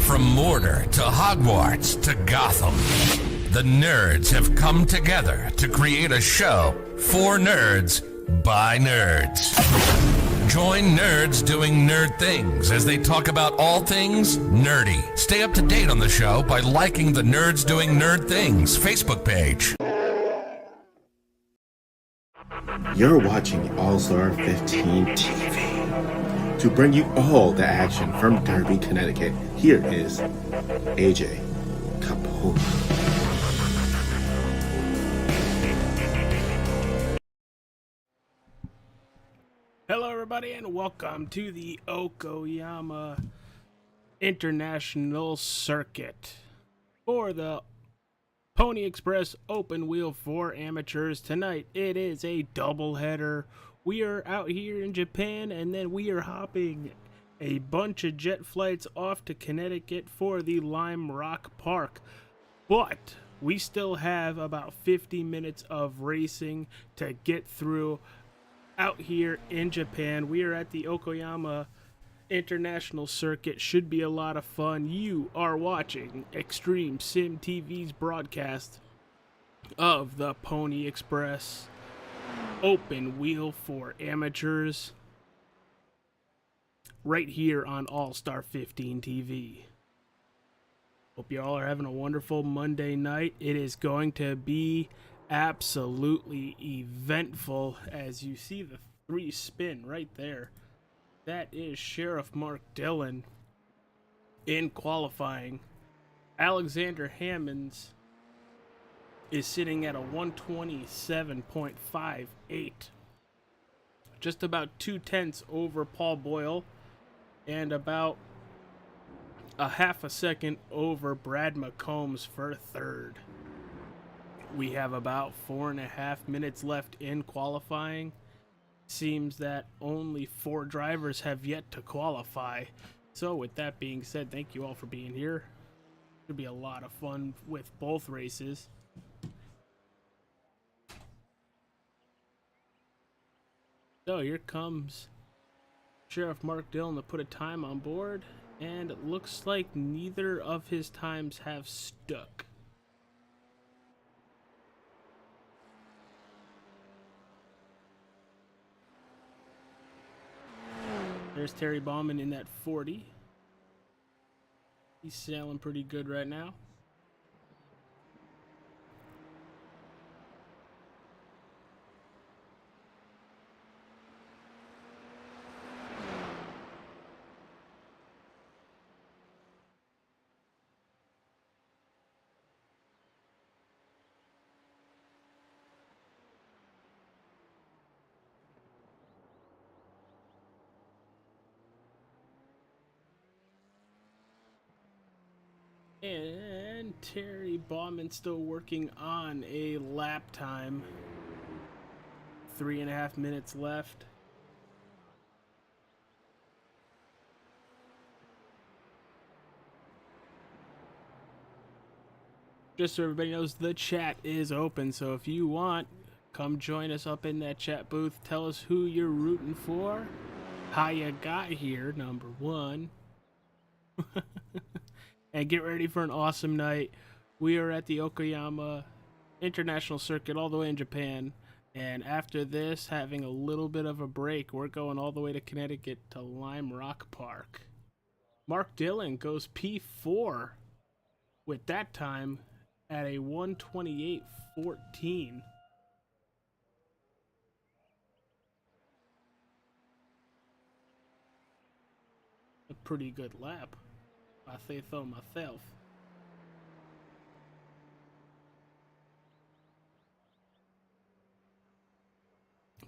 From Mordor to Hogwarts to Gotham, the nerds have come together to create a show for nerds by nerds. Join nerds doing nerd things as they talk about all things nerdy. Stay up to date on the show by liking the Nerds Doing Nerd Things Facebook page. You're watching All-Star 15 TV. To bring you all the action from Derby, Connecticut, here is AJ Capote. Hello everybody and welcome to the Okayama International Circuit for the Pony Express Open Wheel for Amateurs. Tonight it is a doubleheader. We are out here in Japan and then we are hopping a bunch of jet flights off to Connecticut for the Lime Rock Park. But we still have about 50 minutes of racing to get through out here in Japan. We are at the Okayama International Circuit. Should be a lot of fun. You are watching Extreme Sim TV's broadcast of the Pony Express Open Wheel for Amateurs right here on All Star 15 TV. Hope you all are having a wonderful Monday night. It is going to be absolutely eventful as you see the 3 spin right there. That is Sheriff Mark Dillon in qualifying. Alexander Hammonds is sitting at a 127.58, just about 2/10 over Paul Boyle and about a half a second over Brad McCombs for third. We have about 4.5 minutes left in qualifying. Seems that only 4 drivers have yet to qualify. So with that being said, thank you all for being here. Should be a lot of fun with both races. So here comes Sheriff Mark Dillon to put a time on board, and it looks like neither of his times have stuck. There's Terry Bauman in that 40. He's sailing pretty good right now. And Terry Bauman still working on a lap time. 3.5 minutes left. Just so everybody knows, the chat is open, so if you want, come join us up in that chat booth. Tell us who you're rooting for, how you got here, number 1. And get ready for an awesome night. We are at the Okayama International Circuit all the way in Japan. And after this, having a little bit of a break, we're going all the way to Connecticut to Lime Rock Park. Mark Dillon goes P4 with that time at a 128.14. A pretty good lap, I say so myself.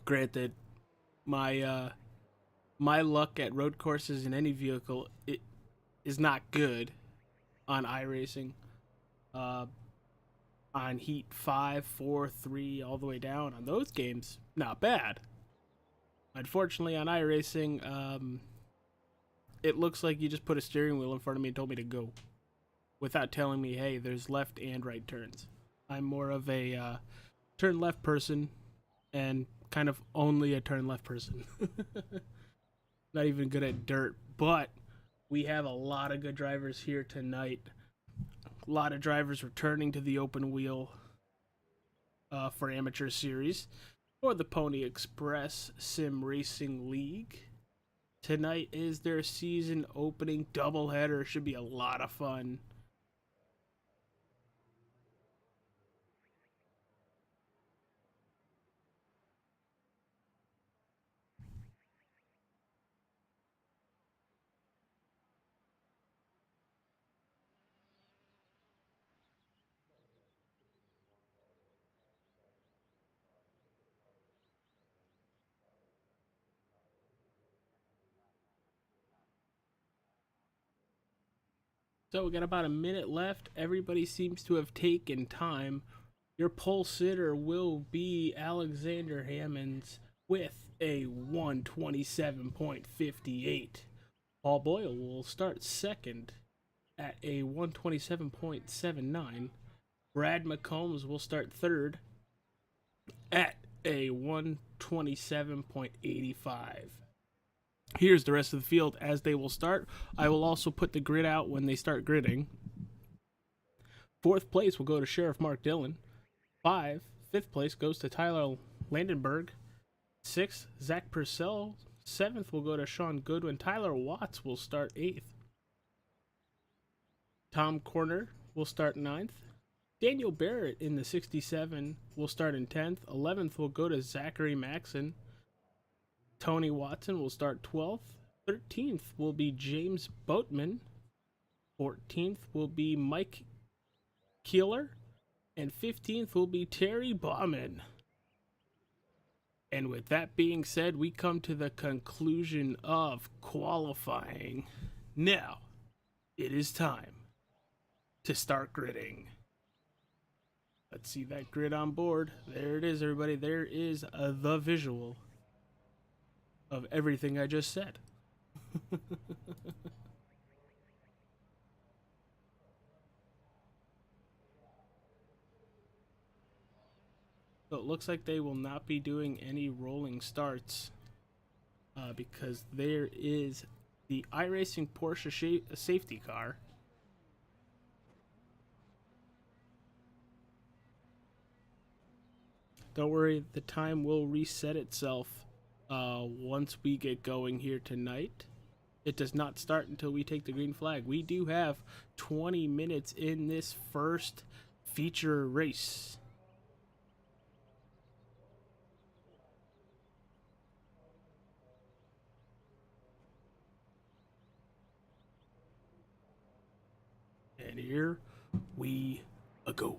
Granted, my luck at road courses in any vehicle it is not good on iRacing. On Heat 5, 4, 3, all the way down on those games, not bad. Unfortunately, on iRacing, it looks like you just put a steering wheel in front of me and told me to go without telling me, hey, there's left and right turns. I'm more of a turn left person and kind of only a turn left person. Not even good at dirt, but We have a lot of good drivers here tonight. A lot of drivers returning to the open wheel for Amateur Series or the Pony Express Sim Racing League. Tonight is their season opening doubleheader. Should be a lot of fun. So we got about a minute left. Everybody seems to have taken time. Your pole sitter will be Alexander Hammonds with a 127.58. Paul Boyle will start second at a 127.79. Brad McCombs will start third at a 127.85. Here's the rest of the field as they will start. I will also put the grid out when they start gridding. Fourth place will go to Sheriff Mark Dillon. Fifth place goes to Tyler Landenberg. Sixth, Zach Purcell. Seventh will go to Sean Goodwin. Tyler Watts will start eighth. Tom Corner will start ninth. Daniel Barrett in the 67 will start in 10th. 11th will go to Zachary Maxson. Tony Watson will start 12th. 13th will be James Boatman. 14th will be Mike Keeler. And 15th will be Terry Bauman. And with that being said, we come to the conclusion of qualifying. Now, it is time to start gridding. Let's see that grid on board. There it is, everybody. There is the visual of everything I just said. So it looks like they will not be doing any rolling starts because there is the iRacing Porsche safety car. Don't worry, the time will reset itself once we get going here tonight. It does not start until we take the green flag. We do have 20 minutes in this first feature race. And here we go.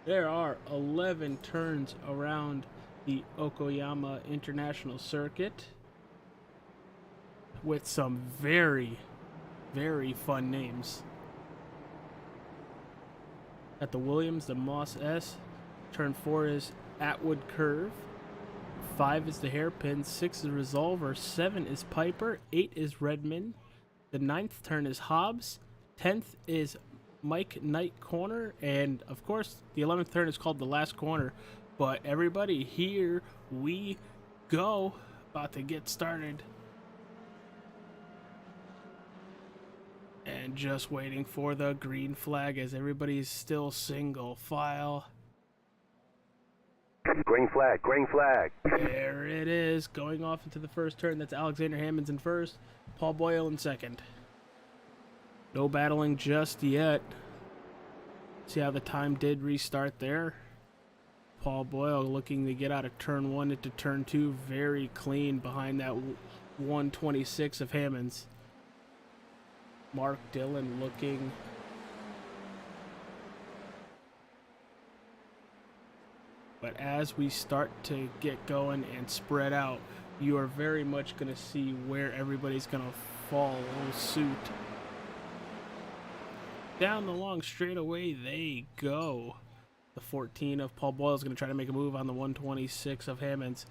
There are 11 turns around the Okayama International Circuit with some very, very fun names. At the Williams, the Moss S. Turn 4 is Atwood Curve. 5 is the Hairpin. 6 is Resolver. 7 is Piper. 8 is Redmond. The 9th turn is Hobbs. 10th is Mike Knight Corner. And, of course, the 11th turn is called the last corner. But, everybody, here we go. About to get started. And just waiting for the green flag as everybody's still single file. Green flag, green flag. There it is, going off into the first turn. That's Alexander Hammonds in first, Paul Boyle in second. No battling just yet. See how the time did restart there. Paul Boyle looking to get out of turn 1 into turn 2 very clean behind that 126 of Hammonds. Mark Dillon looking but as we start to get going and spread out, you are very much going to see where everybody's going to follow suit. Down the long straightaway they go. The 14 of Paul Boyle is going to try to make a move on the 126 of Hammonds.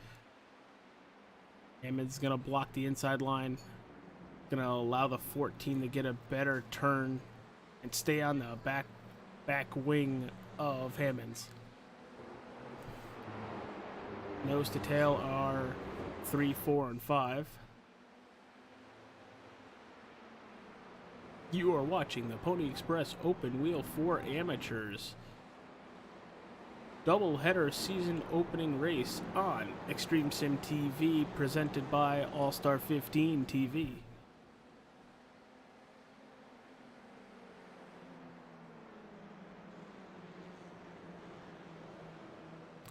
Hammonds is going to block the inside line. Going to allow the 14 to get a better turn and stay on the back wing of Hammonds. Nose to tail are 3, 4, and 5. You are watching the Pony Express Open Wheel for Amateurs Doubleheader season opening race on Extreme Sim TV, presented by All Star 15 TV.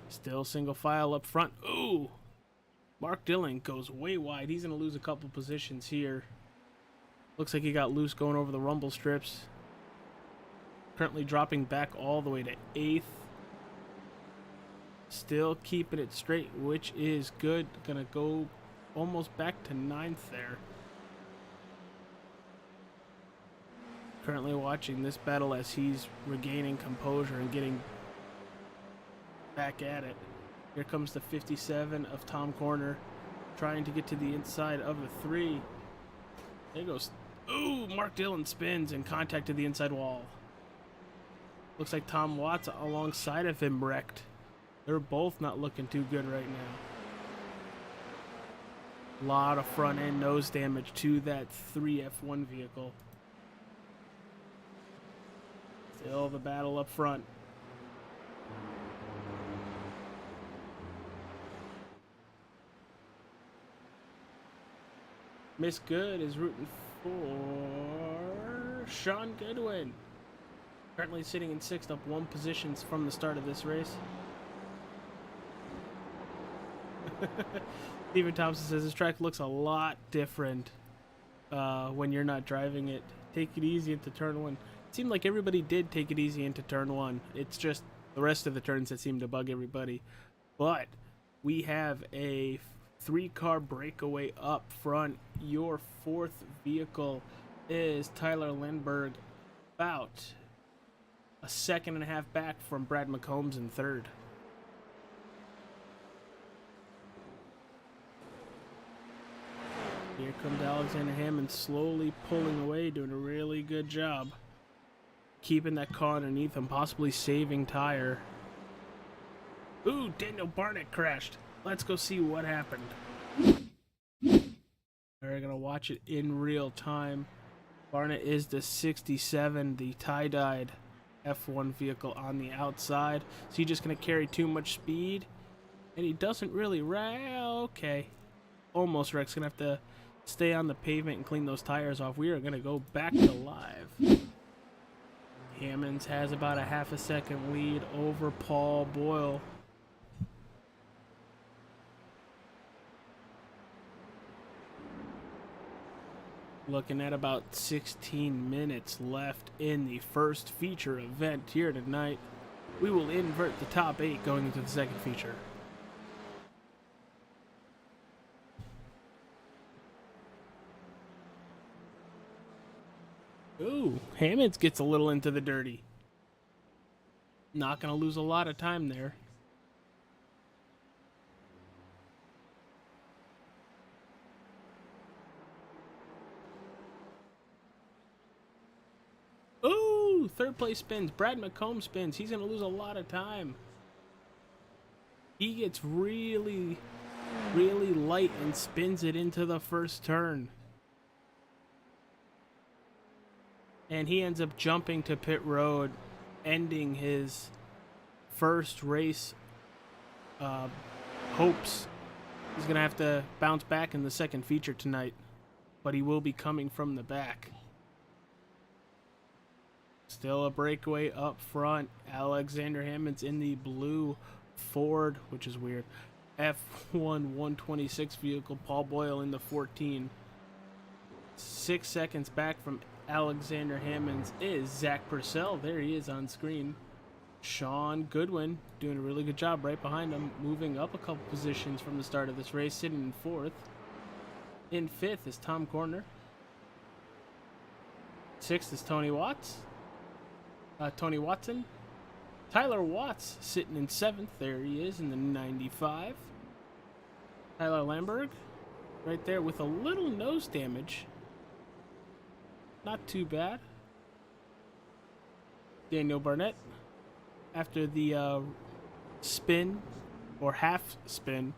Still single file up front. Ooh! Mark Dillon goes way wide. He's going to lose a couple positions here. Looks like he got loose going over the rumble strips. Currently dropping back all the way to 8th. Still keeping it straight, which is good. Gonna go almost back to 9th there. Currently watching this battle as he's regaining composure and getting back at it. Here comes the 57 of Tom Corner, trying to get to the inside of the 3. There goes. Ooh, Mark Dillon spins and contact to the inside wall. Looks like Tom Watts alongside of him wrecked. They're both not looking too good right now. A lot of front end nose damage to that 3F1 vehicle. Still the battle up front. Miss Good is rooting for Sean Goodwin. Currently sitting in 6th, up 1 position from the start of this race. Steven Thompson says this track looks a lot different when you're not driving it. Take it easy into turn 1. It seemed like everybody did take it easy into turn 1. It's just the rest of the turns that seem to bug everybody. But we have a 3-car breakaway up front. Your 4th vehicle is Tyler Lindbergh, about a 2.5 back from Brad McCombs in 3rd. Here comes Alexander Hammond slowly pulling away, doing a really good job keeping that car underneath him, possibly saving tire. Ooh, Daniel Barnett crashed. Let's go see what happened. We're gonna watch it in real time. Barnett is the 67, the tie-dyed F1 vehicle on the outside. So he's just gonna carry too much speed, and he doesn't really okay. Almost wrecked. Gonna have to stay on the pavement and clean those tires off. We are gonna go back to live. Hammonds has about a half a second lead over Paul Boyle. Looking at about 16 minutes left in the first feature event here tonight. We will invert the top 8 going into the second feature. Ooh, Hammonds gets a little into the dirty. Not going to lose a lot of time there. Ooh, 3rd place spins. Brad McComb spins. He's going to lose a lot of time. He gets really light and spins it into the first turn. And he ends up jumping to pit road, ending his first race hopes. He's going to have to bounce back in the second feature tonight, but he will be coming from the back. Still a breakaway up front. Alexander Hammond's in the blue Ford, which is weird, F1 126 vehicle. Paul Boyle in the 14. 6 seconds back from Alexander Hammonds is Zach Purcell. There he is on screen. Sean Goodwin doing a really good job right behind him, moving up a couple positions from the start of this race, sitting in 4th. In 5th is Tom Corner. 6th is Tony Watson. Tyler Watts sitting in 7th. There he is in the 95. Tyler Lamberg right there with a little nose damage. Not too bad. Daniel Barnett, after the spin or half spin,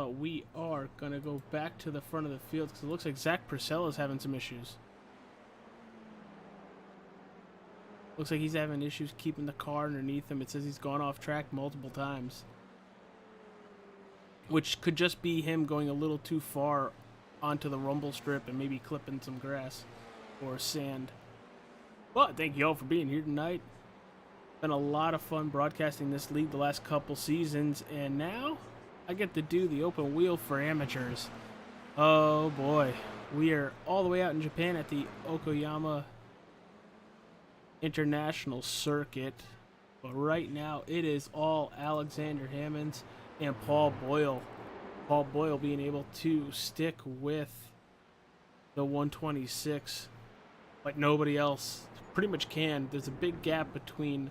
But we are going to go back to the front of the field because it looks like Zach Purcell is having some issues. Looks like he's having issues keeping the car underneath him. It says he's gone off track multiple times, which could just be him going a little too far onto the rumble strip and maybe clipping some grass or sand. But thank you all for being here tonight. Been a lot of fun broadcasting this league the last couple seasons, and now I get to do the open wheel for amateurs. Oh boy, we are all the way out in Japan at the Okayama International Circuit, but right now it is all Alexander Hammonds and Paul Boyle. Paul Boyle being able to stick with the 126, but nobody else pretty much can. There's a big gap between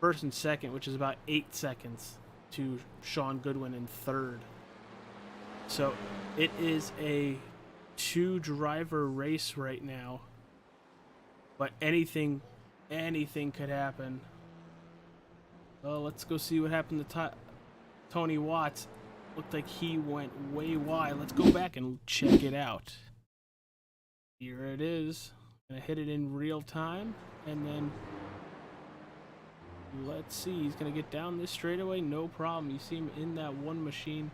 first and second, which is about 8 seconds to Sean Goodwin in third. So it is a 2-driver race right now, but anything could happen. Well, let's go see what happened to Tony Watts. Looked like he went way wide. Let's go back and check it out. Here it is. Gonna hit it in real time, and then let's see. He's gonna get down this straightaway, no problem. You see him in that one machine,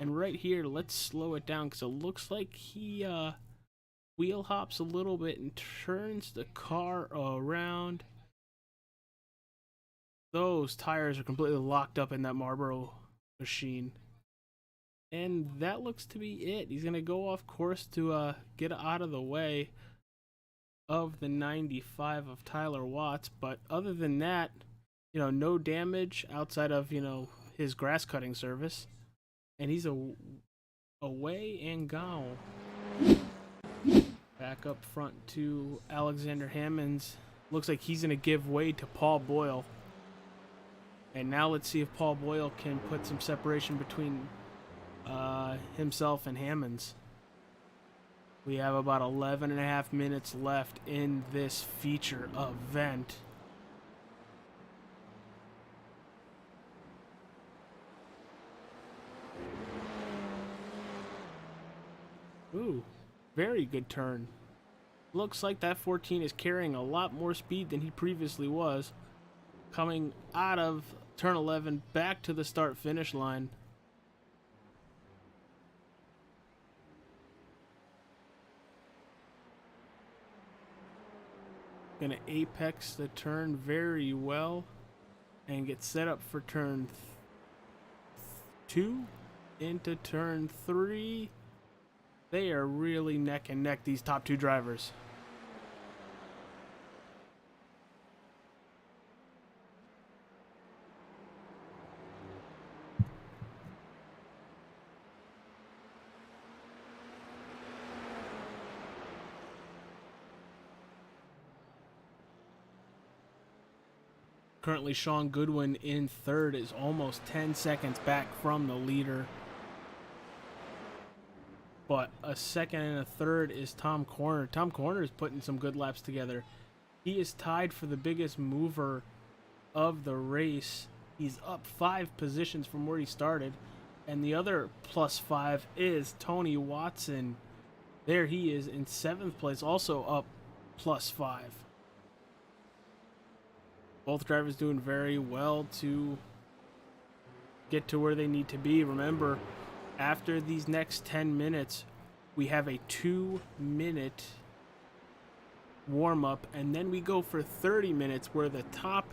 and right here, let's slow it down because it looks like he wheel hops a little bit and turns the car around. Those tires are completely locked up in that Marlboro machine. And that looks to be it. He's going to go off course to get out of the way of the 95 of Tyler Watts. But other than that, no damage outside of, his grass cutting service. And he's away and gone. Back up front to Alexander Hammonds. Looks like he's going to give way to Paul Boyle. And now let's see if Paul Boyle can put some separation between himself and Hammonds. We have about 11 and a half minutes left in this feature event. Ooh, very good turn. Looks like that 14 is carrying a lot more speed than he previously was. Coming out of turn 11 back to the start-finish line. Gonna apex the turn very well and get set up for turn 2 into turn 3. They are really neck and neck, these top 2 drivers. Currently, Sean Goodwin in third is almost 10 seconds back from the leader. But a second and a third is Tom Corner. Tom Corner is putting some good laps together. He is tied for the biggest mover of the race. He's up 5 positions from where he started. And the other +5 is Tony Watson. There he is in 7th place, also up +5. Both drivers doing very well to get to where they need to be. Remember, after these next 10 minutes, we have a 2-minute warm-up, and then we go for 30 minutes where the top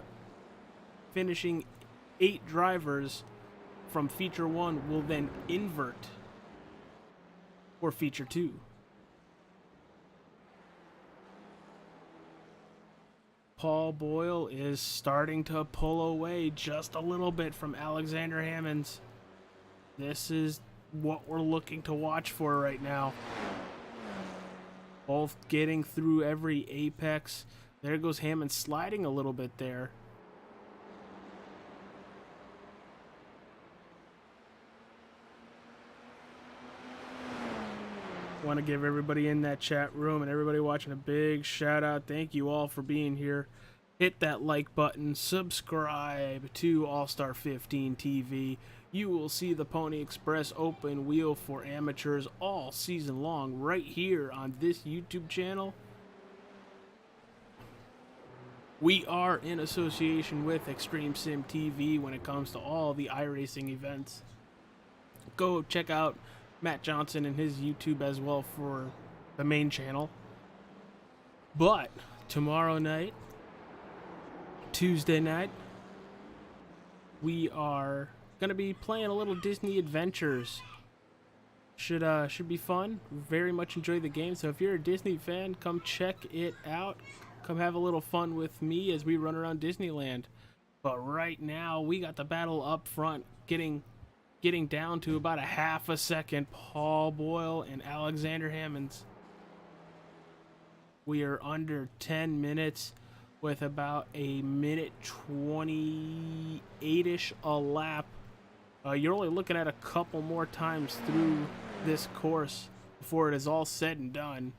finishing 8 drivers from feature 1 will then invert for feature 2. Paul Boyle is starting to pull away just a little bit from Alexander Hammonds. This is what we're looking to watch for right now. Both getting through every apex. There goes Hammond sliding a little bit there. Want to give everybody in that chat room and everybody watching a big shout out. Thank you all for being here. hit that like button, subscribe to All Star 15 TV. You will see the Pony Express open wheel for amateurs all season long right here on this YouTube channel. We are in association with Extreme Sim TV when it comes to all the iRacing events. Go check out Matt Johnson and his YouTube as well for the main channel. But tomorrow night, Tuesday night, we are gonna be playing a little Disney Adventures. Should be fun. Very much enjoy the game. So if you're a Disney fan, come check it out. Come have a little fun with me as we run around Disneyland. But right now, we got the battle up front, getting down to about a half a second. Paul Boyle and Alexander Hammonds. We are under 10 minutes with about a minute 28-ish a lap. You're only looking at a couple more times through this course before it is all said and done.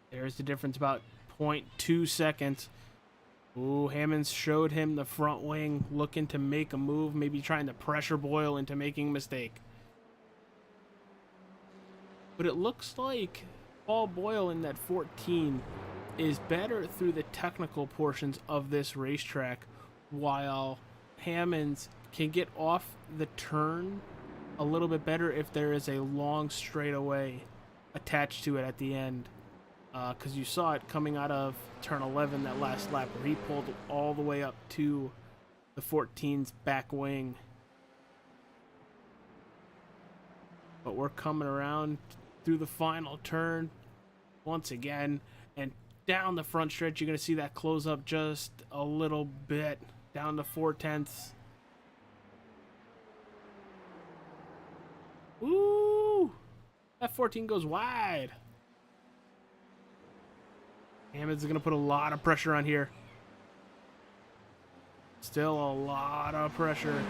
There's the difference, about 0.2 seconds. Ooh, Hammonds showed him the front wing, looking to make a move, maybe trying to pressure Boyle into making a mistake. But it looks like Paul Boyle in that 14 is better through the technical portions of this racetrack, while Hammonds can get off the turn a little bit better if there is a long straightaway attached to it at the end. Because you saw it coming out of turn 11 that last lap where he pulled all the way up to the 14's back wing. But we're coming around through the final turn once again, and down the front stretch you're going to see that close up just a little bit, down to 4/10. Ooh! That 14 goes wide. Hammonds is going to put a lot of pressure on here. Still a lot of pressure.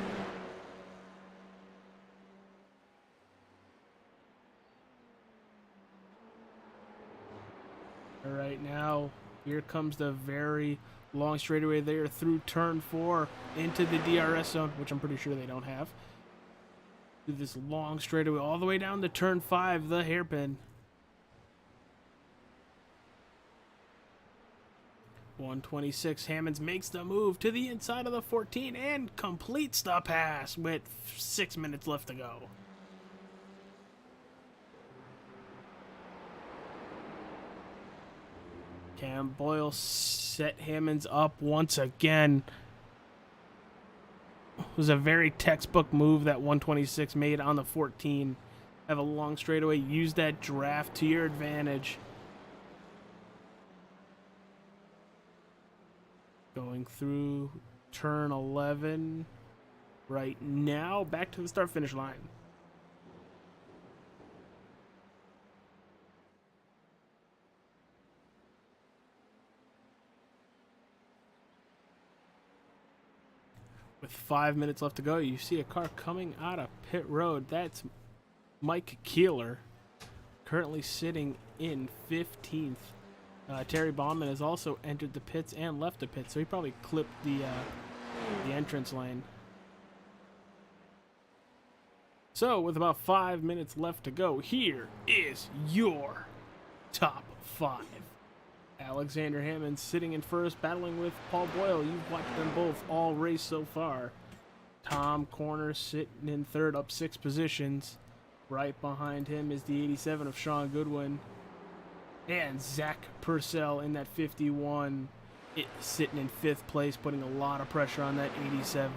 All right, now here comes the very long straightaway there through turn 4 into the DRS zone, which I'm pretty sure they don't have. Through this long straightaway all the way down to turn 5, the hairpin. 126, Hammonds makes the move to the inside of the 14 and completes the pass with 6 minutes left to go. Cam Boyle set Hammonds up once again. It was a very textbook move that 126 made on the 14. Have a long straightaway, use that draft to your advantage. Going through turn 11 right now, back to the start-finish line. With 5 minutes left to go, you see a car coming out of pit road. That's Mike Keeler, currently sitting in 15th. Terry Baumann has also entered the pits and left the pits, so he probably clipped the entrance lane. So, with about 5 minutes left to go, here is your top 5. Alexander Hammond sitting in first, battling with Paul Boyle. You've watched them both all race so far. Tom Corner sitting in third, up 6 positions. Right behind him is the 87 of Sean Goodwin. And Zach Purcell in that 51, sitting in 5th place, putting a lot of pressure on that 87.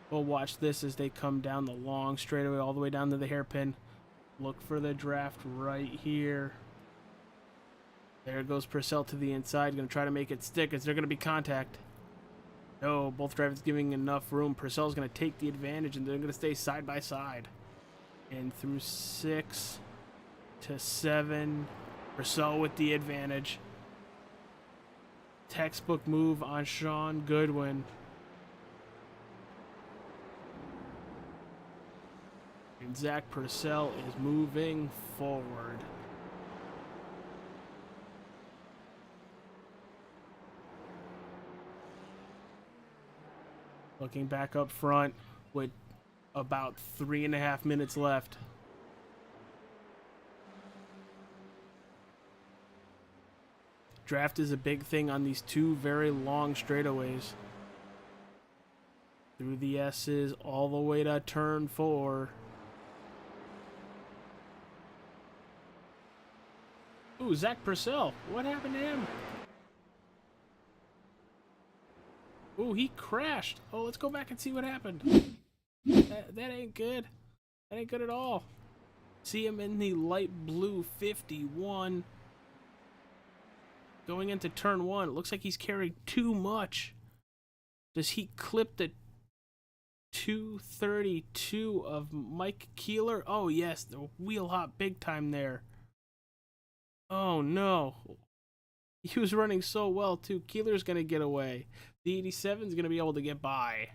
We'll watch this as they come down the long straightaway all the way down to the hairpin. Look for the draft right here. There goes Purcell to the inside, going to try to make it stick. Is there going to be contact? No, both drivers giving enough room. Purcell's going to take the advantage, and they're going to stay side by side. And through 6 to 7, Purcell with the advantage. Textbook move on Sean Goodwin. And Zach Purcell is moving forward. Looking back up front with about 3.5 minutes left. Draft is a big thing on these two very long straightaways. Through the S's all the way to turn 4. Ooh, Zach Purcell. What happened to him? Ooh, he crashed. Oh, let's go back and see what happened. That ain't good. That ain't good at all. See him in the light blue 51. Going into turn 1. It looks like he's carrying too much. Does he clip the 232 of Mike Keeler? Oh, yes. The wheel hop big time there. Oh, no. He was running so well, too. Keeler's going to get away. The 87 is going to be able to get by.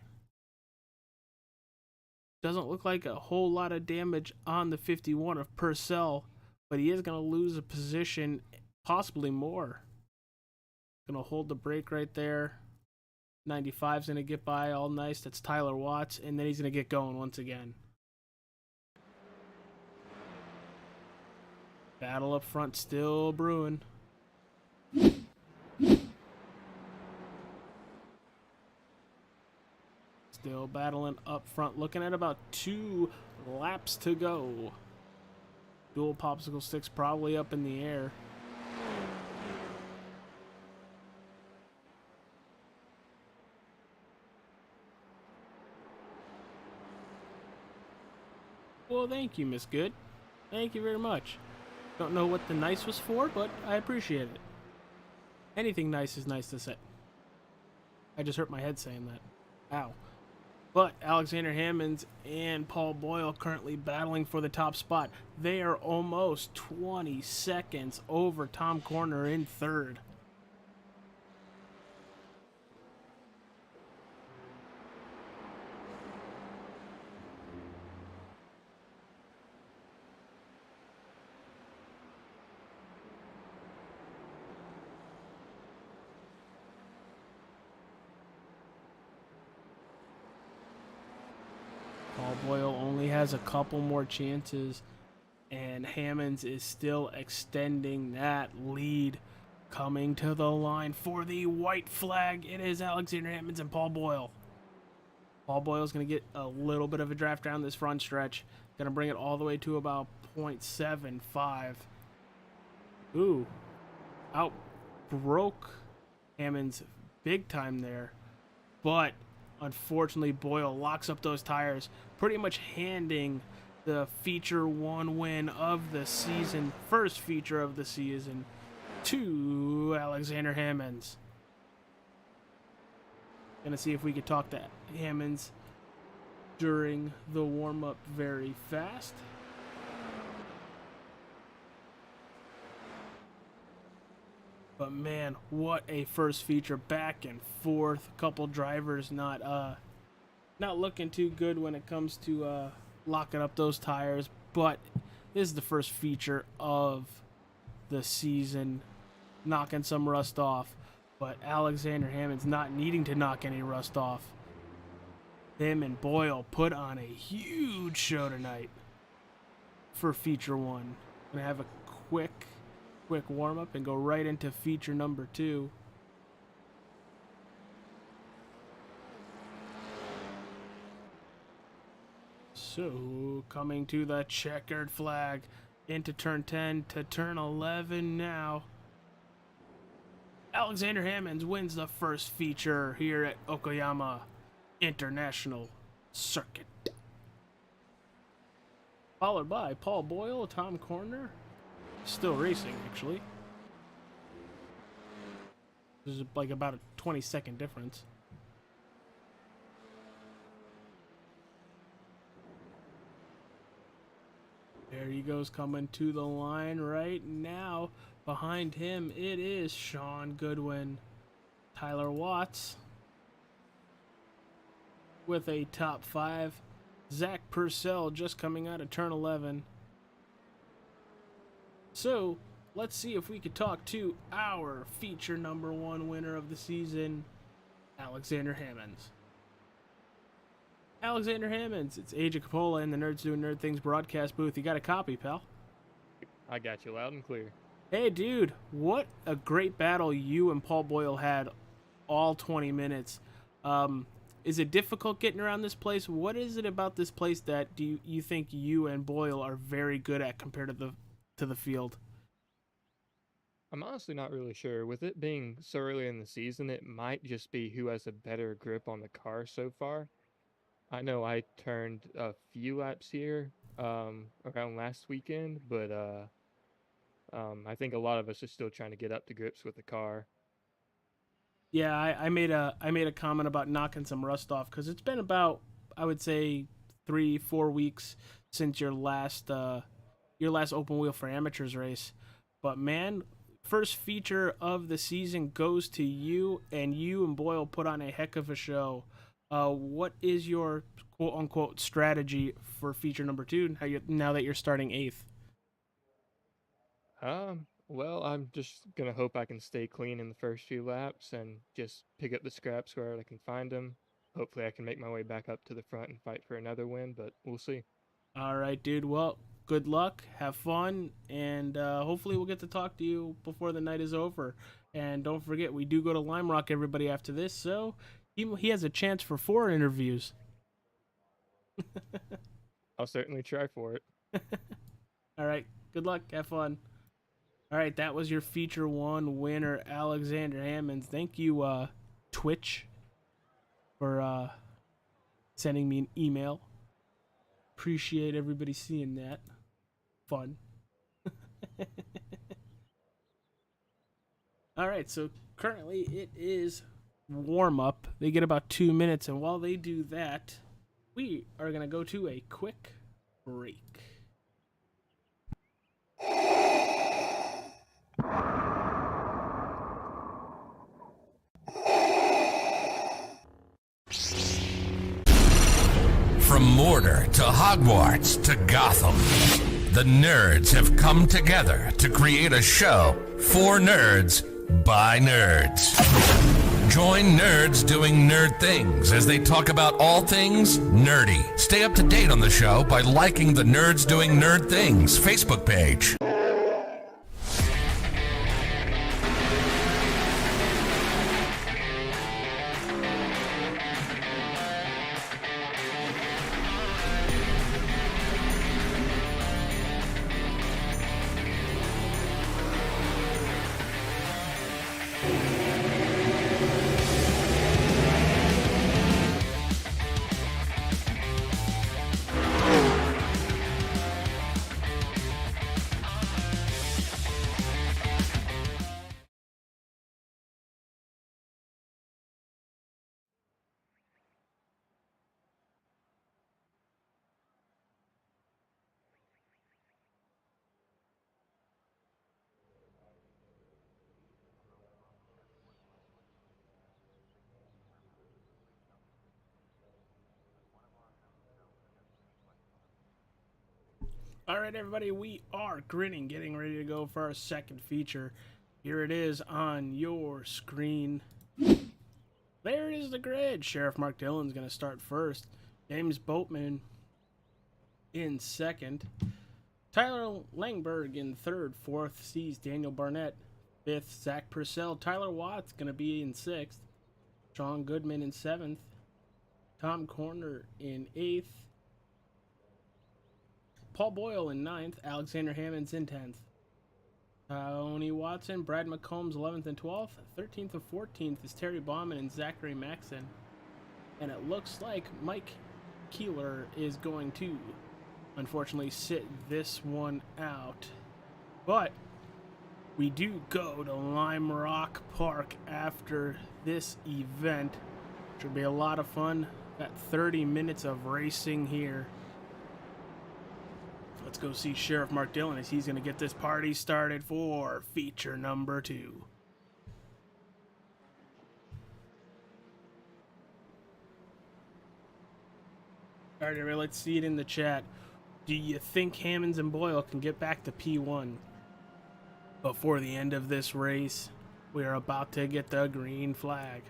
Doesn't look like a whole lot of damage on the 51 of Purcell, but he is going to lose a position, possibly more. Going to hold the brake right there. 95's going to get by all nice. That's Tyler Watts, and then he's going to get going once again. Battle up front still brewing. Still battling up front. Looking at about 2 laps to go. Dual popsicle sticks probably up in the air. Well, thank you, Miss Good. Thank you very much. Don't know what the nice was for, but I appreciate it. Anything nice is nice to say. I just hurt my head saying that. Ow. But Alexander Hammonds and Paul Boyle currently battling for the top spot. They are almost 20 seconds over Tom Corner in third. Paul Boyle only has a couple more chances, and Hammonds is still extending that lead. Coming to the line for the white flag, it is Alexander Hammonds and Paul Boyle. Paul Boyle's going to get a little bit of a draft down this front stretch. Going to bring it all the way to about 0.75. Ooh, out broke Hammonds big time there, but unfortunately, Boyle locks up those tires, pretty much handing the Feature 1 win of the season, first feature of the season, to Alexander Hammonds. Gonna see if we could talk to Hammonds during the warm-up very fast. But man, what a first feature, back and forth. A couple drivers not looking too good when it comes to locking up those tires. But this is the first feature of the season, knocking some rust off. But Alexander Hammonds not needing to knock any rust off. Him and Boyle put on a huge show tonight for feature 1. Gonna have a quick warm-up and go right into feature number 2. So, coming to the checkered flag, into turn 10 to turn 11 now. Alexander Hammonds wins the first feature here at Okayama International Circuit. Followed by Paul Boyle, Tom Corner. Still racing, actually. There's like about a 20-second difference. There he goes, coming to the line right now. Behind him, it is Sean Goodwin. Tyler Watts with a top 5. Zach Purcell just coming out of turn 11. So, let's see if we could talk to our feature number 1 winner of the season, Alexander Hammonds. Alexander Hammonds, it's AJ Capola in the Nerds Doing Nerd Things broadcast booth. You got a copy, pal? I got you loud and clear. Hey, dude, what a great battle you and Paul Boyle had all 20 minutes. Is it difficult getting around this place? What is it about this place that you think you and Boyle are very good at compared to the field? I'm honestly not really sure. With it being so early in the season, it might just be who has a better grip on the car so far. I know I turned a few laps here around last weekend, but I think a lot of us are still trying to get up to grips with the car. Yeah, I made a comment about knocking some rust off because it's been about, I would say, 3-4 weeks since your last open wheel for amateurs race. But man, first feature of the season goes to you, and you and Boyle put on a heck of a show. What is your quote unquote strategy for feature number 2? Now that you're starting 8th? Well, I'm just gonna hope I can stay clean in the first few laps and just pick up the scraps wherever I can find them. Hopefully I can make my way back up to the front and fight for another win, but we'll see. All right, dude. Well, good luck, have fun, and hopefully we'll get to talk to you before the night is over. And don't forget, we do go to Lime Rock, everybody, after this, so he has a chance for 4 interviews. I'll certainly try for it. All right, good luck, have fun. All right, that was your feature 1 winner, Alexander Hammonds. Thank you, Twitch, for sending me an email. Appreciate everybody seeing that. Fun. All right, so currently it is warm up. They get about 2 minutes, and while they do that, we are going to go to a quick break. From Mordor to Hogwarts to Gotham, the nerds have come together to create a show for nerds by nerds. Join Nerds Doing Nerd Things as they talk about all things nerdy. Stay up to date on the show by liking the Nerds Doing Nerd Things Facebook page. All right, everybody, we are grinning, getting ready to go for our second feature. Here it is on your screen. There is the grid. Sheriff Mark Dillon's going to start first. James Boatman in second. Tyler Langberg in third. Fourth sees Daniel Barnett. Fifth, Zach Purcell. Tyler Watts going to be in sixth. Sean Goodman in seventh. Tom Corner in eighth. Paul Boyle in 9th, Alexander Hammonds in 10th. Tony Watson, Brad McCombs 11th and 12th. 13th and 14th is Terry Bauman and Zachary Maxson. And it looks like Mike Keeler is going to, unfortunately, sit this one out. But we do go to Lime Rock Park after this event. Should be a lot of fun. Got 30 minutes of racing here. Let's go see Sheriff Mark Dillon as he's going to get this party started for feature number 2. All right, everybody, let's see it in the chat. Do you think Hammonds and Boyle can get back to P1 before the end of this race? We are about to get the green flag.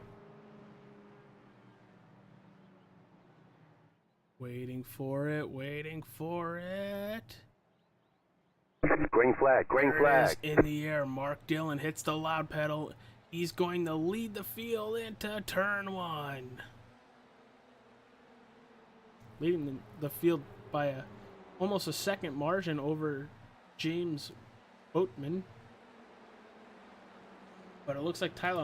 Waiting for it, waiting for it. Green flag, green There flag. it is in the air. Mark Dillon hits the loud pedal. He's going to lead the field into turn 1. Leading the field by almost a second margin over James Boatman. But it looks like Tyler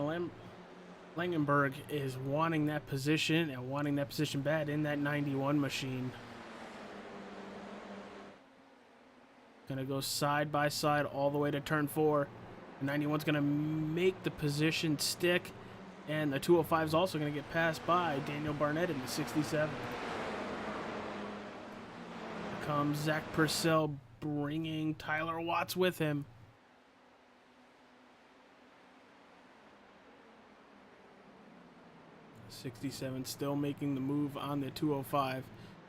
Langenberg is wanting that position and wanting that position bad in that 91 machine. Gonna go side by side all the way to turn 4. The 91's gonna make the position stick, and the 205 is also gonna get passed by Daniel Barnett in the 67. Here comes Zach Purcell bringing Tyler Watts with him. '67 still making the move on the 205.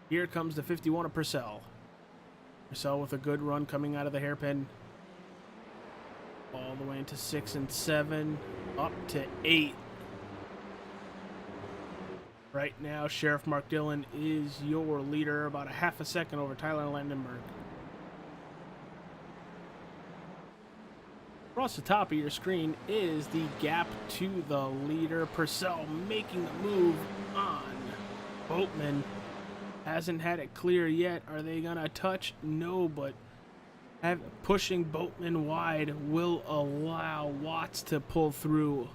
Here comes the 51 of Purcell. Purcell with a good run coming out of the hairpin. All the way into 6 and 7. Up to 8. Right now, Sheriff Mark Dillon is your leader, about a half a second over Tyler Landenberg. Across the top of your screen is the gap to the leader. Purcell making the move on Boatman. Hasn't had it clear yet. Are they gonna touch? No, but pushing Boatman wide will allow Watts to pull through.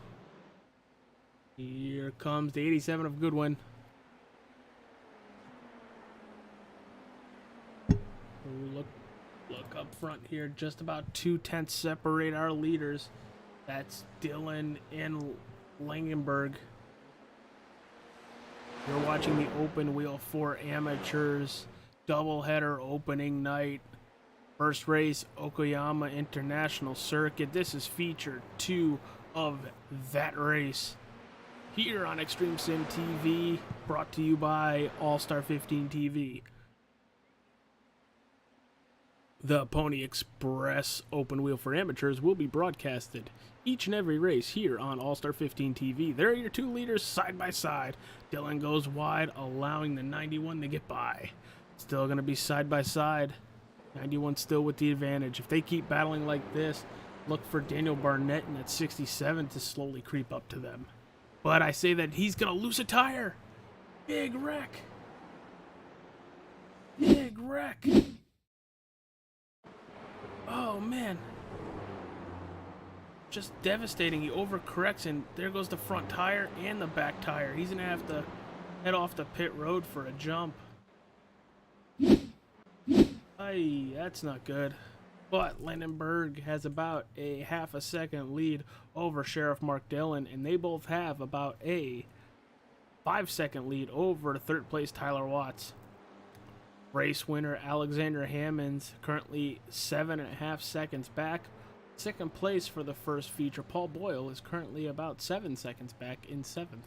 Here comes the 87 of Goodwin. Look up front here. Just about 2/10 separate our leaders. That's Dillon and Langenberg. You're watching the open wheel for amateurs doubleheader opening night. First race, Okayama International Circuit. This is feature 2 of that race here on Extreme Sim TV, brought to you by All Star 15 TV. The Pony Express open wheel for amateurs will be broadcasted each and every race here on All Star 15 TV. There are your 2 leaders side by side. Dillon goes wide, allowing the 91 to get by. Still going to be side by side. 91 still with the advantage. If they keep battling like this, look for Daniel Barnett in that 67 to slowly creep up to them. But I say that he's going to lose a tire. Big wreck. Big wreck. Oh, man. Just devastating. He overcorrects, and there goes the front tire and the back tire. He's going to have to head off the pit road for a jump. Ay, that's not good. But Landenberg has about a half a second lead over Sheriff Mark Dillon, and they both have about a 5-second lead over third place Tyler Watts. Race winner Alexander Hammonds currently 7.5 seconds back. Second place for the first feature, Paul Boyle, is currently about 7 seconds back in 7th.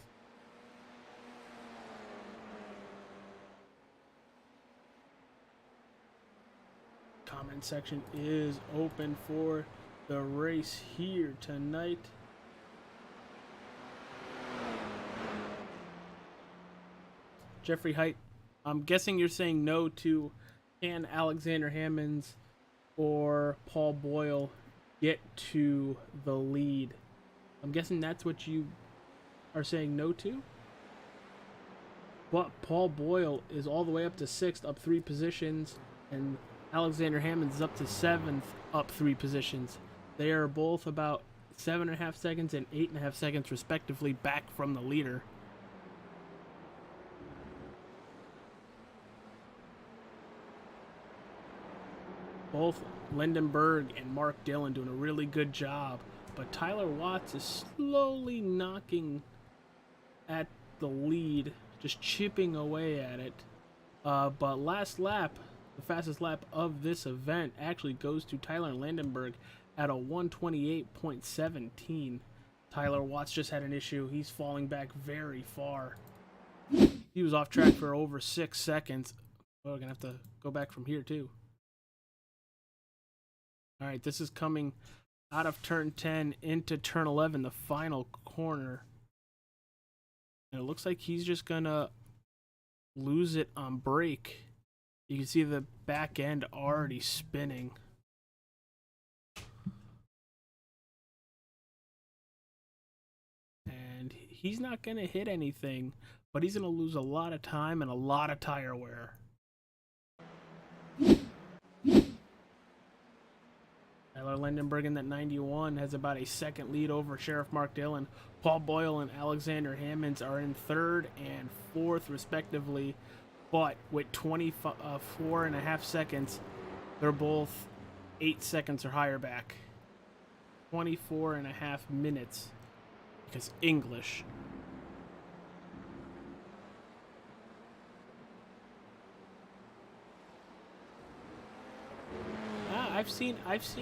Comment section is open for the race here tonight. Jeffrey Height, I'm guessing you're saying no to can Alexander Hammonds or Paul Boyle get to the lead. I'm guessing that's what you are saying no to. But Paul Boyle is all the way up to 6th, up 3 positions, and Alexander Hammonds is up to 7th, up 3 positions. They are both about 7.5 seconds and 8.5 seconds respectively back from the leader. Both Landenberg and Mark Dillon doing a really good job, but Tyler Watts is slowly knocking at the lead, just chipping away at it. But last lap, the fastest lap of this event, actually goes to Tyler Landenberg at a 128.17. Tyler Watts just had an issue. He's falling back very far. He was off track for over 6 seconds. Oh, we're going to have to go back from here, too. All right, this is coming out of turn 10 into turn 11, the final corner. And it looks like he's just going to lose it on brake. You can see the back end already spinning. And he's not going to hit anything, but he's going to lose a lot of time and a lot of tire wear. Tyler Lindenberg in that 91 has about a second lead over Sheriff Mark Dillon. Paul Boyle and Alexander Hammonds are in third and fourth, respectively. But with 24.5 seconds, they're both 8 seconds or higher back. 24.5 minutes. Because English. I've seen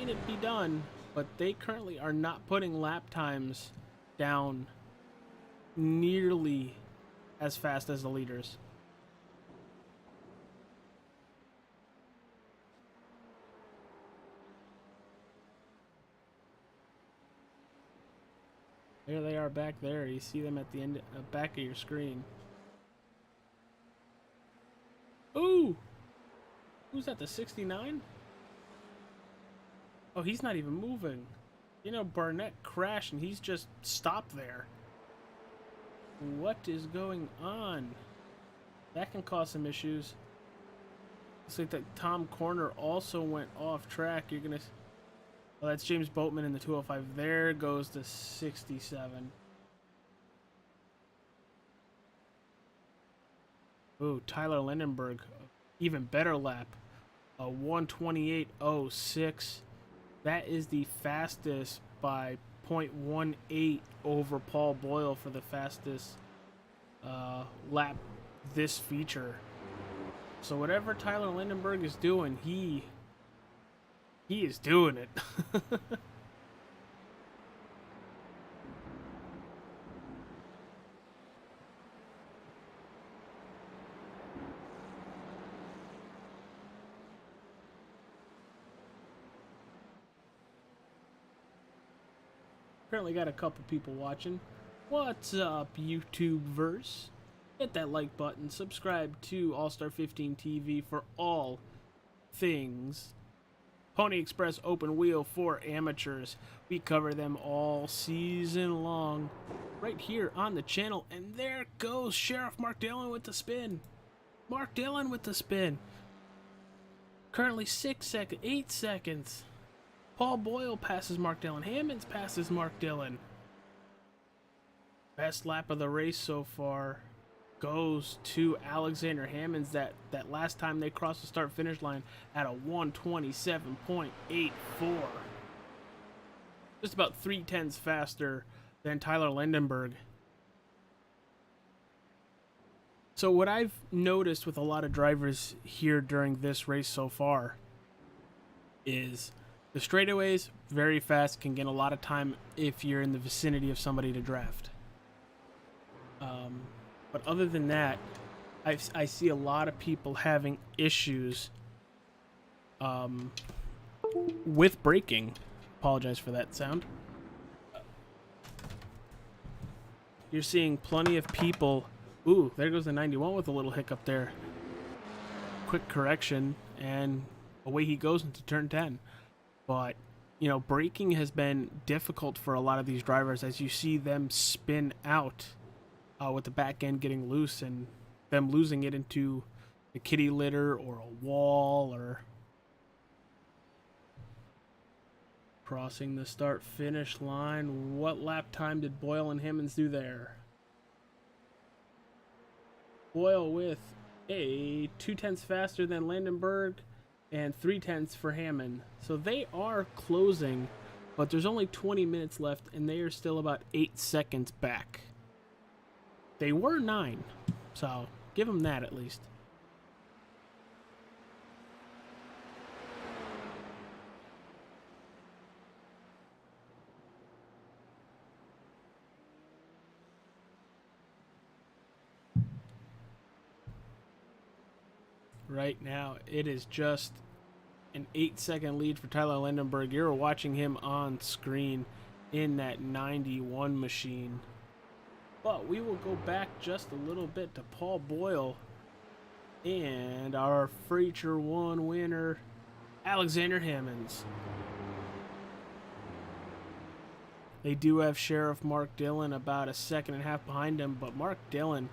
it be done, but they currently are not putting lap times down nearly as fast as the leaders. There they are back there. You see them at the end, back of your screen. Ooh! Who's that, the 69? Oh, he's not even moving. You know, Barnett crashed and he's just stopped there. What is going on? That can cause some issues. Looks like that Tom Corner also went off track. You're gonna... Well, that's James Boatman in the 205. There goes the 67. Ooh, Tyler Lindenberg. Even better lap. A 1:28.06. That is the fastest by 0.18 over Paul Boyle for the fastest lap this feature. So whatever Tyler Lindenberg is doing, he is doing it. Currently got a couple people watching. What's up, YouTubeverse? Hit that like button, subscribe to All-Star 15 TV for all things Pony Express open wheel for amateurs. We cover them all season long right here on the channel. And there goes Sheriff Mark Dillon with the spin. Mark Dillon with the spin. Currently 8 seconds. Paul Boyle passes Mark Dillon. Hammonds passes Mark Dillon. Best lap of the race so far goes to Alexander Hammonds. That last time they crossed the start-finish line at a 1:27.84. Just about 3/10 faster than Tyler Lindenberg. So what I've noticed with a lot of drivers here during this race so far is the straightaways, very fast, can get a lot of time if you're in the vicinity of somebody to draft. But other than that, I see a lot of people having issues with braking. Apologize for that sound. You're seeing plenty of people. Ooh, there goes the 91 with a little hiccup there. Quick correction, and away he goes into turn 10. But, you know, braking has been difficult for a lot of these drivers as you see them spin out with the back end getting loose and them losing it into the kitty litter or a wall or crossing the start-finish line. What lap time did Boyle and Hammonds do there? Boyle with a 2/10 faster than Landenberg and 3/10 for Hammond. So they are closing, but there's only 20 minutes left and they are still about 8 seconds back. They were 9, so give them that at least. right now. It is just an 8-second lead for Tyler Lindenberg. You're watching him on screen in that 91 machine. But we will go back just a little bit to Paul Boyle and our Feature 1 winner, Alexander Hammonds. They do have Sheriff Mark Dillon about a second and a half behind him, but Mark Dillon,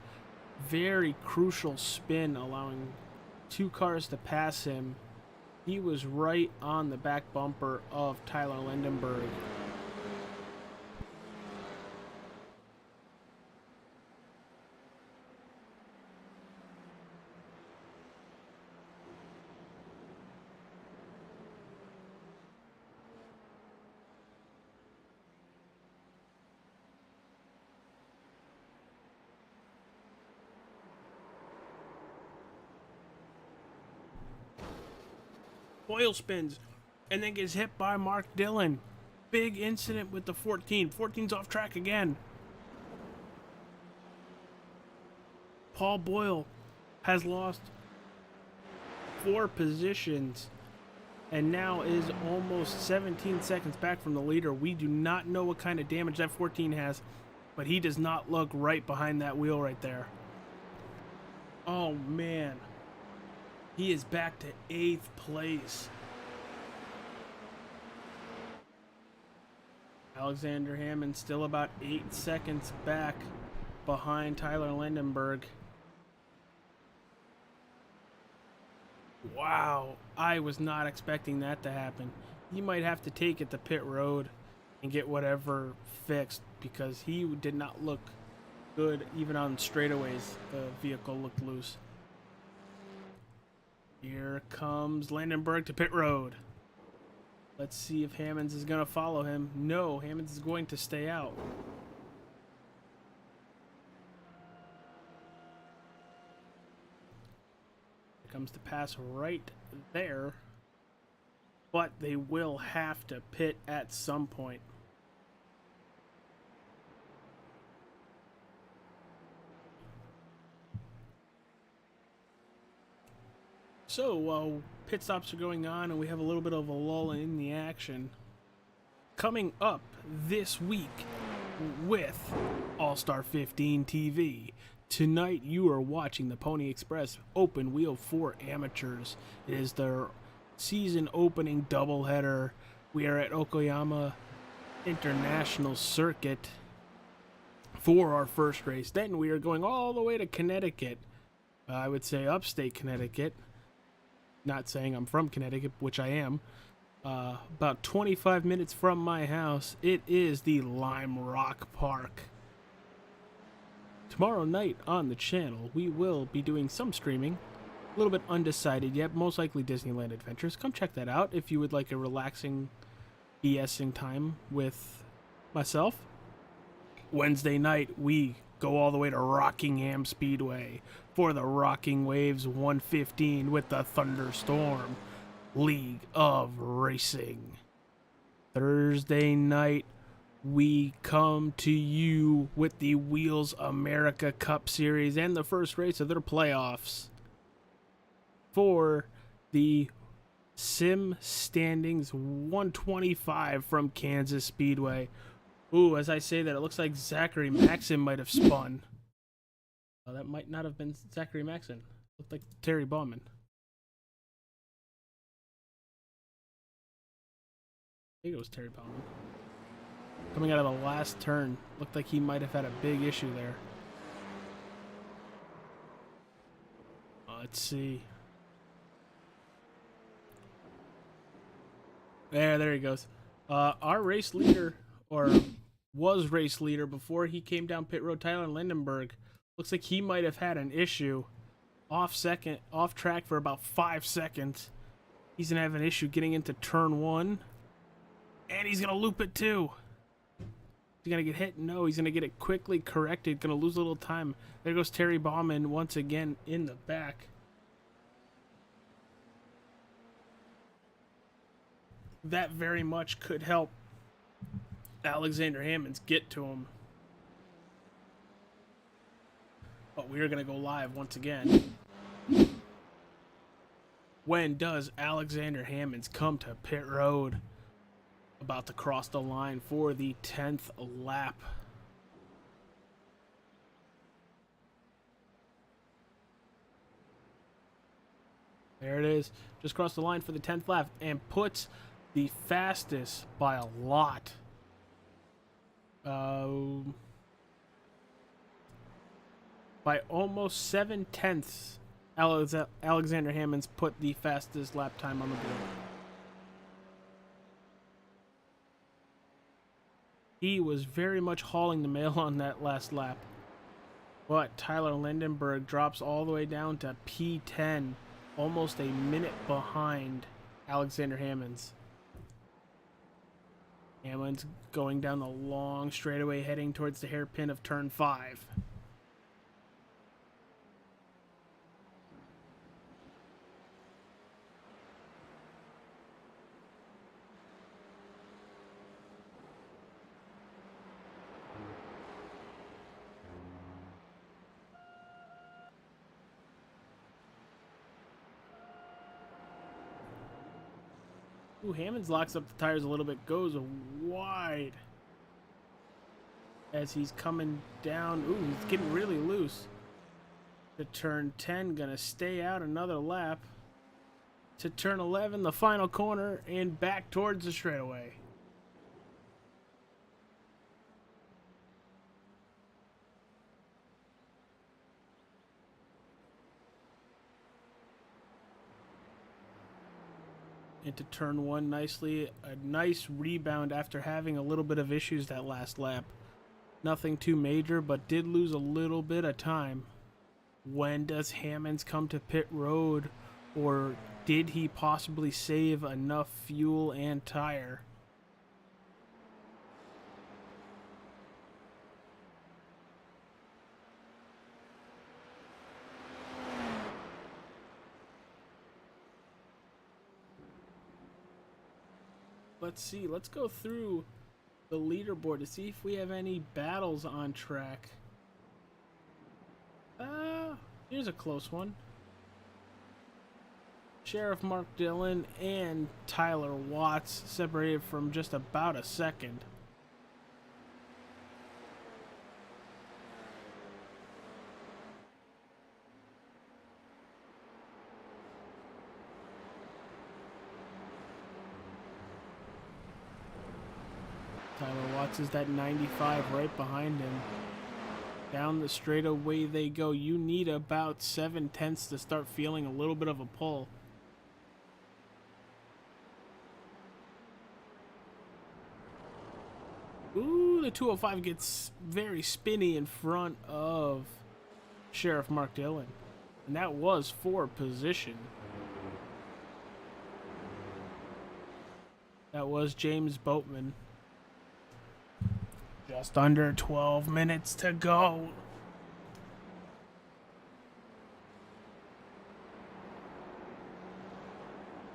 very crucial spin, allowing 2 cars to pass him. He was right on the back bumper of Tyler Lindenberg. Boyle spins and then gets hit by Mark Dillon. Big incident with the 14. 14's off track again. Paul Boyle has lost 4 positions and now is almost 17 seconds back from the leader. We do not know what kind of damage that 14 has, but he does not look right behind that wheel right there. Oh man. He is back to 8th place. Alexander Hammond still about 8 seconds back behind Tyler Lindenberg. Wow, I was not expecting that to happen. He might have to take it to pit road and get whatever fixed because he did not look good even on straightaways. The vehicle looked loose. Here comes Landenberg to pit road. Let's see if Hammonds is going to follow him. No, Hammonds is going to stay out. Here comes the pass right there. But they will have to pit at some point. So, pit stops are going on, and we have a little bit of a lull in the action. Coming up this week with All-Star 15 TV. Tonight, you are watching the Pony Express Open Wheel for Amateurs. It is their season opening doubleheader. We are at Okayama International Circuit for our first race. Then we are going all the way to Connecticut. I would say upstate Connecticut. Not saying I'm from Connecticut, which I am. About 25 minutes from my house, it is the Lime Rock Park. Tomorrow night on the channel, we will be doing some streaming. A little bit undecided yet, most likely Disneyland Adventures. Come check that out if you would like a relaxing BSing time with myself. Wednesday night, we go all the way to Rockingham Speedway for the Rocking Waves 115 with the Thunderstorm League of Racing. Thursday night, we come to you with the Wheels America Cup Series and the first race of their playoffs for the Sim Standings 125 from Kansas Speedway. Ooh, as I say that, it looks like Zachary Maxon might have spun. That might not have been Zachary Maxon. Looked like Terry Bauman. I think it was Terry Bauman. Coming out of the last turn. Looked like he might have had a big issue there. Let's see. There he goes. Our race leader, or was race leader before he came down pit road, Tyler Lindenberg, looks like he might have had an issue. Off track for about 5 seconds. He's gonna have an issue getting into turn 1. And he's gonna loop it too. He's gonna get hit? No, he's gonna get it quickly corrected. Gonna lose a little time. There goes Terry Bauman once again in the back. That very much could help Alexander Hammonds get to him. But we are going to go live once again. When does Alexander Hammonds come to pit road? About to cross the line for the 10th lap. There it is. Just crossed the line for the 10th lap and puts the fastest by a lot. By almost 7/10, Alexander Hammonds put the fastest lap time on the board. He was very much hauling the mail on that last lap. But Tyler Lindenberg drops all the way down to P10, almost a minute behind Alexander Hammonds. Hammonds going down the long straightaway, heading towards the hairpin of turn 5. Ooh, Hammonds locks up the tires a little bit, goes wide as he's coming down. Ooh, he's getting really loose. To turn 10, gonna stay out another lap. To turn 11, the final corner, and back towards the straightaway. Into turn 1 nicely. A nice rebound after having a little bit of issues that last lap. Nothing too major, but did lose a little bit of time. When does Hammonds come to pit road, or did he possibly save enough fuel and tire? Let's see. Let's go through the leaderboard to see if we have any battles on track. Here's a close one. Sheriff Mark Dillon and Tyler Watts separated from just about a second. Tyler Watts is that 95 right behind him. Down the straightaway they go. You need about 7/10 to start feeling a little bit of a pull. Ooh, the 205 gets very spinny in front of Sheriff Mark Dillon. And that was for position. That was James Boatman. Just under 12 minutes to go.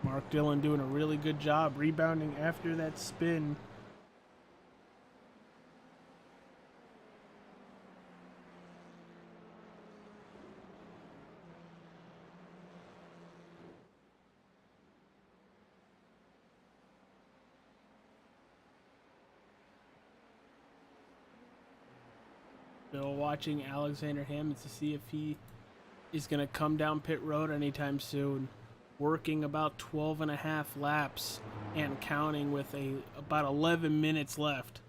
Mark Dillon doing a really good job rebounding after that spin. Still watching Alexander Hammonds to see if he is going to come down pit road anytime soon. Working about 12 and a half laps and counting with about 11 minutes left.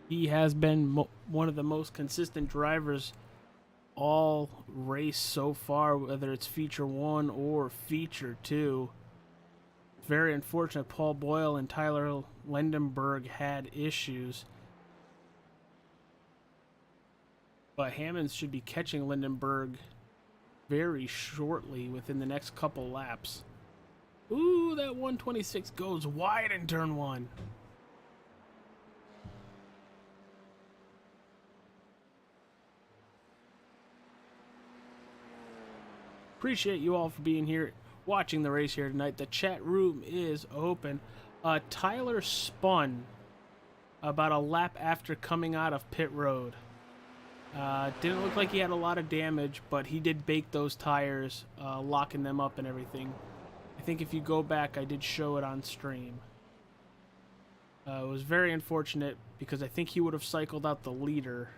He has been one of the most consistent drivers all race so far, whether it's feature 1 or feature 2. Very unfortunate Paul Boyle and Tyler Lindenberg had issues, but Hammonds should be catching Lindenberg very shortly within the next couple laps. Ooh, that 126 goes wide in turn 1. Appreciate you all for being here watching the race here tonight. The chat room is open. Tyler spun about a lap after coming out of pit road. Didn't look like he had a lot of damage, but he did bake those tires, locking them up and everything. I think if you go back, I did show it on stream. It was very unfortunate because I think he would have cycled out the leader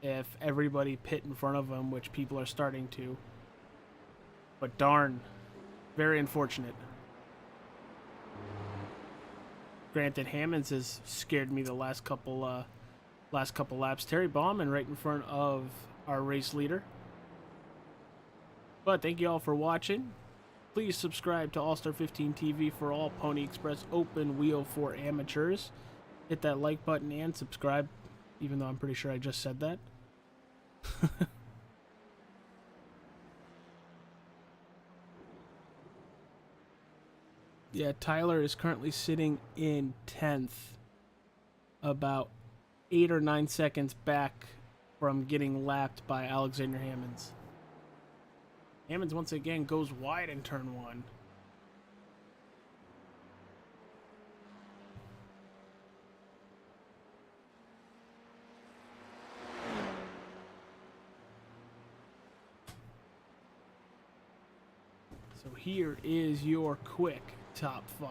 if everybody pit in front of him, which people are starting to. But darn, very unfortunate. Granted, Hammonds has scared me the last couple laps. Terry Bauman right in front of our race leader. But thank you all for watching. Please subscribe to All-Star 15 TV for all Pony Express open wheel for amateurs. Hit that like button and subscribe, even though I'm pretty sure I just said that. Yeah, Tyler is currently sitting in 10th, about 8 or 9 seconds back from getting lapped by Alexander Hammonds. Hammonds once again goes wide in turn 1. So here is your quick top 5.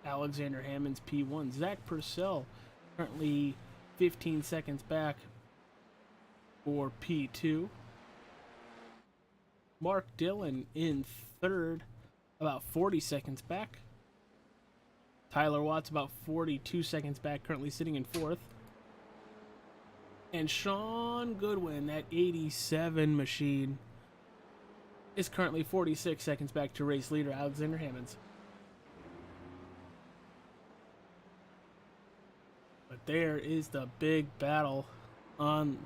Alexander Hammonds P1. Zach Purcell currently 15 seconds back for P2. Mark Dillon in 3rd, about 40 seconds back. Tyler Watts about 42 seconds back, currently sitting in 4th. And Sean Goodwin, that 87 machine, is currently 46 seconds back to race leader Alexander Hammonds. But there is the big battle on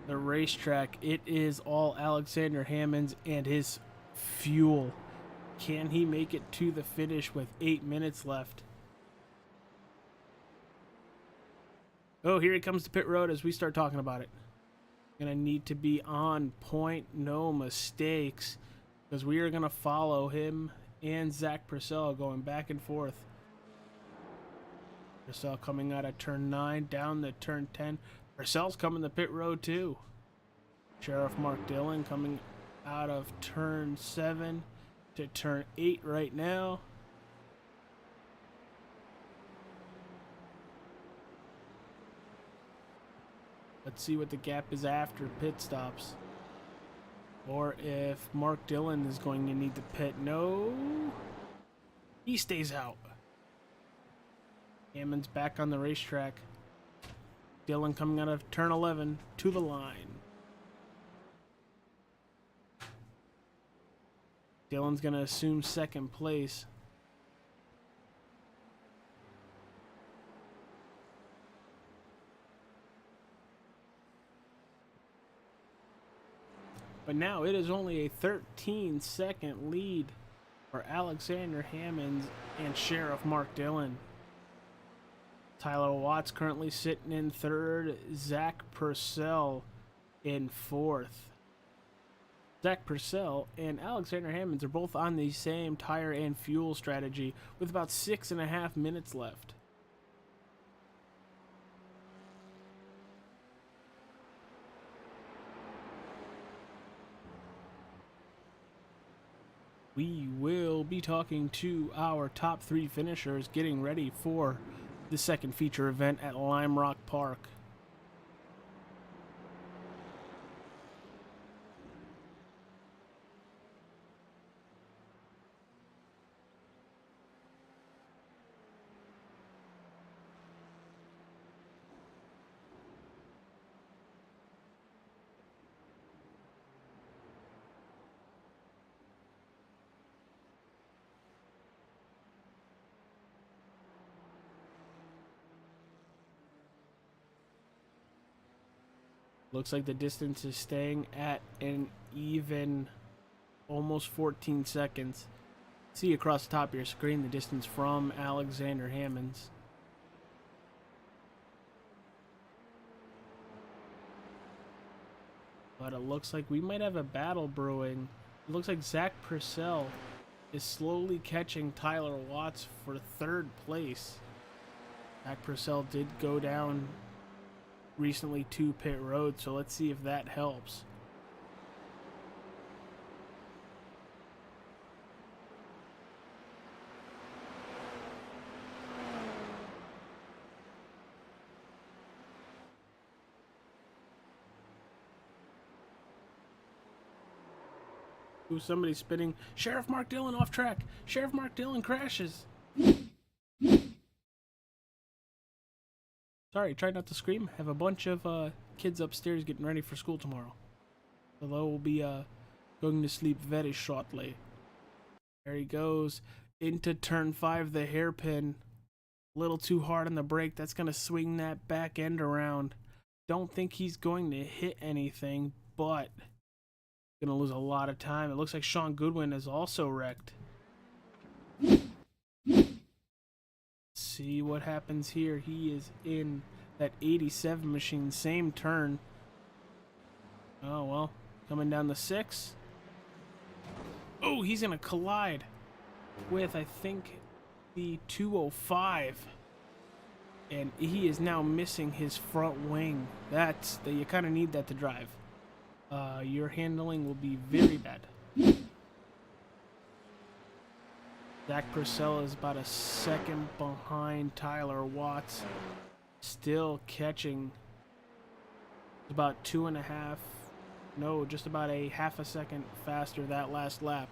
the racetrack. It is all Alexander Hammonds and his fuel. Can he make it to the finish with 8 minutes left? Oh, here he comes to pit road as we start talking about it. Gonna need to be on point, no mistakes, because we are gonna follow him and Zach Purcell going back and forth. Purcell coming out of turn 9 down to turn 10. Purcell's coming to pit road too. Sheriff Mark Dillon coming out of turn 7 to turn 8 right now. Let's see what the gap is after pit stops. Or if Mark Dillon is going to need to pit. No. He stays out. Hammond's back on the racetrack. Dillon coming out of turn 11 to the line. Dillon's going to assume second place. But now it is only a 13-second lead for Alexander Hammonds and Sheriff Mark Dillon. Tyler Watts currently sitting in 3rd. Zach Purcell in 4th. Zach Purcell and Alexander Hammonds are both on the same tire and fuel strategy with about 6.5 minutes left. We will be talking to our top 3 finishers getting ready for the second feature event at Lime Rock Park. Looks like the distance is staying at an even almost 14 seconds. See across the top of your screen the distance from Alexander Hammonds. But it looks like we might have a battle brewing. It looks like Zach Purcell is slowly catching Tyler Watts for third place. Zach Purcell did go down recently to pit road, so let's see if that helps. Ooh, somebody's spinning. Sheriff Mark Dillon off track. Sheriff Mark Dillon crashes. Sorry, try not to scream. Have a bunch of kids upstairs getting ready for school tomorrow. So they will be going to sleep very shortly. There he goes into turn 5, the hairpin. A little too hard on the brake. That's going to swing that back end around. Don't think he's going to hit anything, but going to lose a lot of time. It looks like Sean Goodwin is also wrecked. See what happens here. He is in that 87 machine, same turn. Oh well, coming down the 6. Oh, he's gonna collide with, I think, the 205, and he is now missing his front wing. You kind of need that to drive. Your handling will be very bad. Zach Purcell is about a second behind Tyler Watts. Still catching about 2.5, no, just about a half a second faster that last lap.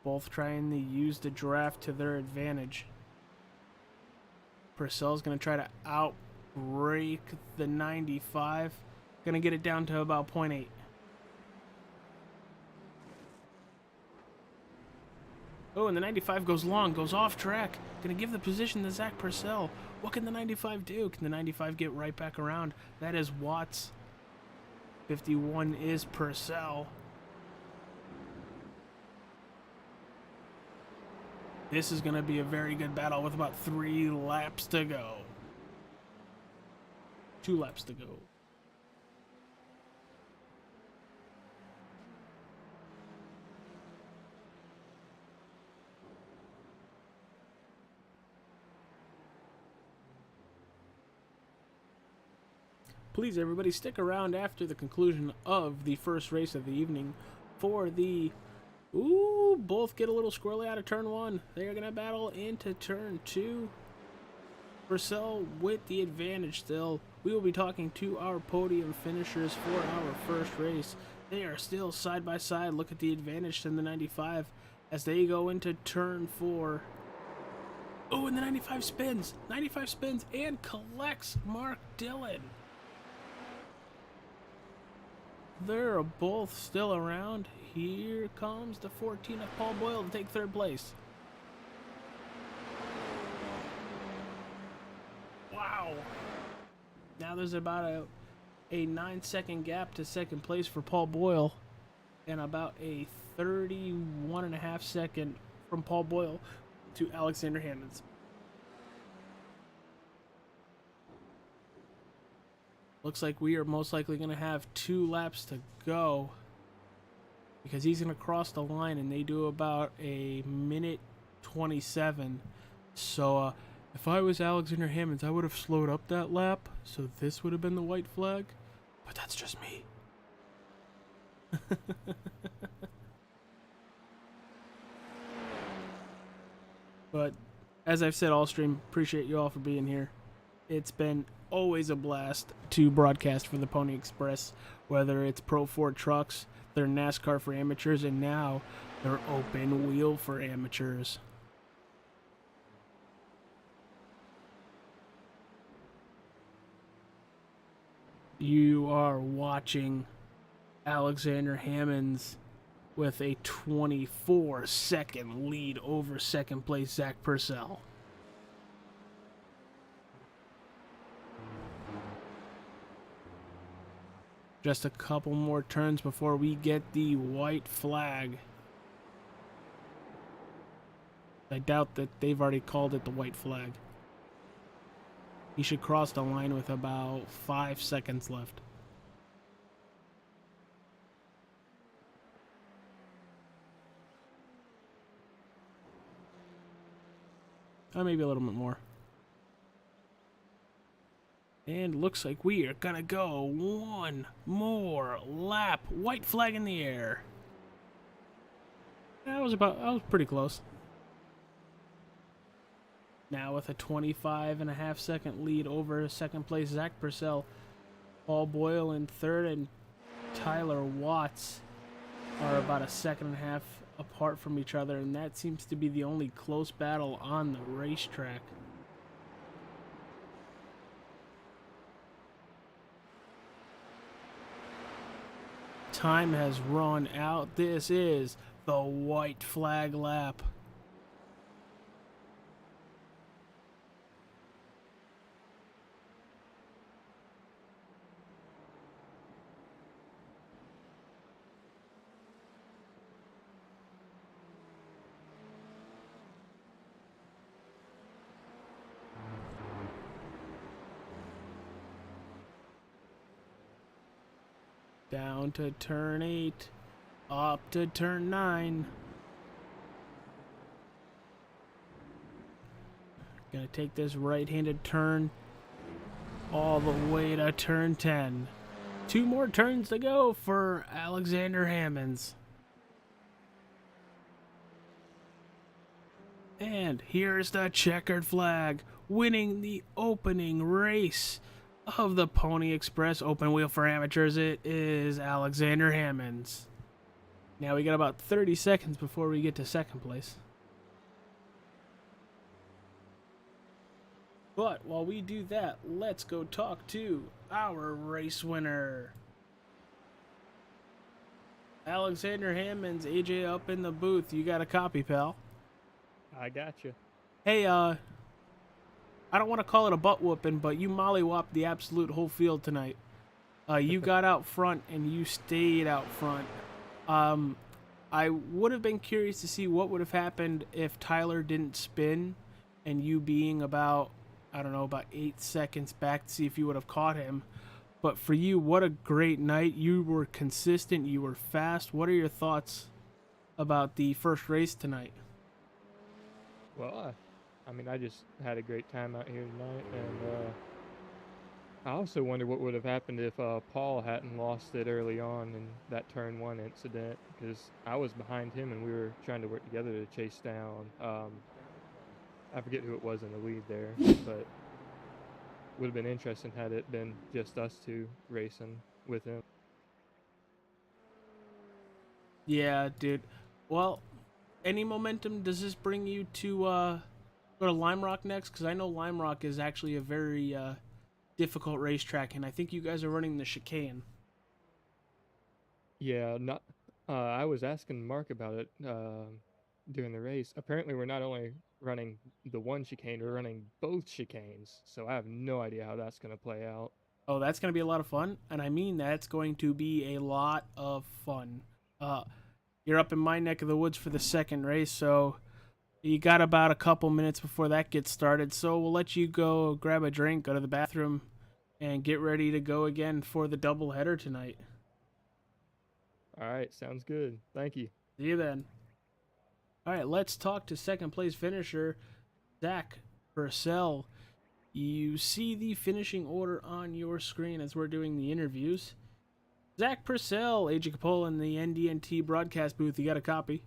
Both trying to use the draft to their advantage. Purcell's going to try to outbrake the 95. Going to get it down to about 0.8. Oh, and the 95 goes long, goes off track. Going to give the position to Zach Purcell. What can the 95 do? Can the 95 get right back around? That is Watts. 51 is Purcell. This is going to be a very good battle with about 3 laps to go. 2 laps to go. Please, everybody, stick around after the conclusion of the first race of the evening for the... Ooh, both get a little squirrely out of turn 1. They're going to battle into turn 2. Purcell with the advantage still. We will be talking to our podium finishers for our first race. They are still side by side. Look at the advantage to the 95 as they go into turn 4. Oh, and the 95 spins. 95 spins and collects Mark Dillon. They're both still around. Here comes the 14 of Paul Boyle to take third place. Wow. Now there's about a 9-second gap to second place for Paul Boyle, and about a 31.5 second from Paul Boyle to Alexander Hammonds. Looks like we are most likely going to have 2 laps to go, because he's going to cross the line and they do about a minute 27. So if I was Alexander Hammonds, I would have slowed up that lap, so this would have been the white flag. But that's just me. But as I've said all stream, appreciate you all for being here. It's been always a blast to broadcast for the Pony Express, whether it's Pro 4 trucks, their NASCAR for amateurs, and now their open wheel for amateurs. You are watching Alexander Hammonds with a 24-second lead over second place Zach Purcell. Just a couple more turns before we get the white flag. I doubt that they've already called it the white flag. He should cross the line with about 5 seconds left. Maybe a little bit more. And looks like we are gonna go one more lap. White flag in the air. That was pretty close. Now with a 25.5-second lead over second place Zach Purcell, Paul Boyle in third, and Tyler Watts are about a second and a half apart from each other, and that seems to be the only close battle on the racetrack. Time has run out. This is the white flag lap. Down to turn 8, up to turn 9. Gonna take this right-handed turn all the way to turn 10. 2 more turns to go for Alexander Hammonds. And here's the checkered flag, winning the opening race of the Pony Express Open Wheel for Amateurs. It is Alexander Hammonds. Now we got about 30 seconds before we get to second place. But while we do that, let's go talk to our race winner. Alexander Hammonds, AJ up in the booth. You got a copy, pal? I got you. Hey, I don't want to call it a butt whooping, but you mollywopped the absolute whole field tonight. You got out front and you stayed out front. I would have been curious to see what would have happened if Tyler didn't spin and you being about, I don't know, about 8 seconds back to see if you would have caught him. But for you, what a great night. You were consistent. You were fast. What are your thoughts about the first race tonight? Well, I just had a great time out here tonight, and I also wonder what would have happened if Paul hadn't lost it early on in that turn 1 incident, because I was behind him and we were trying to work together to chase down. I forget who it was in the lead there, but would have been interesting had it been just us two racing with him. Yeah, dude. Well, any momentum does this bring you to go to Lime Rock next? Because I know Lime Rock is actually a very difficult racetrack, and I think you guys are running the chicane. Yeah, not. I was asking Mark about it during the race. Apparently, we're not only running the one chicane, we're running both chicanes. So I have no idea how that's going to play out. Oh, that's going to be a lot of fun, and I mean that's going to be a lot of fun. You're up in my neck of the woods for the second race, so you got about a couple minutes before that gets started. So we'll let you go grab a drink, go to the bathroom, and get ready to go again for the doubleheader tonight. All right, sounds good. Thank you. See you then. All right, let's talk to second place finisher Zach Purcell. You see the finishing order on your screen as we're doing the interviews. Zach Purcell, AJ Capola in the NDNT broadcast booth. You got a copy?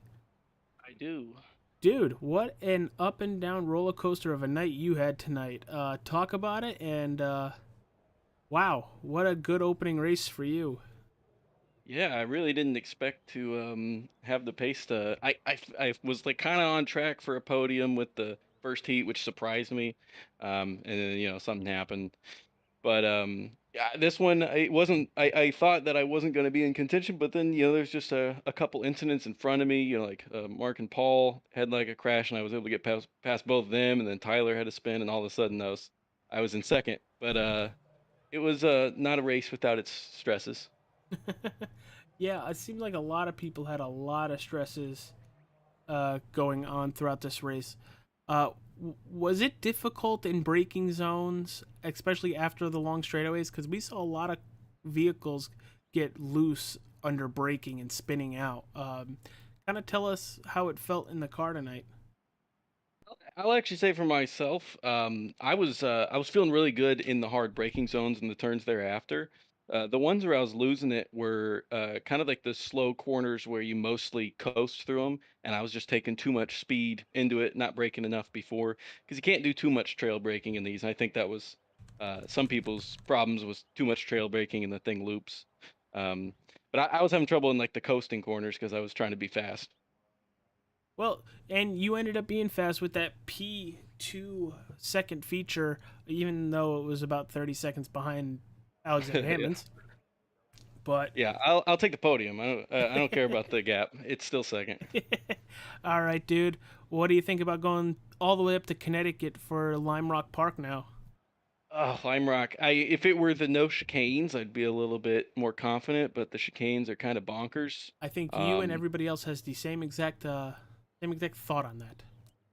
I do. Dude, what an up and down roller coaster of a night you had tonight. Talk about it, and wow, what a good opening race for you. Yeah, I really didn't expect to have the pace to. I was like kind of on track for a podium with the first heat, which surprised me. And then something happened. But yeah, this one it wasn't. I thought that I wasn't going to be in contention, but then there's just a couple incidents in front of me. Like Mark and Paul had like a crash, and I was able to get past both of them, and then Tyler had a spin, and all of a sudden I was in second. But it was not a race without its stresses. Yeah, it seemed like a lot of people had a lot of stresses going on throughout this race. Was it difficult in braking zones, especially after the long straightaways? Because we saw a lot of vehicles get loose under braking and spinning out. Kind of tell us how it felt in the car tonight. I'll actually say for myself, I was feeling really good in the hard braking zones and the turns thereafter. The ones where I was losing it were kind of like the slow corners where you mostly coast through them, and I was just taking too much speed into it, not braking enough before, because you can't do too much trail braking in these. And I think that was some people's problems was too much trail braking and the thing loops. Um, but I was having trouble in like the coasting corners because I was trying to be fast. Well, and you ended up being fast with that P2 second feature, even though it was about 30 seconds behind Alexander Yeah. Hammonds. But Yeah, I'll take the podium. I don't care about the gap. It's still second. all right, dude. What do you think about going all the way up to Connecticut for Lime Rock Park now? Oh, Lime Rock. I If it were the no chicanes, I'd be a little bit more confident, but the chicanes are kind of bonkers. I think you and Um, everybody else has the same exact thought on that.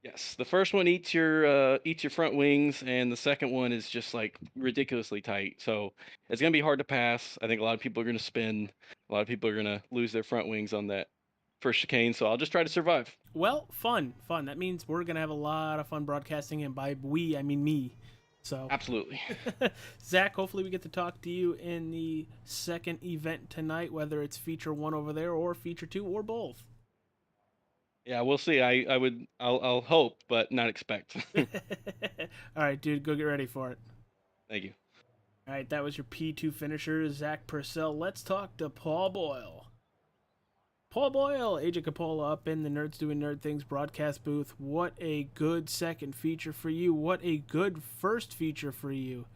yes, the first one eats your front wings, and the second one is just like ridiculously tight. So it's gonna be hard to pass. I think a lot of people are gonna spin. A lot of people are gonna lose their front wings on that first chicane. So I'll just try to survive. Well, fun. That means we're gonna have a lot of fun broadcasting, and by we I mean me. So, Absolutely. Zach, hopefully we get to talk to you in the second event tonight, whether it's feature one over there or feature two or both. Yeah, we'll see. I'll hope, but not expect. All right, dude, go get ready for it. Thank you. All right, that was your P2 finisher, Zach Purcell. Let's talk to Paul Boyle. Paul Boyle, AJ Capola up in the Nerds Doing Nerd Things broadcast booth. What a good second feature for you. What a good first feature for you.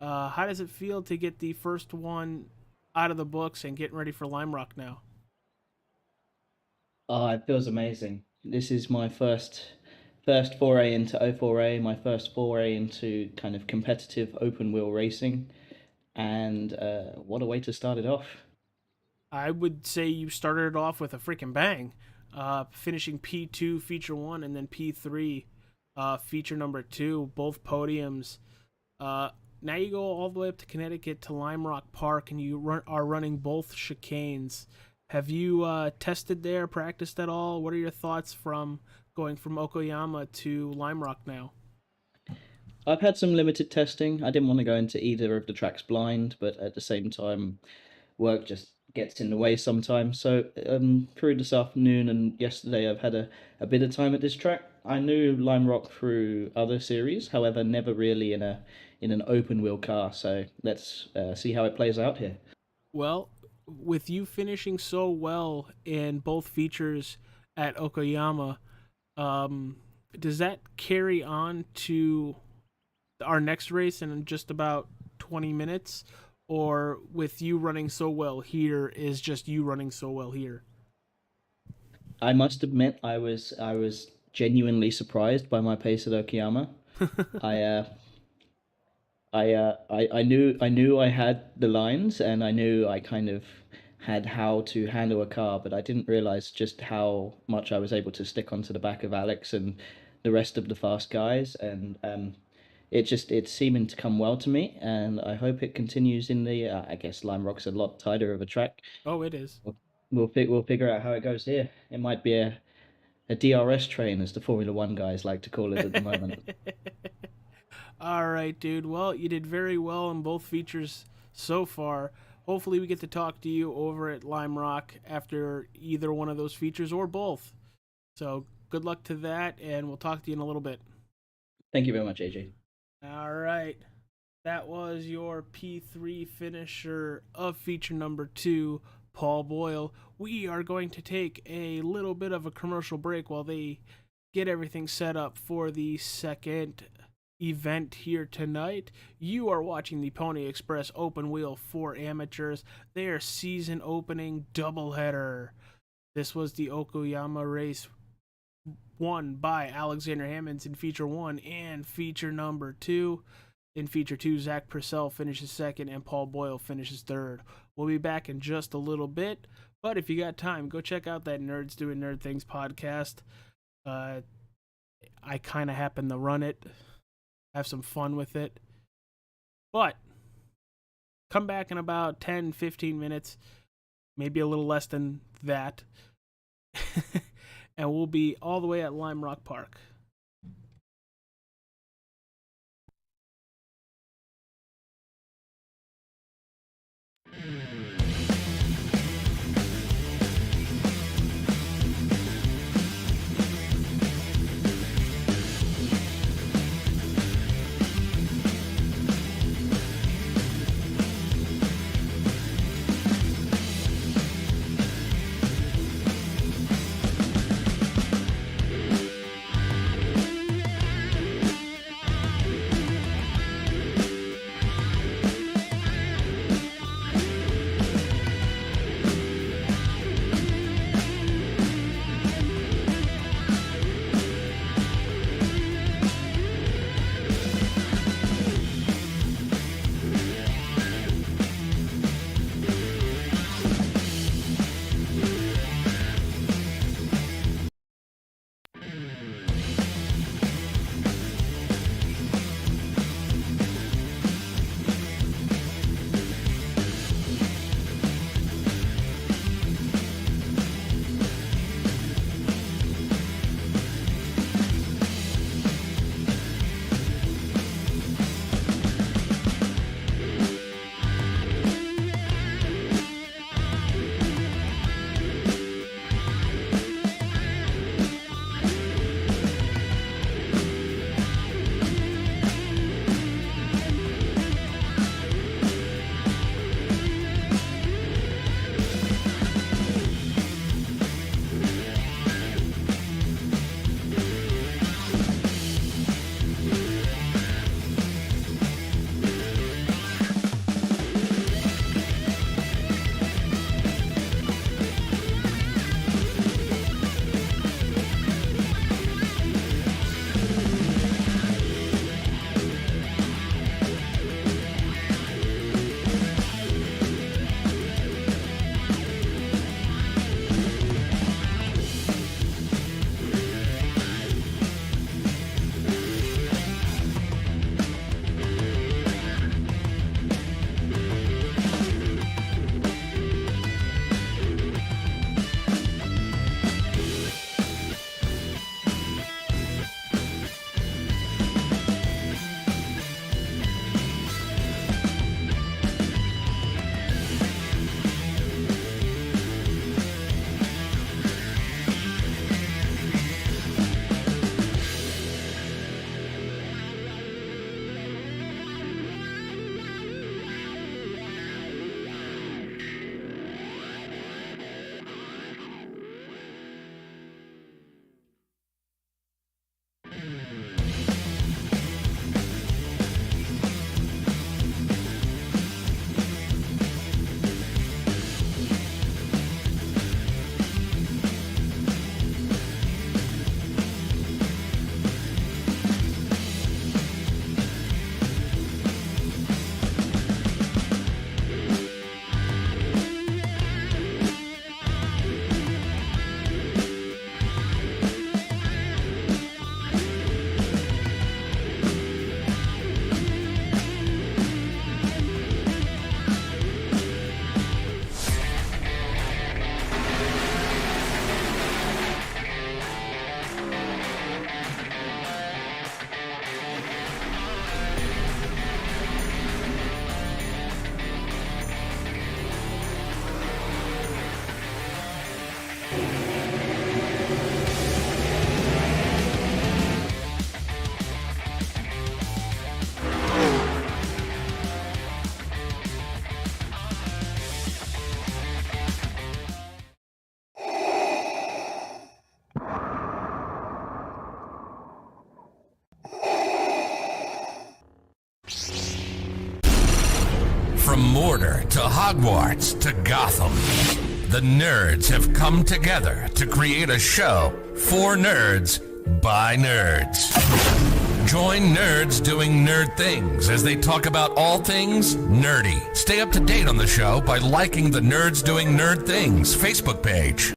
How does it feel to get the first one out of the books and getting ready for Lime Rock now? Oh, it feels amazing. This is my first foray into O4A, my first foray into kind of competitive open wheel racing, and what a way to start it off. I would say you started it off with a freaking bang, finishing P2 feature one and then P3 feature number two, both podiums. Now you go all the way up to Connecticut to Lime Rock Park, and you are running both chicanes. Have you tested there, practiced at all? What are your thoughts from going from Okayama to Lime Rock now? I've had some limited testing. I didn't want to go into either of the tracks blind, but at the same time, work just gets in the way sometimes. So through this afternoon and yesterday, I've had a bit of time at this track. I knew Lime Rock through other series, however, never really in an open wheel car. So let's see how it plays out here. Well, with you finishing so well in both features at Okayama, um, does that carry on to our next race in just about 20 minutes? Or with you running so well here, is just you running so well here? I must admit, I was genuinely surprised by my pace at Okayama. I I knew I had the lines and I knew I kind of had how to handle a car, but I didn't realize just how much I was able to stick onto the back of Alex and the rest of the fast guys, and it's seeming to come well to me, and I hope it continues in the. I guess Lime Rock's a lot tighter of a track. Oh, it is. We'll figure out how it goes here. It might be a DRS train, as the Formula One guys like to call it at the moment. All right, dude. Well, you did very well in both features so far. Hopefully, we get to talk to you over at Lime Rock after either one of those features or both. So, good luck to that, and we'll talk to you in a little bit. Thank you very much, AJ. All right. That was your P3 finisher of feature number two, Paul Boyle. We are going to take a little bit of a commercial break while they get everything set up for the second event here tonight. You are watching the Pony Express Open Wheel for Amateurs, their season opening doubleheader. This was the Okayama race won by Alexander Hammonds in feature one and feature number two. In feature two, Zach Purcell finishes second and Paul Boyle finishes third. We'll be back in just a little bit, but if you got time, go check out that Nerds Doing Nerd Things podcast. I kind of happen to run it, have some fun with it. But come back in about 10, 15 minutes, maybe a little less than that, and we'll be all the way at Lime Rock Park. From Mordor to Hogwarts to Gotham, the nerds have come together to create a show for nerds by nerds. Join nerds doing nerd things as they talk about all things nerdy. Stay up to date on the show by liking the Nerds Doing Nerd Things Facebook page.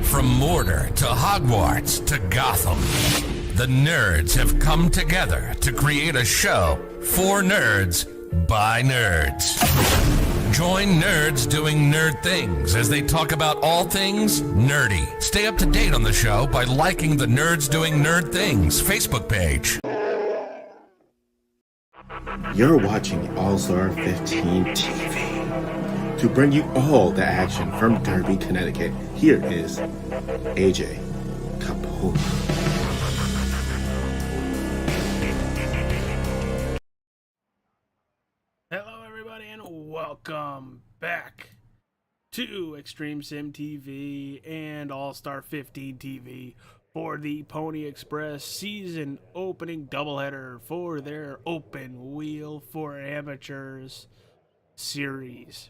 From Mordor to Hogwarts to Gotham, the nerds have come together to create a show for nerds by nerds. Join nerds doing nerd things as they talk about all things nerdy. Stay up to date on the show by liking the Nerds Doing Nerd Things Facebook page. You're watching All-Star 15 TV. To bring you all the action from Derby, Connecticut, here is AJ Capote. Hello, everybody, and welcome back to Extreme Sim TV and All-Star 15 TV for the Pony Express season opening doubleheader for their Open Wheel for Amateurs series.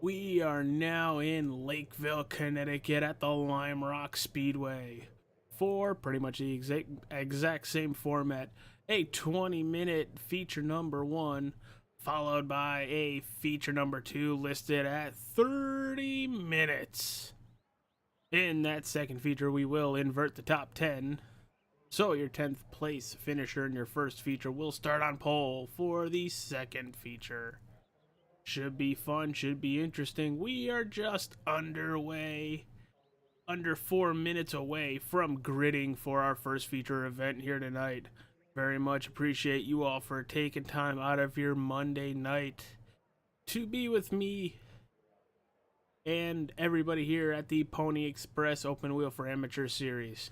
We are now in Lakeville, Connecticut at the Lime Rock Speedway for pretty much the exact same format. A 20-minute feature number 1, followed by a feature number 2 listed at 30 minutes. In that second feature, we will invert the top 10. So your 10th place finisher in your first feature will start on pole for the second feature. Should be fun, should be interesting. We are just underway, under 4 minutes away from gridding for our first feature event here tonight. Very much appreciate you all for taking time out of your Monday night to be with me and everybody here at the Pony Express Open Wheel for Amateur series.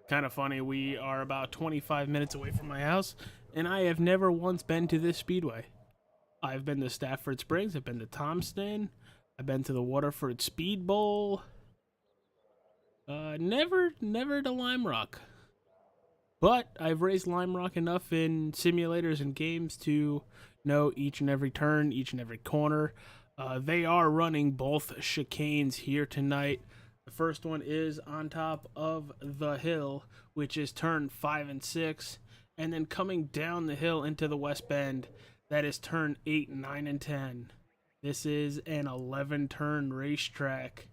Kind of funny, we are about 25 minutes away from my house, and I have never once been to this speedway. I've been to Stafford Springs, I've been to Thompson, I've been to the Waterford Speed Bowl. Never to Lime Rock. But I've raced Lime Rock enough in simulators and games to know each and every turn, each and every corner. They are running both chicanes here tonight. The first one is on top of the hill, which is turn 5 and 6. And then coming down the hill into the West Bend, that is turn 8, 9, and 10. This is an 11-turn racetrack.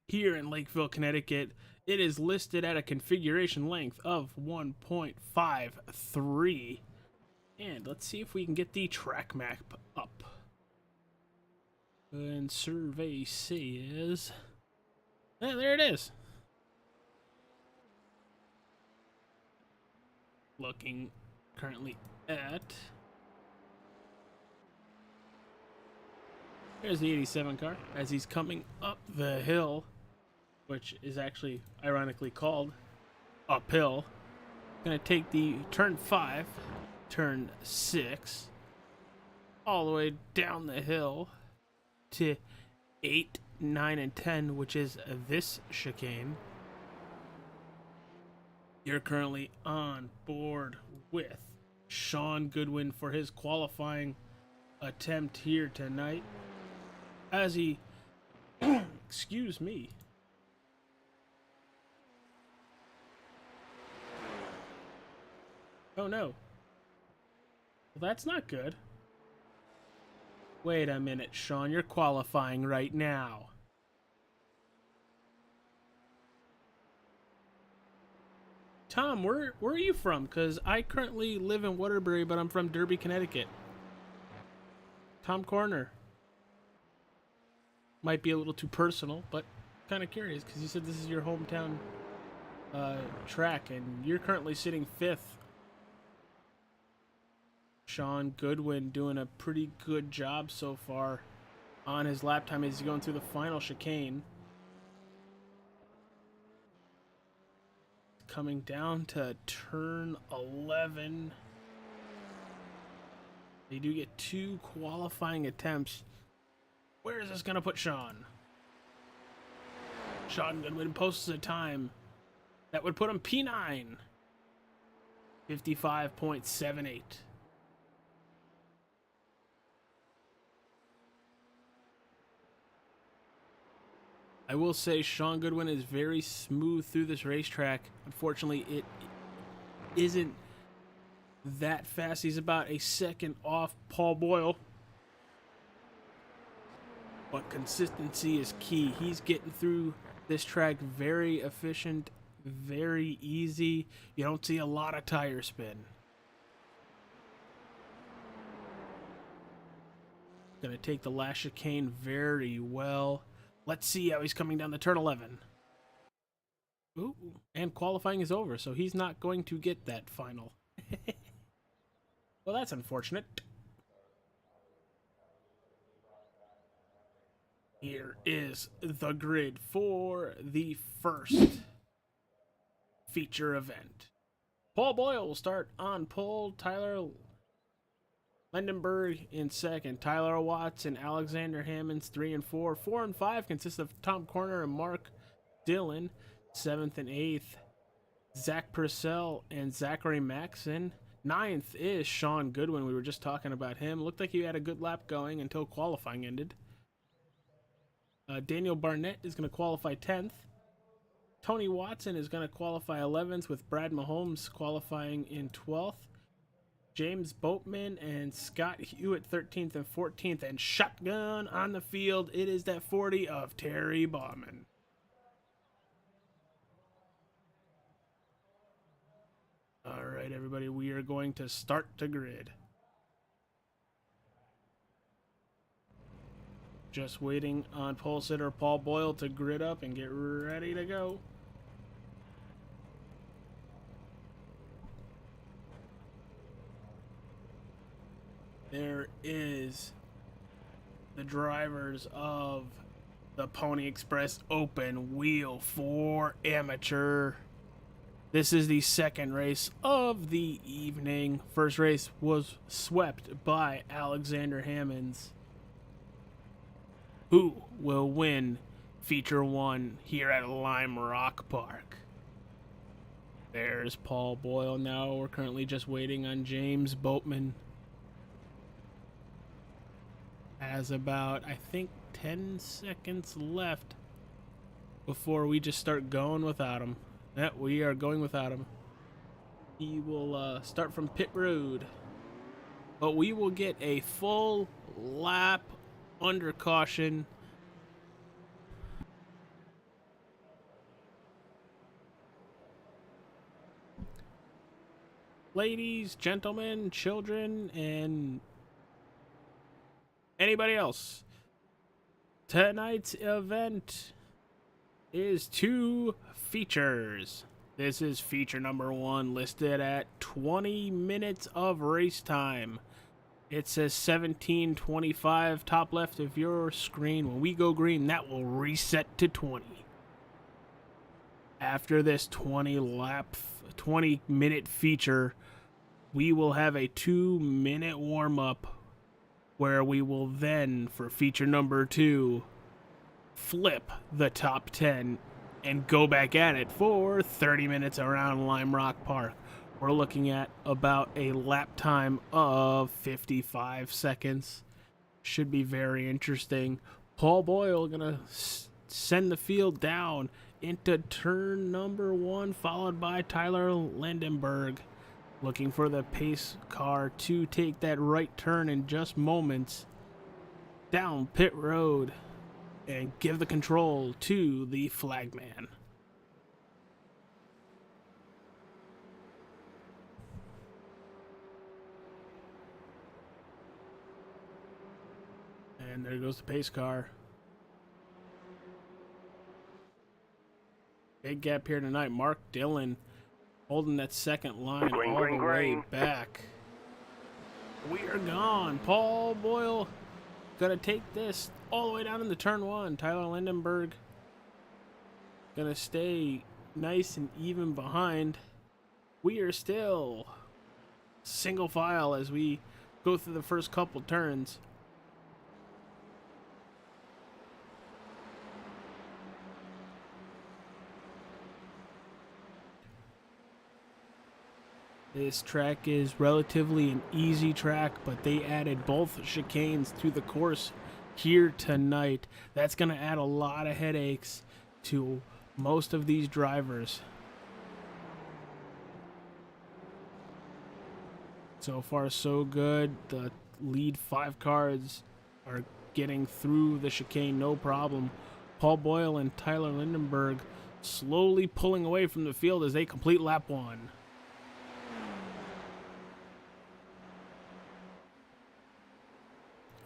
Here in Lakeville, Connecticut, it is listed at a configuration length of 1.53. And let's see if we can get the track map up. And survey says... yeah, there it is. Looking currently at... there's the 87 car as he's coming up the hill, which is actually ironically called uphill. Gonna take the turn 5, turn 6, all the way down the hill to 8, 9, and 10, which is this chicane. You're currently on board with Sean Goodwin for his qualifying attempt here tonight as he excuse me, oh no, well that's not good. Wait a minute, Sean, you're qualifying right now. Tom, where are you from? Because I currently live in Waterbury, but I'm from Derby, Connecticut. Tom Corner. Might be a little too personal, but kind of curious because you said this is your hometown track, and you're currently sitting 5th. Sean Goodwin doing a pretty good job so far on his lap time as he's going through the final chicane. Coming down to turn 11. They do get 2 qualifying attempts. Where is this going to put Sean? Sean Goodwin posts a time that would put him P9. 55.78. I will say Sean Goodwin is very smooth through this racetrack. Unfortunately, it isn't that fast. He's about a second off Paul Boyle. But consistency is key. He's getting through this track very efficient, very easy. You don't see a lot of tire spin. Gonna take the last chicane very well. Let's see how he's coming down the turn 11. Ooh, and qualifying is over, so he's not going to get that final. Well, that's unfortunate. Here is the grid for the first feature event. Paul Boyle will start on pole. Tyler Lindenberg in second. Tyler Watts and Alexander Hammonds 3 and 4. 4 and 5 consist of Tom Corner and Mark Dillon. 7th and 8th, Zach Purcell and Zachary Maxson. 9th is Sean Goodwin. We were just talking about him. Looked like he had a good lap going until qualifying ended. Daniel Barnett is going to qualify 10th. Tony Watson is going to qualify 11th, with Brad Mahomes qualifying in 12th. James Boatman and Scott Hewitt 13th and 14th. And shotgun on the field, it is that 40 of Terry Bauman. All right, everybody, we are going to start the grid. Just waiting on pole sitter Paul Boyle to grid up and get ready to go. There is the drivers of the Pony Express Open Wheel 4 Amateur. This is the second race of the evening. First race was swept by Alexander Hammonds, who will win Feature 1 here at Lime Rock Park. There's Paul Boyle now. We're currently just waiting on James Boatman. Has about, I think, 10 seconds left before we just start going without him. Yeah, we are going without him. He will start from pit road. But we will get a full lap under caution. Ladies, gentlemen, children, and anybody else, tonight's event is 2 features. This is feature number 1, listed at 20 minutes of race time. It says 17:25 top left of your screen. When we go green, that will reset to 20. After this 20-minute feature, we will have a 2-minute warm-up, where we will then, for feature number 2, flip the top 10 and go back at it for 30 minutes around Lime Rock Park. We're looking at about a lap time of 55 seconds. Should be very interesting. Paul Boyle gonna send the field down into turn number 1, followed by Tyler Lindenberg. Looking for the pace car to take that right turn in just moments. Down pit road and give the control to the flagman. And there goes the pace car. Big gap here tonight. Mark Dillon holding that second line all the way back. We are gone. Paul Boyle gonna take this all the way down into turn 1. Tyler Lindenberg gonna stay nice and even behind. We are still single file as we go through the first couple turns. This track is relatively an easy track, but they added both chicanes to the course here tonight. That's going to add a lot of headaches to most of these drivers. So far, so good. The lead 5 cars are getting through the chicane, no problem. Paul Boyle and Tyler Lindenberg slowly pulling away from the field as they complete lap 1.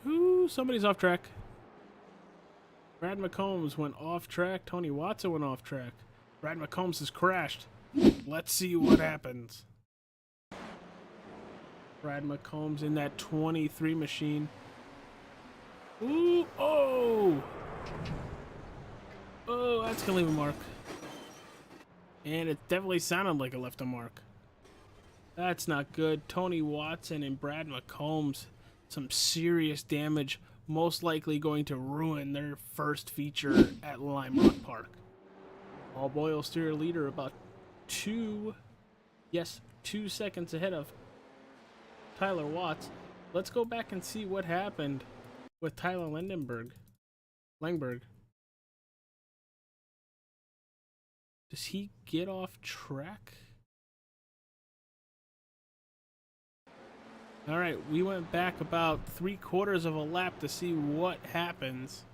Ooh, somebody's off track. Brad McCombs went off track. Tony Watson went off track. Brad McCombs has crashed. Let's see what happens. Brad McCombs in that 23 machine. Ooh, oh! Oh, that's gonna leave a mark. And it definitely sounded like it left a mark. That's not good. Tony Watson and Brad McCombs, some serious damage, most likely going to ruin their first feature at Lime Rock Park. Paul Boyle steer leader about 2 seconds ahead of Tyler Watts. Let's go back and see what happened with Tyler Langberg. Does he get off track? All right, we went back about 3/4 of a lap to see what happens.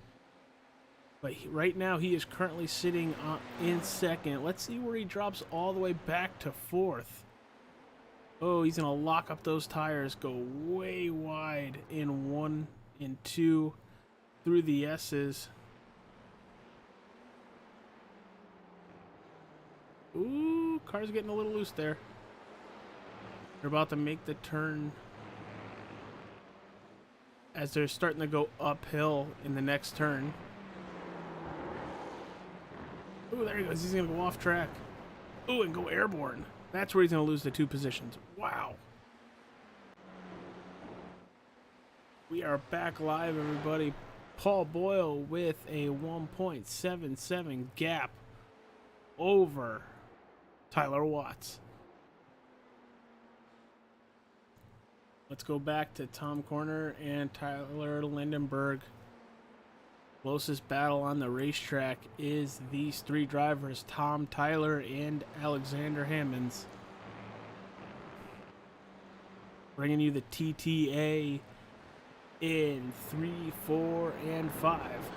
But right now he is currently sitting in second. Let's see where he drops all the way back to 4th. Oh, he's going to lock up those tires, go way wide in 1 and 2 through the S's. Ooh, car's getting a little loose there. They're about to make the turn as they're starting to go uphill in the next turn. Ooh, there he goes. He's going to go off track. Ooh, and go airborne. That's where he's going to lose the 2 positions. Wow. We are back live, everybody. Paul Boyle with a 1.77 gap over Tyler Watts. Let's go back to Tom Corner and Tyler Lindenberg. Closest battle on the racetrack is these 3 drivers, Tom Tyler and Alexander Hammonds. Bringing you the TTA in 3, 4, and 5.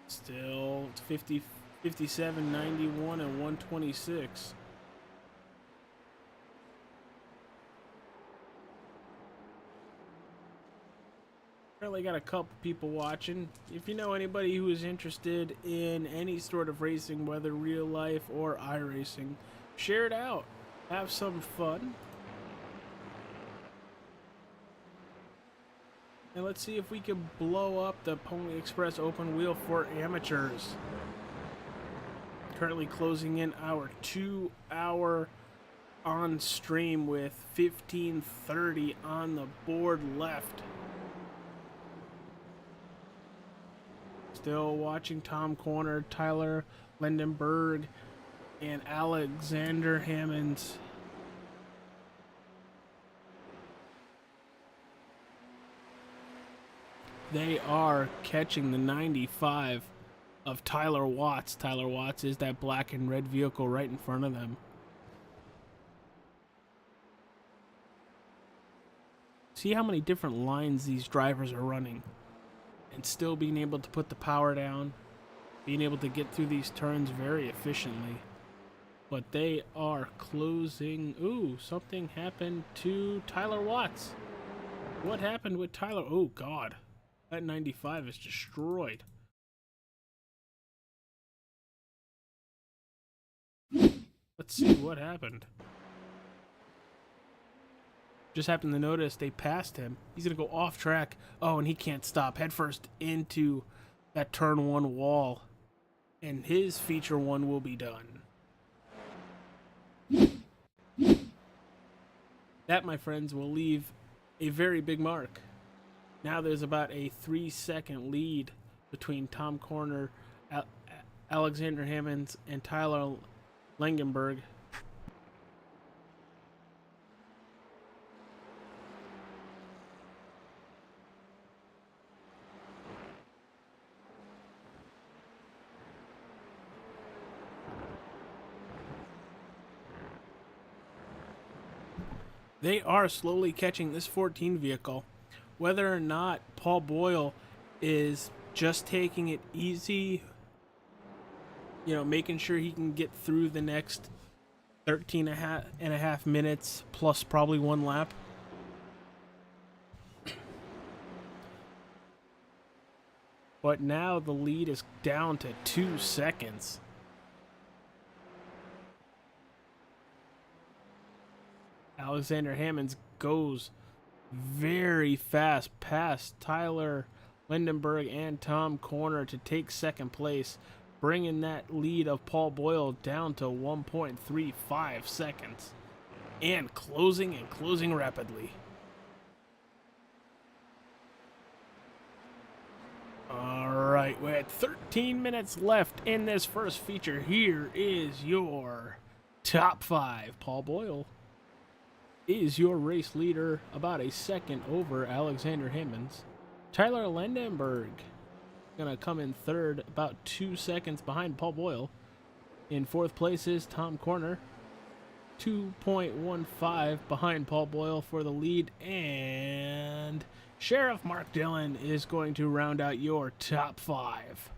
Still 50, 57, 91, and 126. Currently got a couple people watching. If you know anybody who is interested in any sort of racing, whether real life or iRacing, share it out. Have some fun. And let's see if we can blow up the Pony Express open wheel for amateurs. Currently closing in our 2-hour on stream with 15:30 on the board left. Still watching Tom Corner, Tyler Lindenberg, and Alexander Hammonds. They are catching the 95 of Tyler Watts. Tyler Watts is that black and red vehicle right in front of them. See how many different lines these drivers are running and still being able to put the power down, being able to get through these turns very efficiently. But they are closing. Ooh, something happened to Tyler Watts. What happened with Tyler? Oh, God. That 95 is destroyed. Let's see what happened. Just happened to notice they passed him. He's going to go off track. Oh, and he can't stop. Headfirst into that turn 1 wall. And his feature 1 will be done. That, my friends, will leave a very big mark. Now there's about a 3-second lead between Tom Corner, Alexander Hammonds, and Tyler Langenberg. They are slowly catching this 14 vehicle. Whether or not Paul Boyle is just taking it easy, making sure he can get through the next 13 and a half minutes plus probably one lap. But now the lead is down to 2 seconds. Alexander Hammonds goes very fast past Tyler Lindenberg and Tom Corner to take second place, bringing that lead of Paul Boyle down to 1.35 seconds, and closing rapidly. Alright, we're at 13 minutes left in this first feature. Here is your top 5. Paul Boyle is your race leader, about a second over Alexander Hammonds. Tyler Landenberg gonna come in third, about 2 seconds behind Paul Boyle. In fourth place is Tom Corner, 2.15 behind Paul Boyle for the lead, and Sheriff Mark Dillon is going to round out your top 5.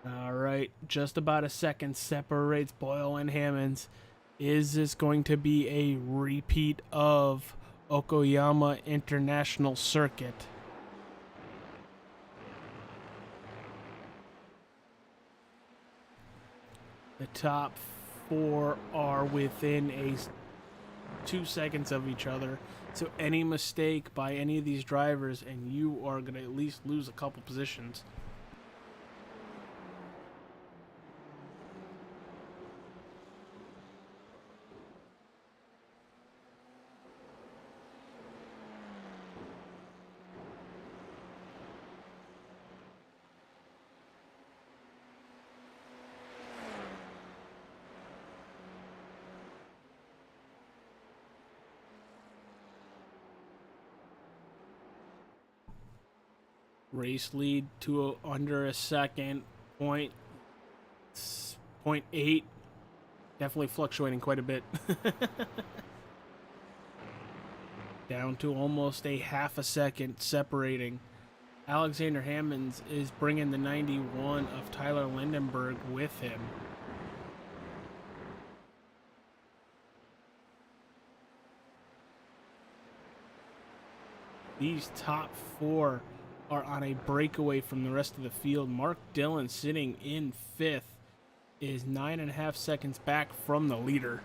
All right, just about a second separates Boyle and Hammonds. Is this going to be a repeat of Okayama International Circuit? The top 4 are within 2 seconds of each other. So any mistake by any of these drivers and you are going to at least lose a couple positions. Race lead to under a second, 0.8. Definitely fluctuating quite a bit. Down to almost a half a second separating. Alexander Hammonds is bringing the 91 of Tyler Lindenberg with him. These top 4 are on a breakaway from the rest of the field. Mark Dillon, sitting in 5th, is 9.5 seconds back from the leader.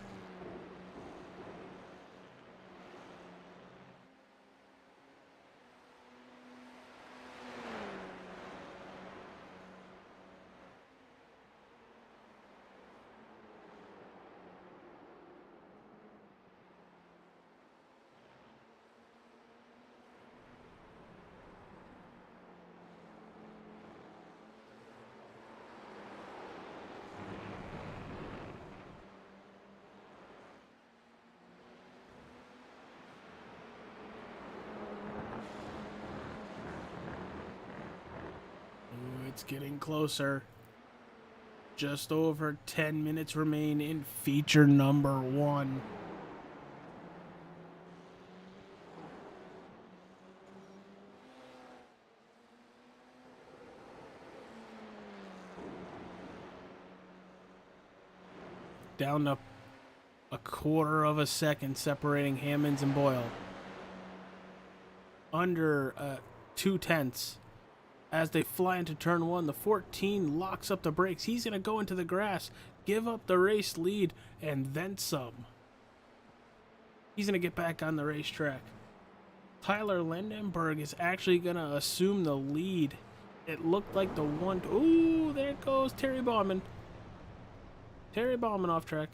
It's getting closer. Just over 10 minutes remain in feature number 1. Down to a quarter of a second separating Hammonds and Boyle. Under 2/10. As they fly into turn 1, the 14 locks up the brakes. He's going to go into the grass, give up the race lead, and then some. He's going to get back on the racetrack. Tyler Lindenberg is actually going to assume the lead. It looked like the one... Ooh, there goes Terry Bauman. Terry Bauman off track.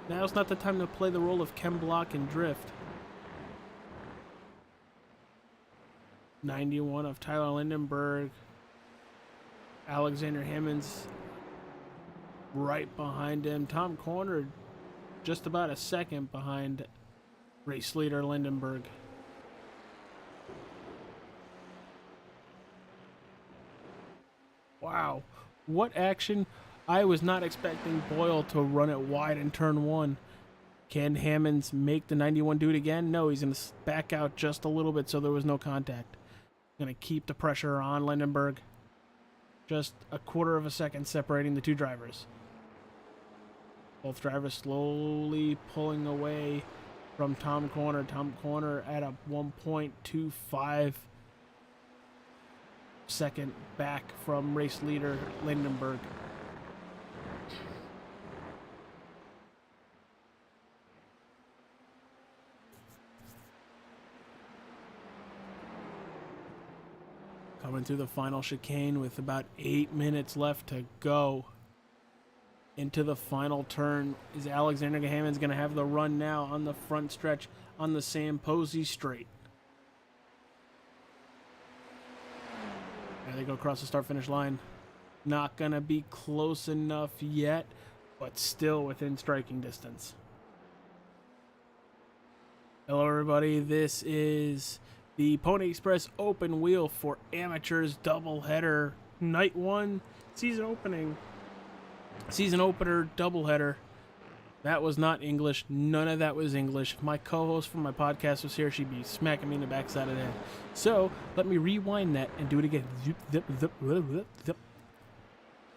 Now's not the time to play the role of chem block and drift. 91 of Tyler Lindenberg. Alexander Hammonds right behind him. Tom Corner just about a second behind race leader Lindenberg. Wow, what action. I was not expecting Boyle to run it wide in turn one. Can Hammonds make the 91 do it again? No, he's going to back out just a little bit so there was no contact. Going to keep the pressure on Lindenberg. Just a quarter of a second separating the two drivers. Both drivers slowly pulling away from Tom Corner. Tom Corner at a 1.25 second back from race leader Lindenberg. Coming through the final chicane with about 8 minutes left to go. Into the final turn. Is Alexander Hammonds going to have the run now on the front stretch on the Sam Posey straight? There they go across the start-finish line. Not going to be close enough yet, but still within striking distance. Hello, everybody. This is the Pony Express Open Wheel for Amateurs doubleheader. Night 1, season opener doubleheader. That was not English. None of that was English. If my co-host from my podcast was here, she'd be smacking me in the backside of the head. So, let me rewind that and do it again. Zip, zip, zip, zip, zip, zip.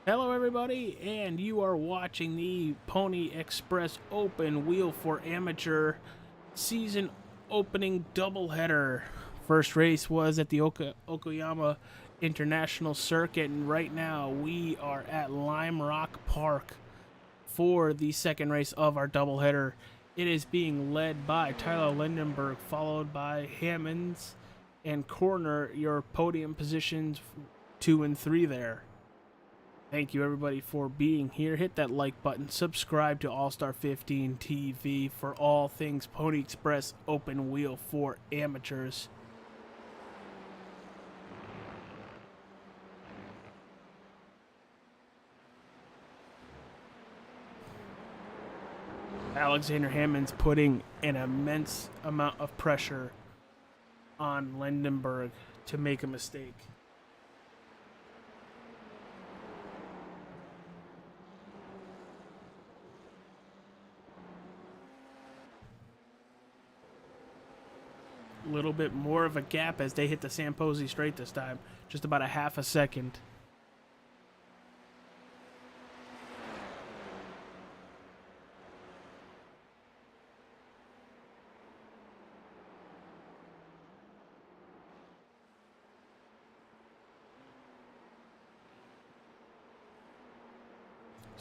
Hello, everybody, and you are watching the Pony Express Open Wheel for Amateur season opening doubleheader. First race was at the Okayama International Circuit, and right now we are at Lime Rock Park for the second race of our doubleheader. It is being led by Tyler Lindenberg, followed by Hammonds and Corner, your podium positions 2 and 3 there. Thank you, everybody, for being here. Hit that like button. Subscribe to All-Star 15 TV for all things Pony Express Open Wheel for Amateurs. Alexander Hammonds putting an immense amount of pressure on Lindenberg to make a mistake. A little bit more of a gap as they hit the Sam Posey straight this time. Just about a half a second.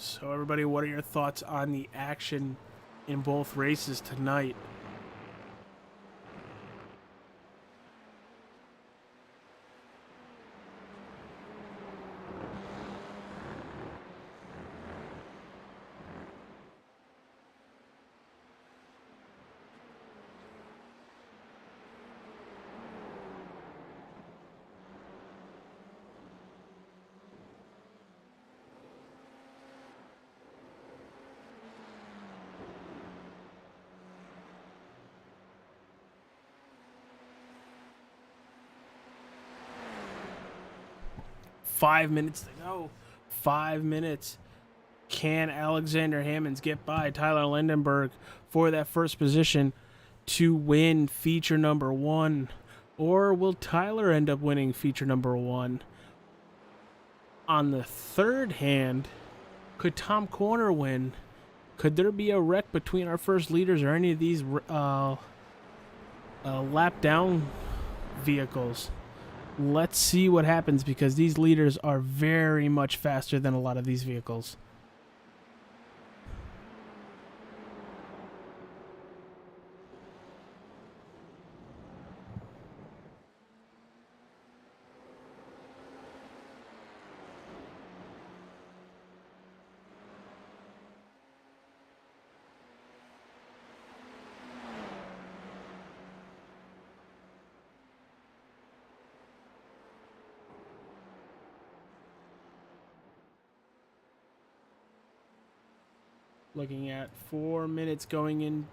So everybody, what are your thoughts on the action in both races tonight? Five minutes to go. 5 minutes. Can Alexander Hammonds get by Tyler Lindenberg for that first position to win feature number 1? Or will Tyler end up winning feature number 1? On the third hand, could Tom Corner win? Could there be a wreck between our first leaders or any of these lap down vehicles? Let's see what happens, because these leaders are very much faster than a lot of these vehicles. Looking at 4 minutes going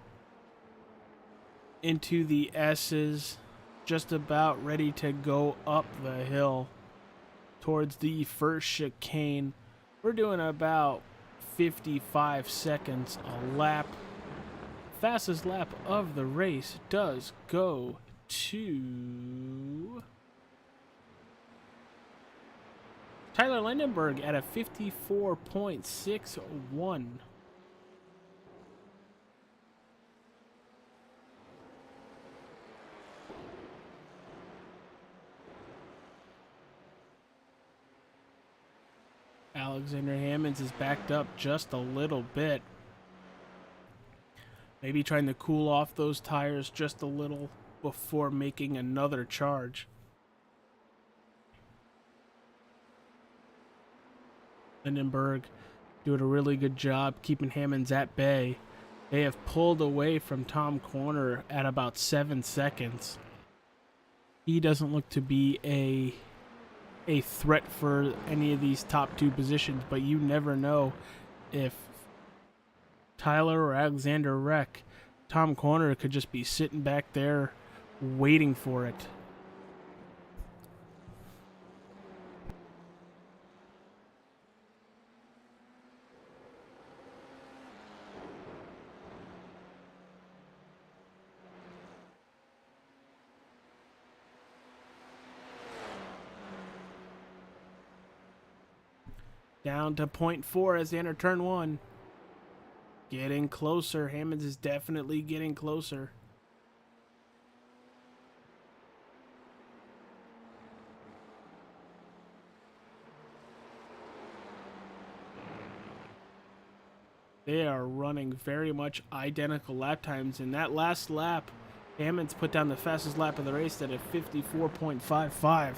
into the S's. Just about ready to go up the hill towards the first chicane. We're doing about 55 seconds a lap. Fastest lap of the race does go to Tyler Lindenberg at a 54.61. Alexander Hammonds is backed up just a little bit. Maybe trying to cool off those tires just a little before making another charge. Lindenberg doing a really good job keeping Hammonds at bay. They have pulled away from Tom Corner at about 7 seconds. He doesn't look to be a threat for any of these top two positions, but you never know if Tyler or Alexander wreck. Tom Corner could just be sitting back there waiting for it. Down to 0.4 as they enter turn one. Getting closer. Hammonds is definitely getting closer. They are running very much identical lap times. In that last lap, Hammonds put down the fastest lap of the race at a 54.55.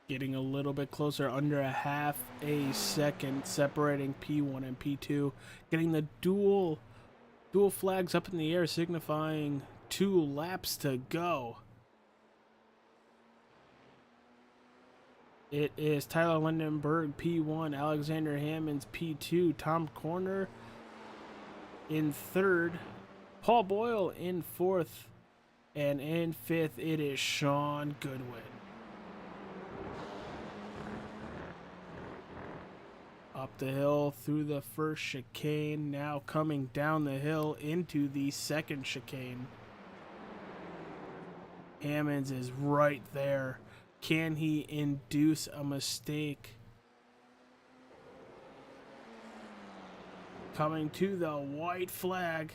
Getting a little bit closer, under a half a second separating P1 and P2. Getting the dual flags up in the air signifying 2 laps to go. It is Tyler Lindenberg P1, Alexander Hammonds P2, Tom Corner in third, Paul Boyle in fourth, and in fifth it is Sean Goodwin. Up the hill through the first chicane, now coming down the hill into the second chicane. Hammonds is right there. Can he induce a mistake? Coming to the white flag.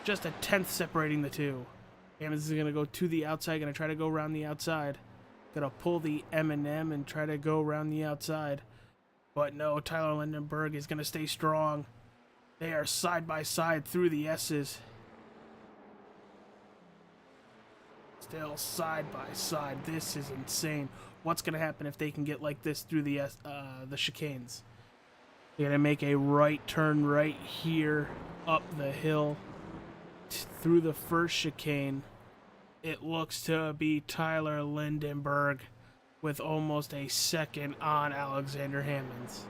Just a tenth separating the two. Hammonds is going to go to the outside, going to try to go around the outside. Gonna pull the M&M and try to go around the outside. But no, Tyler Lindenberg is gonna stay strong. They are side by side through the S's. Still side by side. This is insane. What's gonna happen if they can get like this through the chicanes? They're gonna make a right turn right here up the hill through the first chicane. It looks to be Tyler Lindenberg with almost a second on Alexander Hammonds.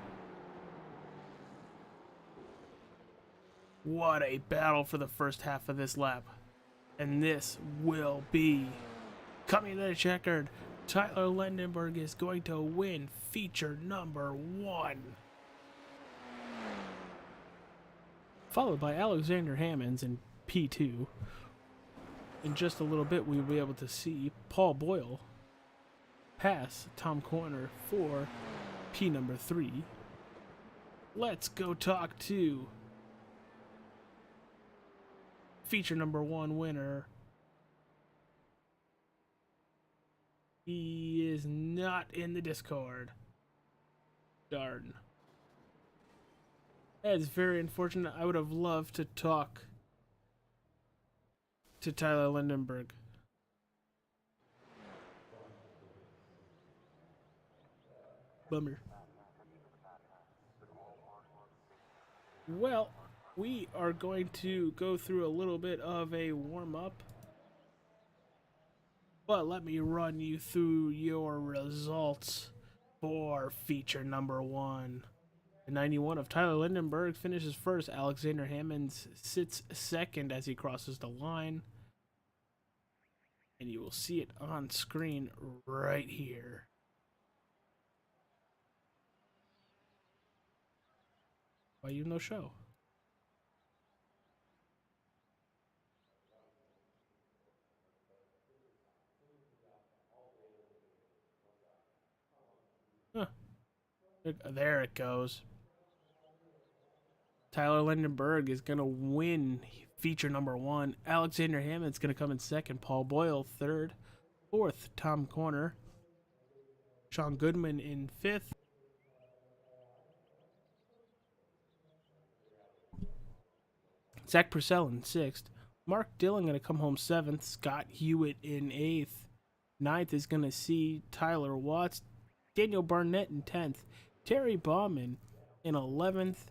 What a battle for the first half of this lap. And this will be coming to the checkered. Tyler Lindenberg is going to win feature number 1. Followed by Alexander Hammonds in P2. In just a little bit, we'll be able to see Paul Boyle pass Tom Corner for P number 3. Let's go talk to feature number 1 winner. He is not in the Discord. Darn. That is very unfortunate. I would have loved to talk to Tyler Lindenberg. Bummer. Well, we are going to go through a little bit of a warm-up. But let me run you through your results for feature number 1. The 91 of Tyler Lindenberg finishes first. Alexander Hammonds sits second as he crosses the line. And you will see it on screen right here. Why you no show? Huh. There it goes. Tyler Lindenberg is going to win feature number 1. Alexander Hammond's going to come in second. Paul Boyle third. Fourth, Tom Corner. Sean Goodman in fifth. Zach Purcell in sixth. Mark Dillon going to come home seventh. Scott Hewitt in eighth. Ninth is going to see Tyler Watts. Daniel Barnett in 10th. Terry Bauman in 11th.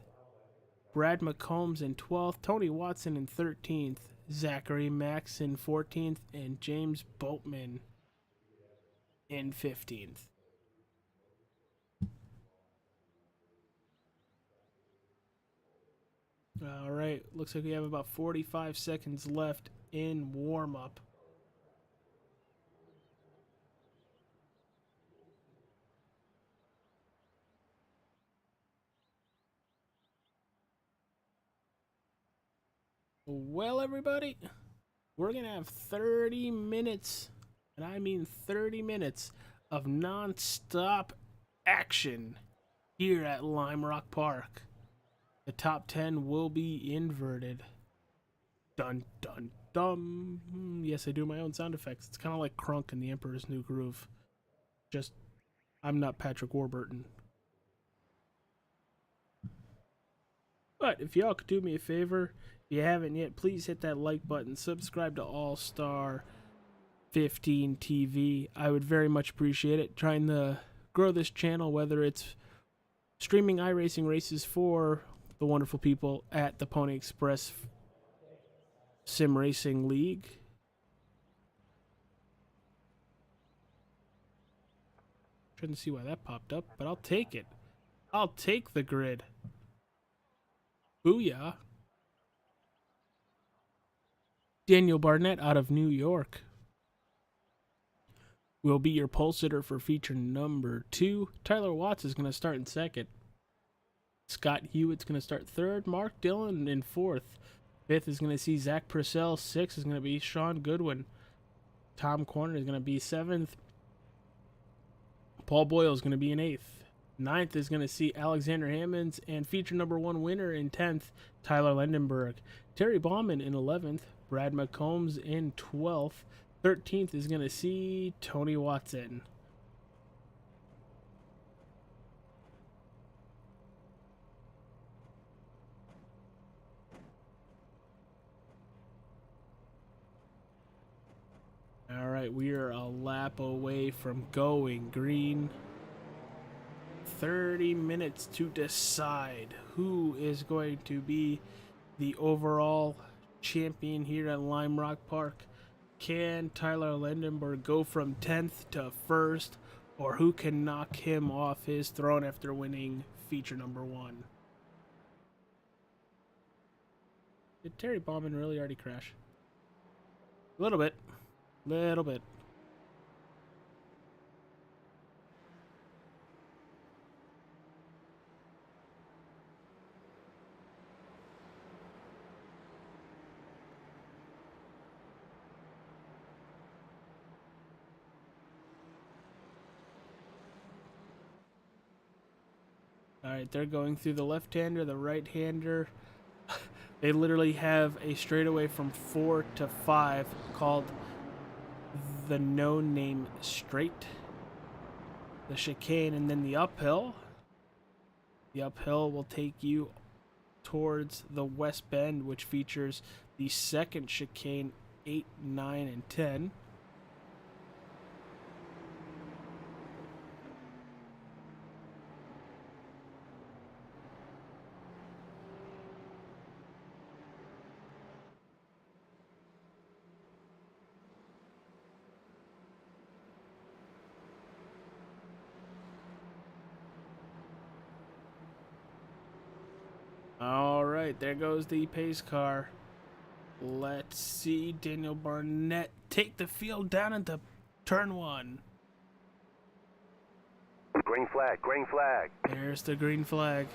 Brad McCombs in 12th. Tony Watson in 13th. Zachary Max in 14th. And James Boatman in 15th. All right, looks like we have about 45 seconds left in warm-up. Well, everybody, we're going to have 30 minutes, and I mean 30 minutes, of non-stop action here at Lime Rock Park. The top 10 will be inverted. Dun, dun, dun. Yes, I do my own sound effects. It's kind of like Crunk in The Emperor's New Groove. Just, I'm not Patrick Warburton. But if y'all could do me a favor, if you haven't yet, please hit that like button. Subscribe to All Star 15 TV. I would very much appreciate it. Trying to grow this channel, whether it's streaming iRacing races for the wonderful people at the Pony Express Sim Racing League. Trying to see why that popped up, but I'll take it. I'll take the grid. Booyah. Daniel Barnett out of New York will be your pole sitter for feature number 2. Tyler Watts is going to start in second. Scott Hewitt's going to start third. Mark Dillon in fourth. Fifth is going to see Zach Purcell. Sixth is going to be Sean Goodwin. Tom Corner is going to be seventh. Paul Boyle is going to be in eighth. Ninth is going to see Alexander Hammonds. And feature number 1 winner in 10th, Tyler Lindenberg. Terry Bauman in 11th. Brad McCombs in 12th. 13th is going to see Tony Watson. All right, we are a lap away from going green. 30 minutes to decide who is going to be the overall champion here at Lime Rock Park. Can Tyler Lindenberg go from 10th to 1st, or who can knock him off his throne after winning feature number 1? Did Terry Bauman really already crash? A little bit. Little bit. Alright, they're going through the left-hander, the right-hander. They literally have a straightaway from 4 to 5 called the no-name straight. The chicane and then the uphill. The uphill will take you towards the West Bend, which features the second chicane, 8, 9, and 10. All right, there goes the pace car. Let's see Daniel Barnett take the field down into turn 1. Green flag, green flag. There's the green flag.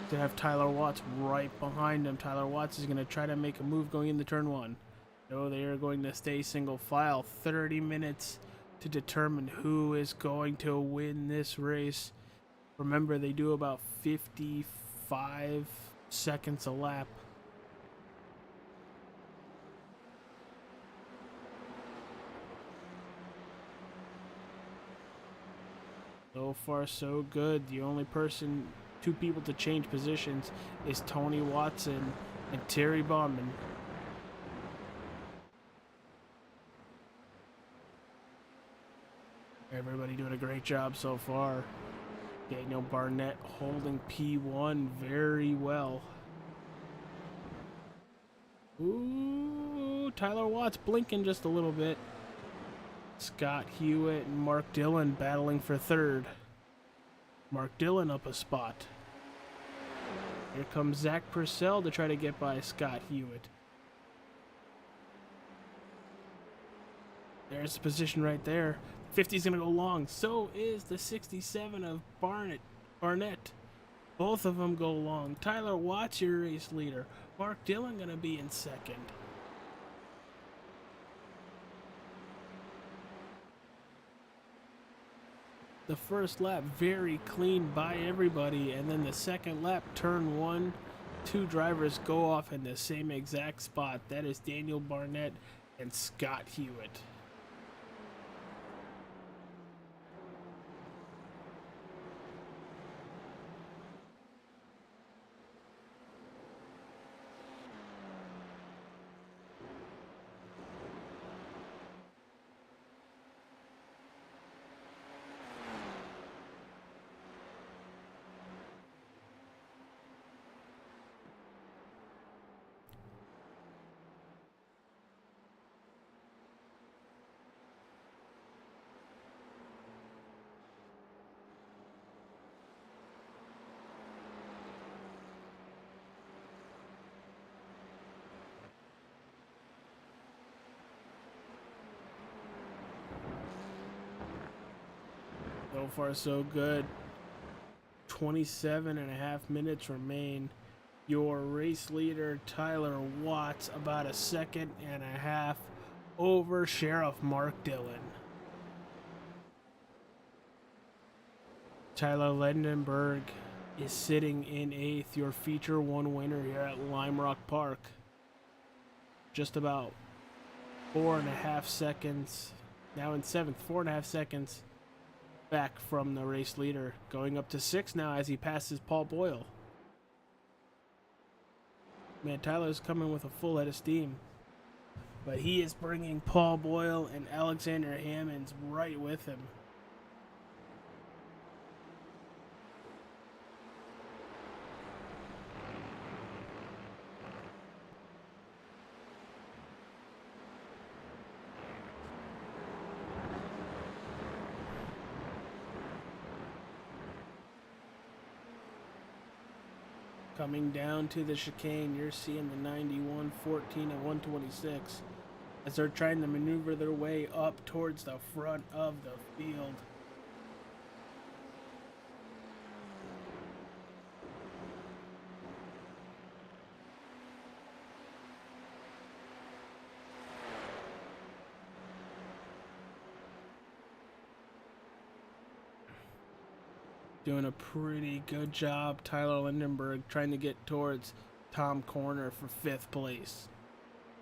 To have Tyler Watts right behind him. Tyler Watts is going to try to make a move going into turn 1. No, they are going to stay single file. 30 minutes to determine who is going to win this race. Remember, they do about 55 seconds a lap. So far, so good. The only two people to change positions is Tony Watson and Terry Baughman. Everybody doing a great job so far. Daniel Barnett holding P1 very well. Ooh, Tyler Watts blinking just a little bit. Scott Hewitt and Mark Dillon battling for third. Mark Dillon up a spot. Here comes Zach Purcell to try to get by Scott Hewitt. There's the position right there. 50's going to go long. So is the 67 of Barnett. Both of them go long. Tyler Watts, your race leader. Mark Dillon going to be in second. The first lap very clean by everybody, and then the second lap, turn 1, 2 drivers go off in the same exact spot. That is Daniel Barnett and Scott Hewitt. So far, so good. 27 and a half minutes remain. Your race leader, Tyler Watts, about a second and a half over Sheriff Mark Dillon. Tyler Lendenberg is sitting in 8th, your feature 1 winner here at Lime Rock Park. Just about 4.5 seconds, now in 7th, 4.5 seconds back from the race leader, going up to 6 now as he passes Paul Boyle. Man, Tyler's coming with a full head of steam, but he is bringing Paul Boyle and Alexander Hammonds right with him. Coming down to the chicane, you're seeing the 91, 14, and 126 as they're trying to maneuver their way up towards the front of the field. Doing a pretty good job, Tyler Lindenberg, trying to get towards Tom Corner for 5th place.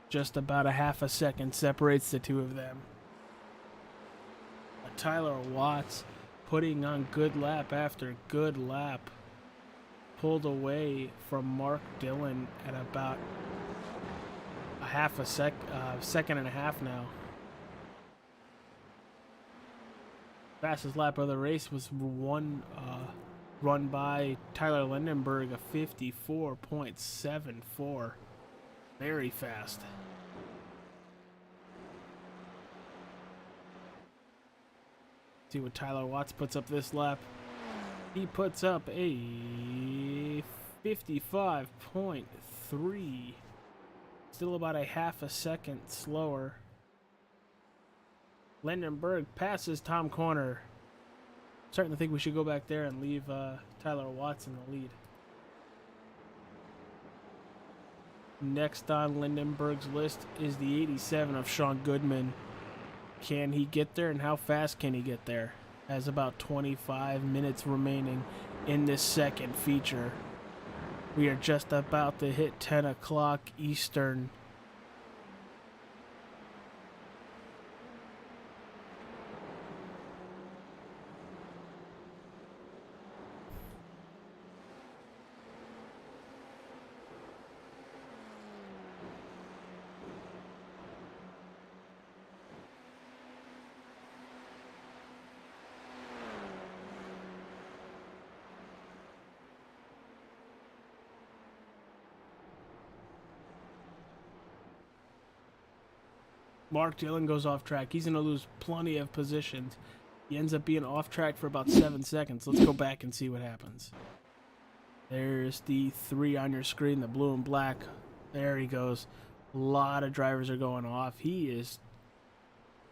Just about a half a second separates the two of them. But Tyler Watts putting on good lap after good lap. Pulled away from Mark Dillon at about a second and a half now. Fastest lap of the race was run by Tyler Lindenberg, a 54.74. Very fast. See what Tyler Watts puts up this lap. He puts up a 55.3. Still about a half a second slower. Lindenberg passes Tom Corner. Starting to think we should go back there and leave Tyler Watts in the lead. Next on Lindenberg's list is the 87 of Sean Goodman. Can he get there, and how fast can he get there? Has about 25 minutes remaining in this second feature. We are just about to hit 10 o'clock Eastern. Mark Dillon goes off track. He's going to lose plenty of positions. He ends up being off track for about 7 seconds. Let's go back and see what happens. There's the 3 on your screen, the blue and black. There he goes. A lot of drivers are going off. He is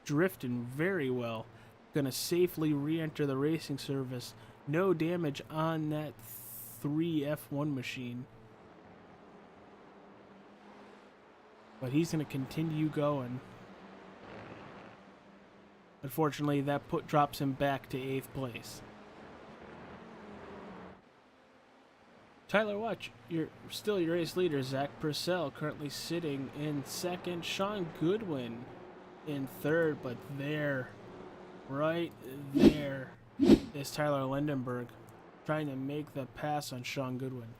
drifting very well. Going to safely re-enter the racing service. No damage on that 3 F1 machine. But he's going to continue going. Unfortunately, that drops him back to 8th place. Tyler Watch, you're still your race leader. Zach Purcell currently sitting in 2nd. Sean Goodwin in 3rd, but there, right there, is Tyler Lindenberg trying to make the pass on Sean Goodwin.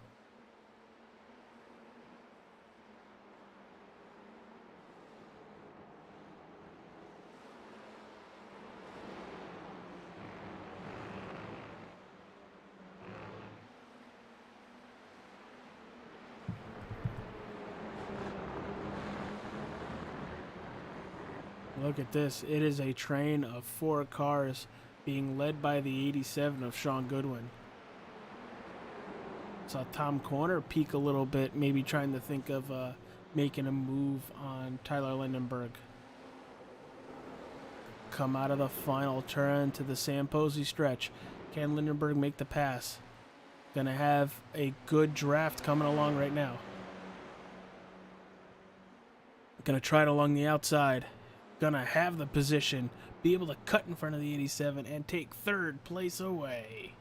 Look at this. It is a train of 4 cars being led by the 87 of Sean Goodwin. Saw Tom Corner peek a little bit, maybe trying to think of making a move on Tyler Lindenberg. Come out of the final turn to the Sam Posey stretch. Can Lindenberg make the pass? Gonna have a good draft coming along right now. Gonna try it along the outside. Gonna have the position, be able to cut in front of the 87 and take 3rd place away.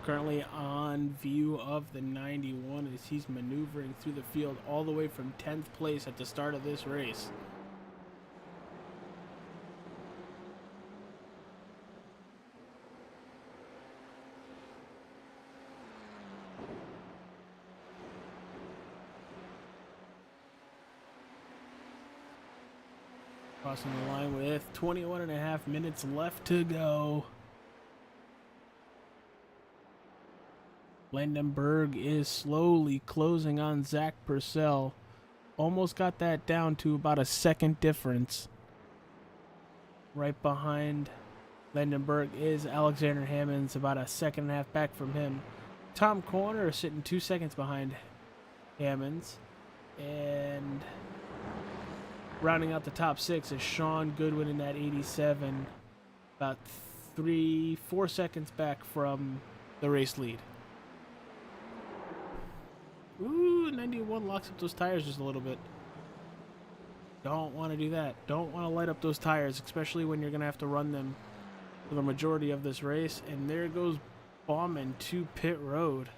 Currently on view of the 91 as he's maneuvering through the field all the way from 10th place at the start of this race. Crossing the line with 21.5 minutes left to go. Lindenberg is slowly closing on Zach Purcell. Almost got that down to about a second difference. Right behind Lindenberg is Alexander Hammonds, about a second and a half back from him. Tom Corner sitting 2 seconds behind Hammonds. And rounding out the top 6 is Sean Goodwin in that 87. About 3-4 seconds back from the race lead. Ooh, 91 locks up those tires just a little bit. Don't want to do that. Don't want to light up those tires, especially when you're going to have to run them for the majority of this race. And there goes Bauman to pit road.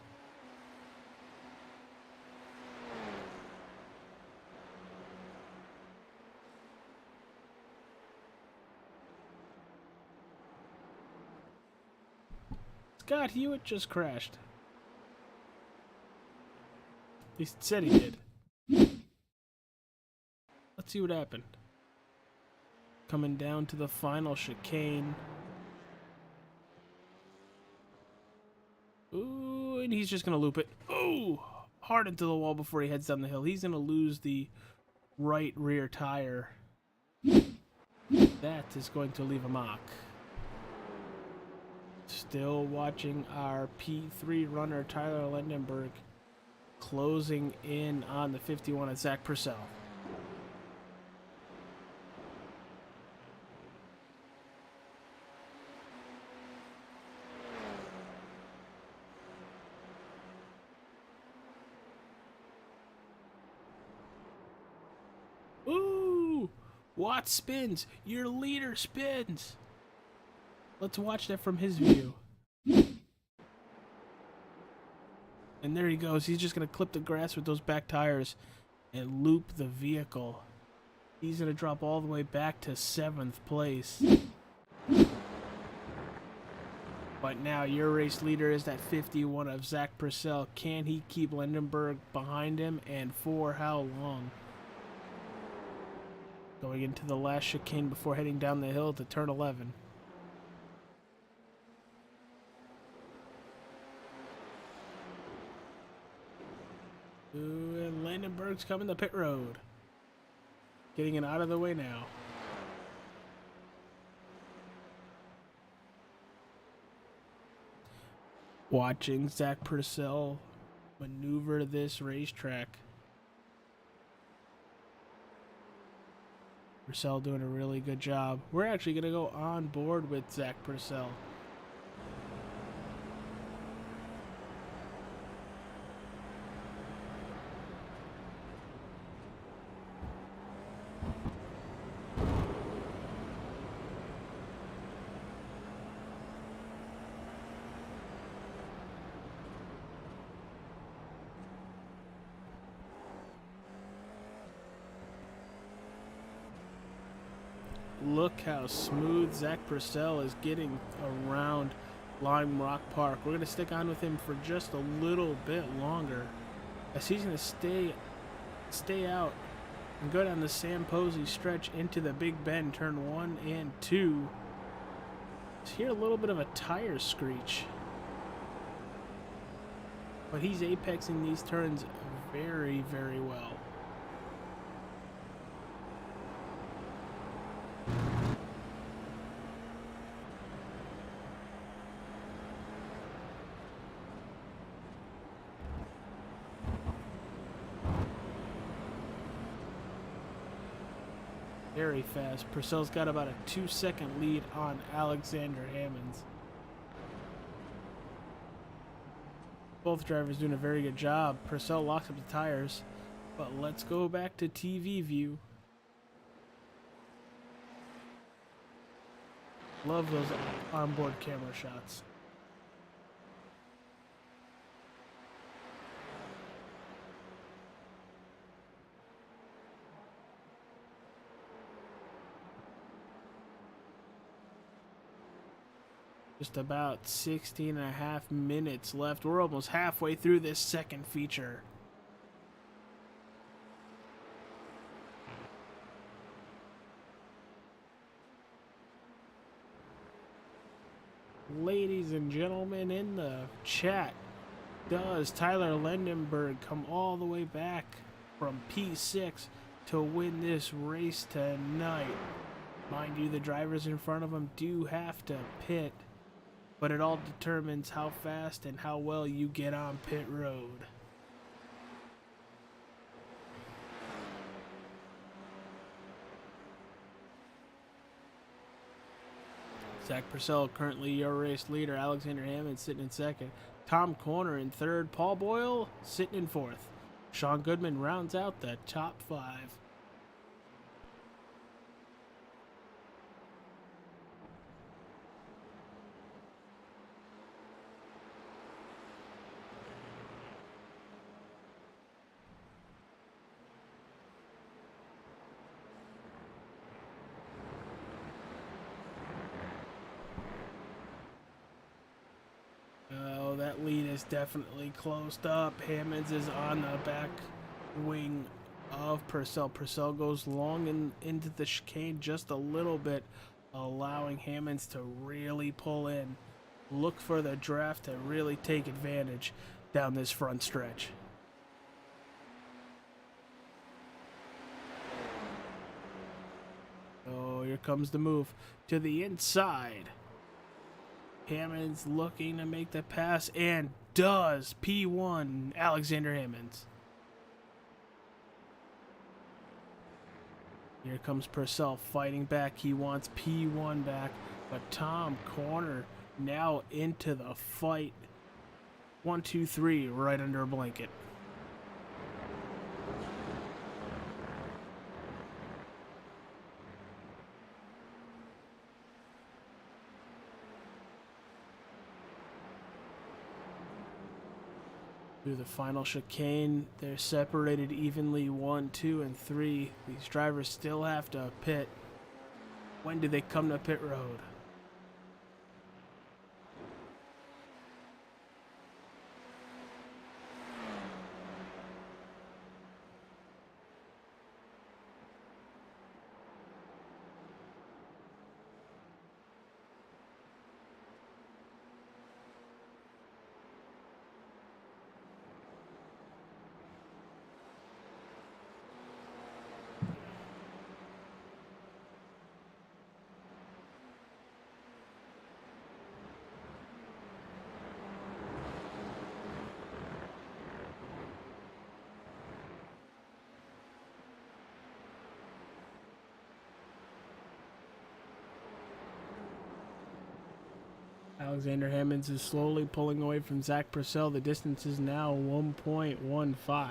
Scott Hewitt just crashed. He said he did. Let's see what happened. Coming down to the final chicane. Ooh, and he's just going to loop it. Ooh, hard into the wall before he heads down the hill. He's going to lose the right rear tire. That is going to leave a mark. Still watching our P3 runner, Tyler Lindenberg, closing in on the 51 at Zach Purcell. Ooh! Watt spins! Your leader spins! Let's watch that from his view. And there he goes. He's just going to clip the grass with those back tires and loop the vehicle. He's going to drop all the way back to 7th place. But now your race leader is that 51 of Zach Purcell. Can he keep Lindenberg behind him, and for how long? Going into the last chicane before heading down the hill to turn 11. Ooh, and Lindenberg's coming to pit road. Getting it out of the way now. Watching Zach Purcell maneuver this racetrack. Purcell doing a really good job. We're actually going to go on board with Zach Purcell. Look how smooth Zach Purcell is getting around Lime Rock Park. We're going to stick on with him for just a little bit longer, as he's going to stay out and go down the Sam Posey stretch into the Big Bend, turn 1 and 2. Just hear a little bit of a tire screech, but he's apexing these turns very, very well. Very fast. Purcell's got about a 2-second lead on Alexander Hammonds. Both drivers doing a very good job. Purcell locks up the tires, but let's go back to TV view. Love those onboard camera shots. Just about 16 and a half minutes left. We're almost halfway through this second feature. Ladies and gentlemen in the chat, does Tyler Lindenberg come all the way back from P6 to win this race tonight? Mind you, the drivers in front of him do have to pit, but it all determines how fast and how well you get on pit road. Zach Purcell, currently your race leader. Alexander Hammond sitting in second. Tom Corner in third. Paul Boyle sitting in fourth. Sean Goodman rounds out the top 5. Oh, that lead is definitely closed up. Hammonds is on the back wing of Purcell. Purcell goes long into the chicane just a little bit, allowing Hammonds to really pull in. look for the draft to really take advantage down this front stretch. Oh, here comes the move to the inside. Hammonds looking to make the pass and does. P1, Alexander Hammonds. Here comes Purcell fighting back. He wants P1 back, but Tom Corner now into the fight. 1, 2, 3, right under a blanket. Through the final chicane, they're separated evenly 1, 2, and 3. These drivers still have to pit. When do they come to pit road? Alexander Hammonds is slowly pulling away from Zach Purcell. The distance is now 1.15.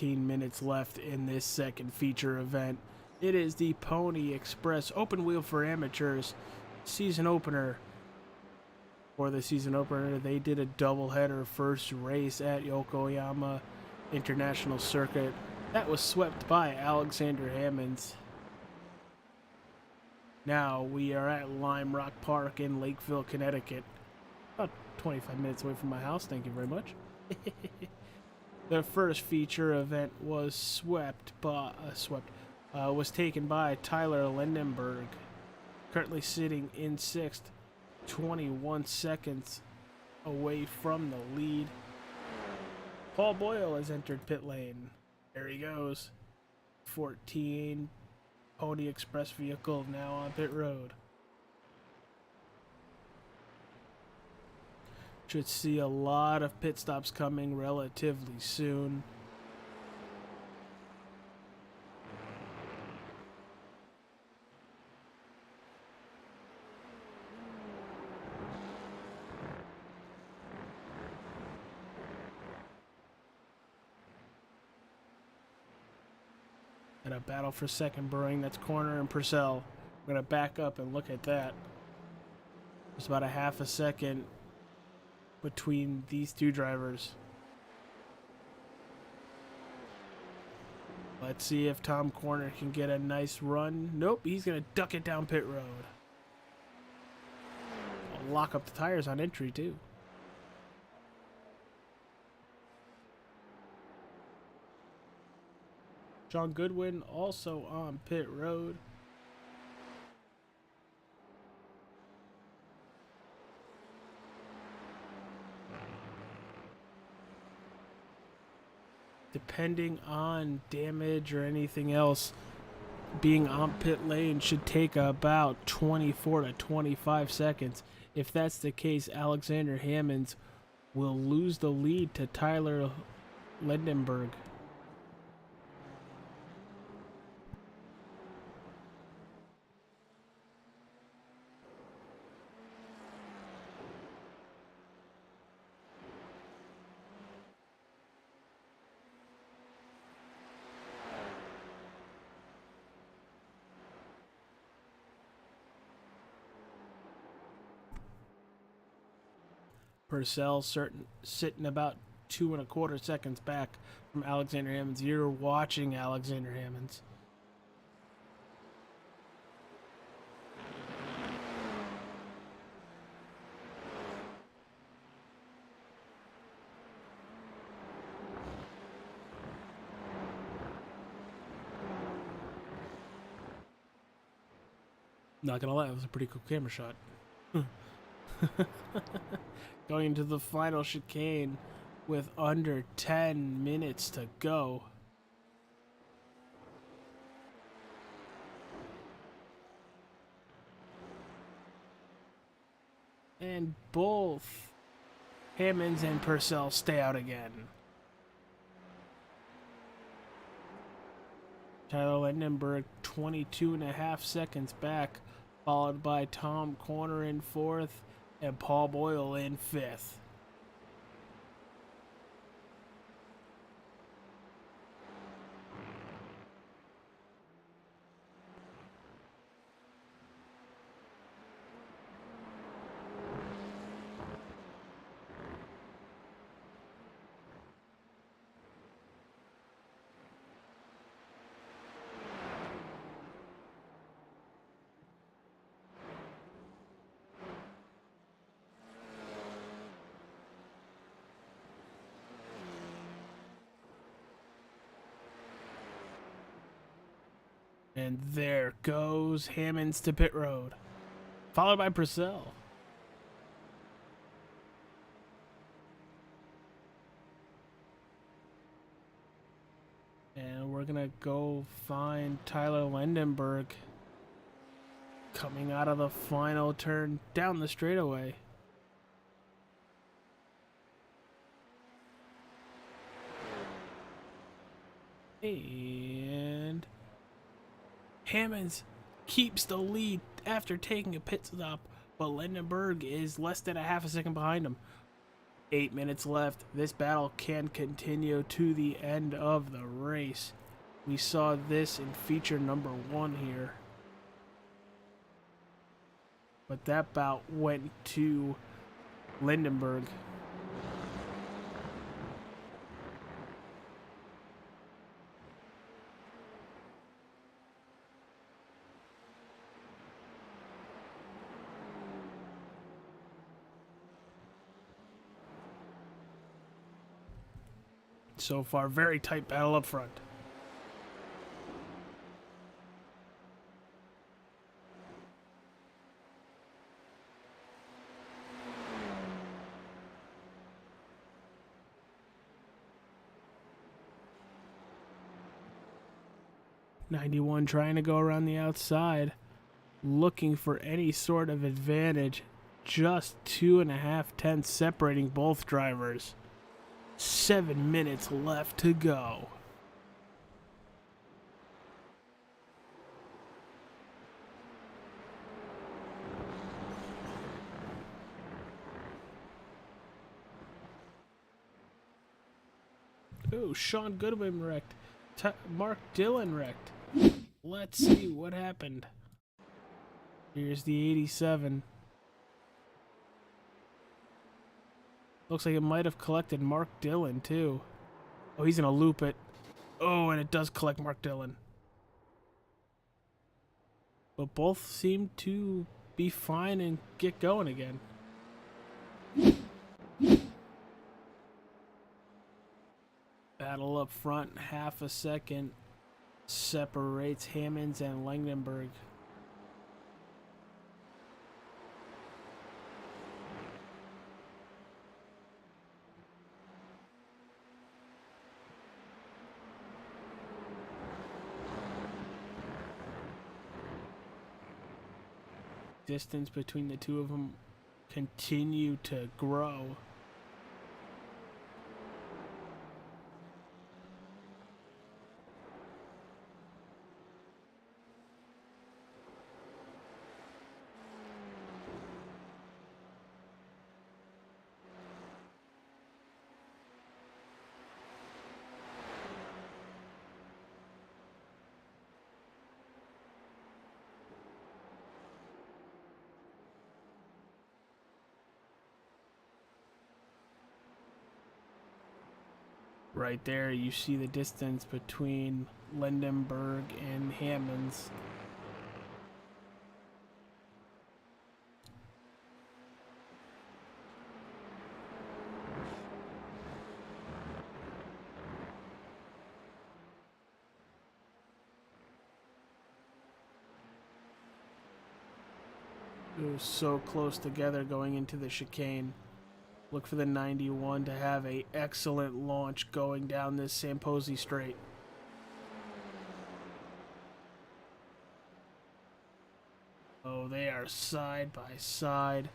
Minutes left in this second feature event. It is the Pony Express Open Wheel for Amateurs season opener. For the season opener, they did a doubleheader first race at Okayama International Circuit. That was swept by Alexander Hammonds. Now we are at Lime Rock Park in Lakeville, Connecticut. About 25 minutes away from my house. Thank you very much. The first feature event was was taken by Tyler Lindenberg, currently sitting in sixth, 21 seconds away from the lead. Paul Boyle has entered pit lane. There he goes. 14 Pony Express vehicle now on pit road. Should see a lot of pit stops coming relatively soon. And a battle for second brewing. That's Corner and Purcell. I'm going to back up and look at that. There's about a half a second between these two drivers. Let's see if Tom Corner can get a nice run. Nope, he's going to duck it down pit road. I'll lock up the tires on entry too. John Goodwin also on pit road. Depending on damage or anything else, being on pit lane should take about 24 to 25 seconds. If that's the case, Alexander Hammonds will lose the lead to Tyler Lindenberg. Purcell sitting about 2.25 seconds back from Alexander Hammonds. You're watching Alexander Hammonds. Not gonna lie, it was a pretty cool camera shot. Going into the final chicane with under 10 minutes to go. And both Hammonds and Purcell stay out again. Tyler Lindenberg 22.5 seconds back, followed by Tom Corner in 4th and Paul Boyle in 5th. And there goes Hammonds to pit road, followed by Purcell. And we're going to go find Tyler Lindenberg coming out of the final turn down the straightaway. And Hammonds keeps the lead after taking a pit stop, but Lindenberg is less than a half a second behind him. 8 minutes left. This battle can continue to the end of the race. We saw this in feature number 1 here. But that bout went to Lindenberg. So far, very tight battle up front. '91 trying to go around the outside, looking for any sort of advantage. Just 2.5 tenths separating both drivers. 7 minutes left to go. Ooh, Sean Goodwin wrecked. Mark Dillon wrecked. Let's see what happened. Here's the 87. Looks like it might have collected Mark Dillon, too. Oh, he's going to loop it. Oh, and it does collect Mark Dillon. But both seem to be fine and get going again. Battle up front, half a second separates Hammonds and Langenberg. Distance between the two of them continue to grow. Right there, you see the distance between Lindenberg and Hammonds. It was so close together going into the chicane. Look for the 91 to have a excellent launch going down this Samposi straight. Oh, they are side by side.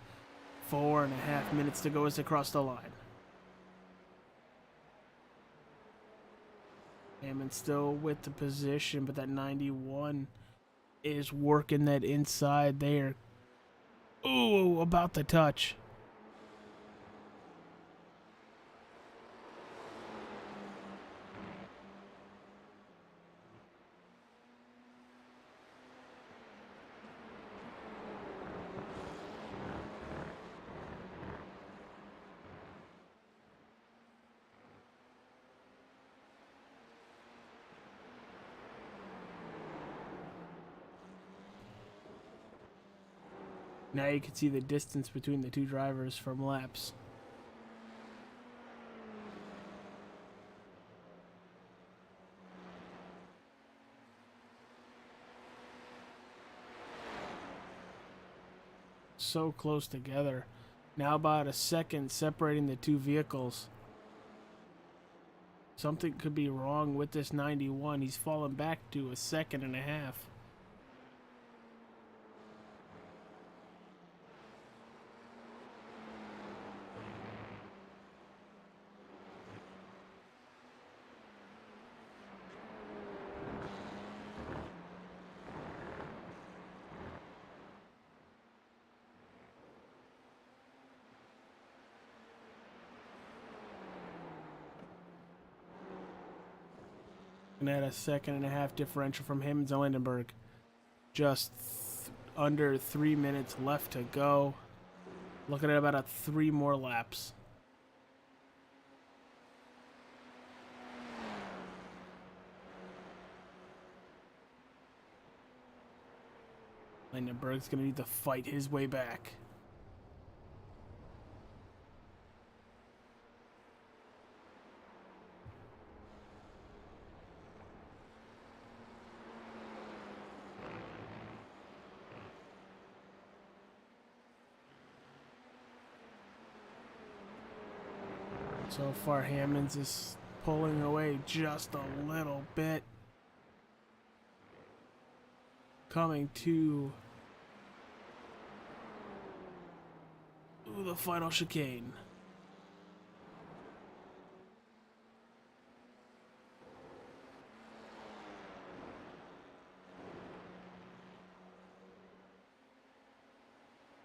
4.5 minutes to go as they cross the line. Hammond still with the position, but that 91 is working that inside there. Ooh, about the touch. Now you can see the distance between the two drivers from laps. So close together. Now about a second separating the two vehicles. Something could be wrong with this 91. He's fallen back to a 1.5 seconds. And at a 1.5 seconds differential from Hammonds and Lindenberg. Just under 3 minutes left to go. Looking at about 3 more laps. Lindenberg's going to need to fight his way back. So far, Hammonds is pulling away just a little bit. Coming to the final chicane.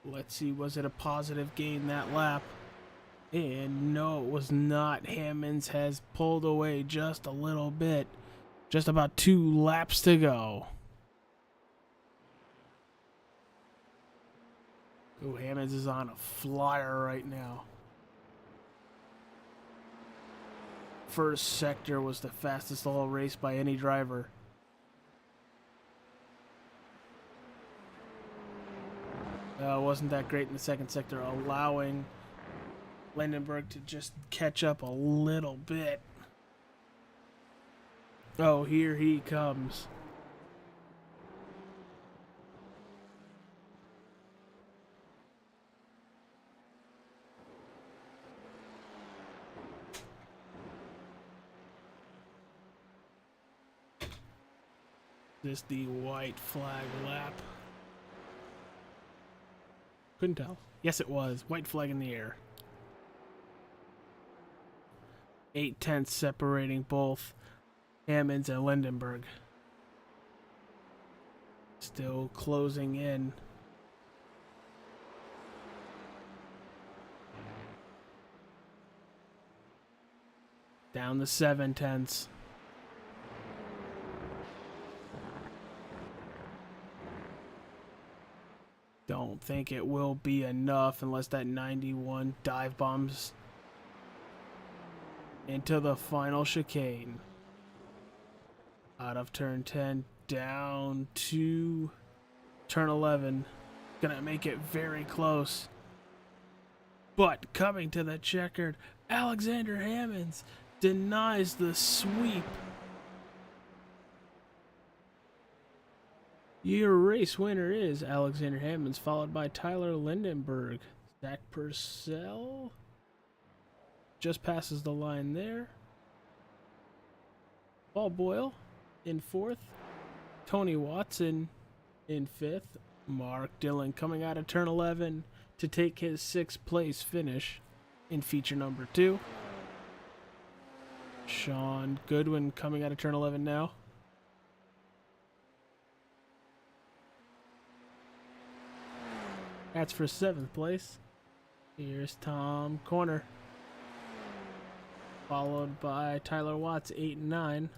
Let's see, was it a positive gain that lap? And no, it was not. Hammonds has pulled away just a little bit. Just about 2 laps to go. Oh, Hammonds is on a flyer right now. First sector was the fastest all race by any driver. Wasn't that great in the second sector, allowing Lindenberg to just catch up a little bit. Oh, here he comes. This the white flag lap. Couldn't tell. Yes, it was. White flag in the air. 8/10 separating both Hammonds and Lindenberg. Still closing in. Down to 7/10. Don't think it will be enough unless that 91 dive bombs into the final chicane. Out of turn 10, down to turn 11. Gonna make it very close. But coming to the checkered, Alexander Hammonds denies the sweep. Your race winner is Alexander Hammonds, followed by Tyler Lindenberg. Zach Purcell just passes the line there. Paul Boyle in fourth. Tony Watson in fifth. Mark Dillon coming out of turn 11 to take his sixth place finish in feature number 2. Sean Goodwin coming out of turn 11 now. That's for 7th place. Here's Tom Corner, followed by Tyler Watts, 8 and 9.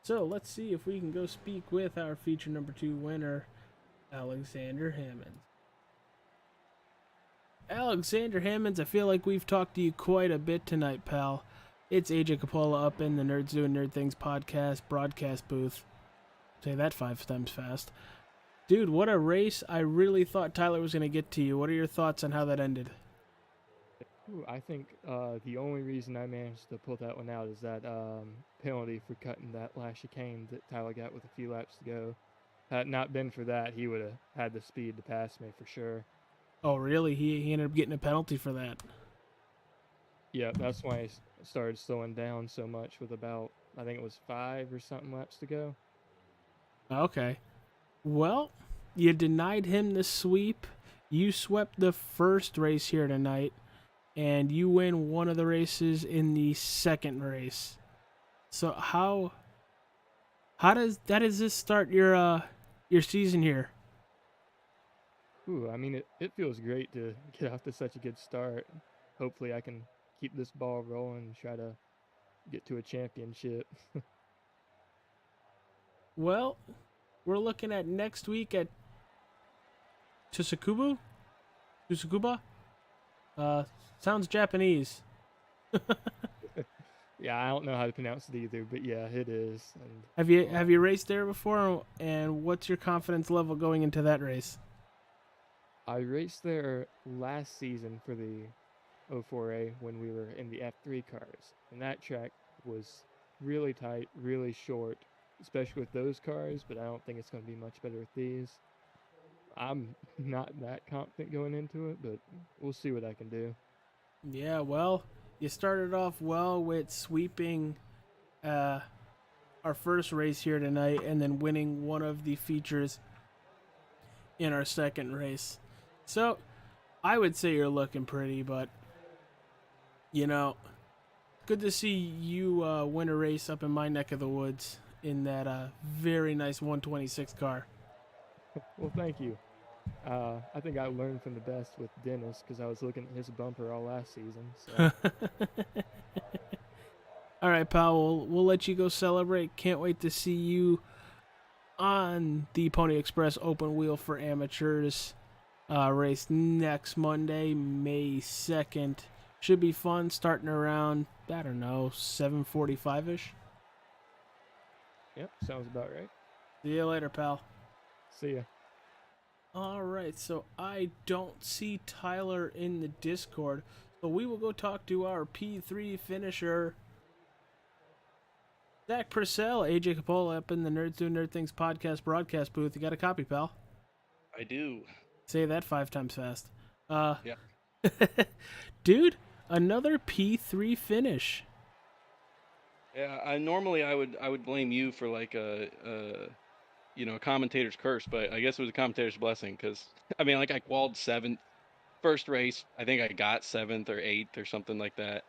So let's see if we can go speak with our feature number 2 winner, Alexander Hammonds. Alexander Hammonds, I feel like we've talked to you quite a bit tonight, pal. It's AJ Capola up in the Nerds Doing Nerd Things podcast broadcast booth. Say that 5 times fast. Dude, what a race. I really thought Tyler was going to get to you. What are your thoughts on how that ended? Ooh, I think the only reason I managed to pull that one out is that penalty for cutting that last chicane that Tyler got with a few laps to go. Had it not been for that, he would have had the speed to pass me for sure. Oh, really? He ended up getting a penalty for that. Yeah, that's why I started slowing down so much with about, I think it was 5 or something laps to go. Okay. Well, you denied him the sweep. You swept the first race here tonight, and you win one of the races in the second race. So how does this start your season here? Ooh, I mean, it feels great to get off to such a good start. Hopefully I can keep this ball rolling and try to get to a championship. Well, we're looking at next week at Tsukuba? Sounds Japanese. Yeah, I don't know how to pronounce it either, but yeah, it is. And Have you raced there before, and what's your confidence level going into that race? I raced there last season for the 04A when we were in the F3 cars, and that track was really tight, really short, especially with those cars, but I don't think it's going to be much better with these. I'm not that confident going into it, but we'll see what I can do. Yeah, well, you started off well with sweeping our first race here tonight and then winning one of the features in our second race. So, I would say you're looking pretty, but, you know, good to see you win a race up in my neck of the woods in that very nice 126 car. Well, thank you. I think I learned from the best with Dennis because I was looking at his bumper all last season. So. All right, pal, we'll let you go celebrate. Can't wait to see you on the Pony Express Open Wheel for Amateurs race next Monday, May 2nd. Should be fun, starting around, I don't know, 7:45-ish. Yep, sounds about right. See you later, pal. See ya. All right, so I don't see Tyler in the Discord, so we will go talk to our P3 finisher, Zach Purcell. AJ Capola up in the Nerds Doing Nerd Things podcast broadcast booth. You got a copy, pal? I do. Say that 5 times fast. Yeah. Dude, another P3 finish. Yeah. I would blame you for like a commentator's curse, but I guess it was a commentator's blessing because I mean, like I qualified 7th first race. I think I got 7th or 8th or something like that.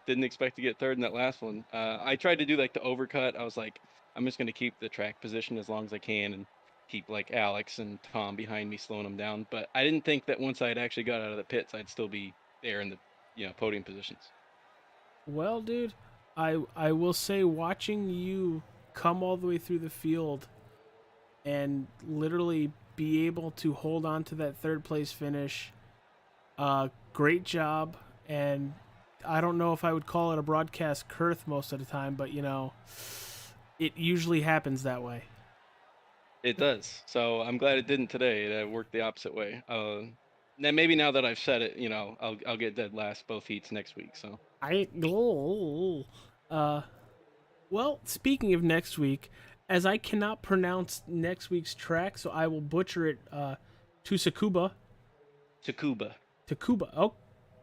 Didn't expect to get 3rd in that last one. I tried to do like the overcut. I was like, I'm just gonna keep the track position as long as I can and keep like Alex and Tom behind me, slowing them down. But I didn't think that once I had actually got out of the pits, I'd still be there in the podium positions. Well, dude, I will say watching you come all the way through the field and literally be able to hold on to that 3rd place finish, great job. And I don't know if I would call it a broadcast curse most of the time, but it usually happens that way. It does. So I'm glad it didn't today. It worked the opposite way. Then maybe now that I've said it, I'll get dead last both heats next week. So uh, well, speaking of next week, as I cannot pronounce next week's track, so I will butcher it to Sakuba. Tsukuba, Takuba. Oh,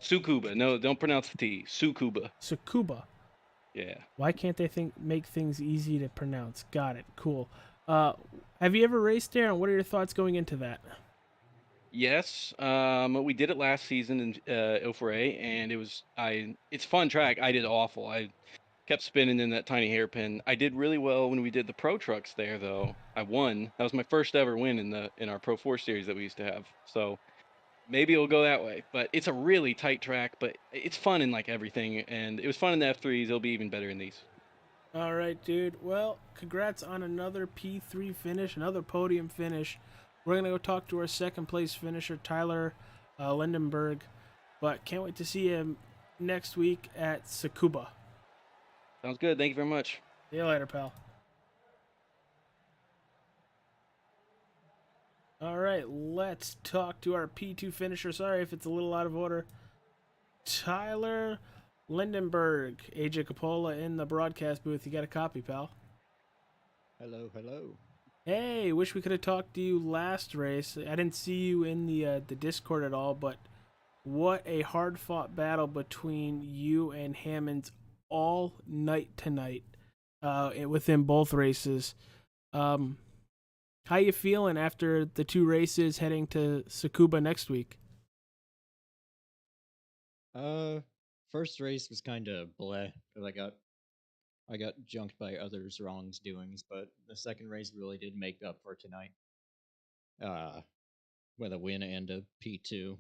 Sukuba. No, don't pronounce the T. Sukuba. Sakuba. Yeah. Why can't they make things easy to pronounce? Got it. Cool. Uh, have you ever raced there, and what are your thoughts going into that? Yes. We did it last season in Ofre, and it's a fun track. I did awful. I kept spinning in that tiny hairpin. I did really well when we did the pro trucks there, though. I won. That was my first ever win in our Pro 4 series that we used to have. So maybe it'll go that way. But it's a really tight track, but it's fun in like everything, and it was fun in the F3s. It'll be even better in these. All right, dude. Well, congrats on another P3 finish, another podium finish. We're going to go talk to our second place finisher, Tyler Lindenberg. But can't wait to see him next week at Sakuba. Sounds good. Thank you very much. See you later, pal. All right, let's talk to our P2 finisher. Sorry if it's a little out of order. Tyler Lindenberg. AJ Capola in the broadcast booth. You got a copy, pal? Hello, hello. Hey, wish we could have talked to you last race. I didn't see you in the Discord at all, but what a hard-fought battle between you and Hammonds all night tonight within both races. How you feeling after the two races heading to Sakuba next week? First race was kind of bleh because I got junked by others' wrongs doings, but the second race really did make up for tonight. With a win and a P2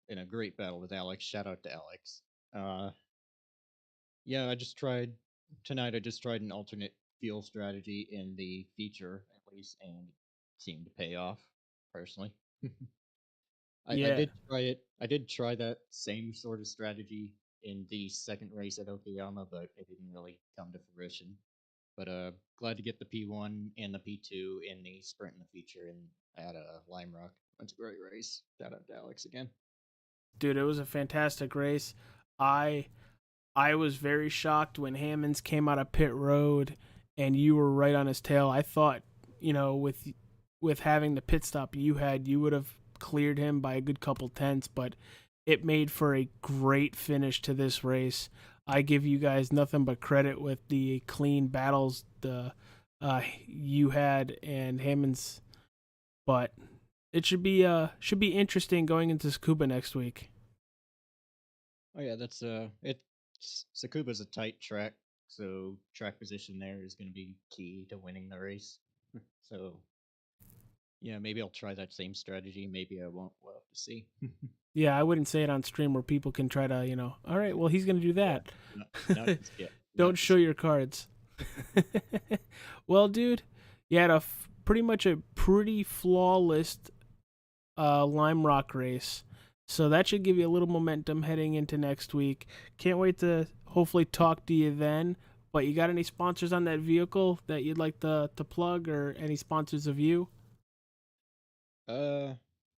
in a great battle with Alex. Shout out to Alex. Yeah, I just tried tonight. I just tried an alternate fuel strategy in the feature at least, and it seemed to pay off. Personally, I Yeah. did try it. I did try that same sort of strategy in the second race at Okayama, but it didn't really come to fruition. But glad to get the P1 and the P2 in the sprint and the feature and at Lime Rock. That's a great race. Shout out to Alex again. Dude, it was a fantastic race. I was very shocked when Hammonds came out of pit road and you were right on his tail. I thought, with having the pit stop you had, you would have cleared him by a good couple tenths, but it made for a great finish to this race. I give you guys nothing but credit with the clean battles you had and Hammonds, but it should be interesting going into Scuba next week. Oh yeah, that's Sakuba's a tight track, so track position there is going to be key to winning the race. So yeah, maybe I'll try that same strategy. Maybe I won't. We'll have to see. Yeah, I wouldn't say it on stream where people can try to, all right, well, he's going to do that. Don't show your cards. Well, dude, you had pretty much a pretty flawless Lime Rock race. So that should give you a little momentum heading into next week. Can't wait to hopefully talk to you then. But you got any sponsors on that vehicle that you'd like to plug, or any sponsors of you?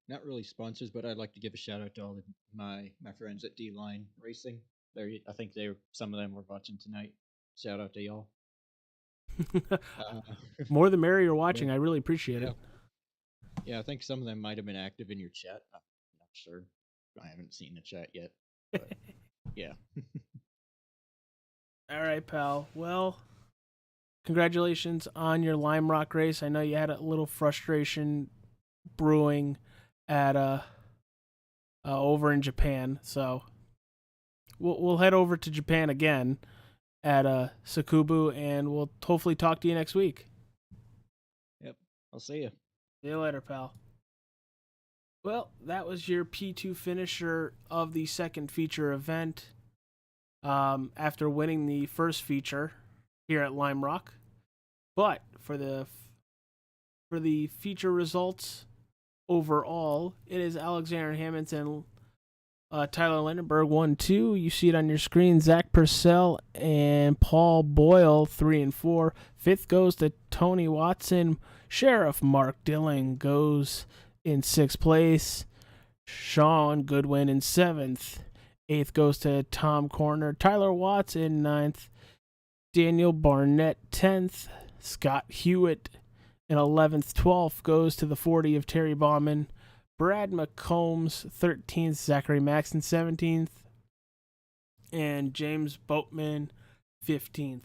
Not really sponsors, but I'd like to give a shout out to all of my friends at D-Line Racing. I think some of them were watching tonight. Shout out to y'all. More the merrier watching. I really appreciate it. Yeah, I think some of them might have been active in your chat. I'm not sure. I haven't seen the chat yet. But yeah. All right, pal. Well, congratulations on your Lime Rock race. I know you had a little frustration brewing at over in Japan, so we'll head over to Japan again at Sakubu, and we'll hopefully talk to you next week. Yep, I'll see you. See you later, pal. Well, that was your P2 finisher of the second feature event. After winning the first feature here at Lime Rock, but for the feature results overall, it is Alexander Hammonds and Tyler Lindenberg 1-2. You see it on your screen. Zach Purcell and Paul Boyle 3 and 4. Fifth goes to Tony Watson. Sheriff Mark Dilling goes in sixth place. Sean Goodwin in 7th. 8th goes to Tom Corner. Tyler Watts in 9th. Daniel Barnett 10th. Scott Hewitt in 11th. 12th goes to the 40 of Terry Bauman. Brad McCombs 13th. Zachary Maxson 17th. And James Boatman 15th.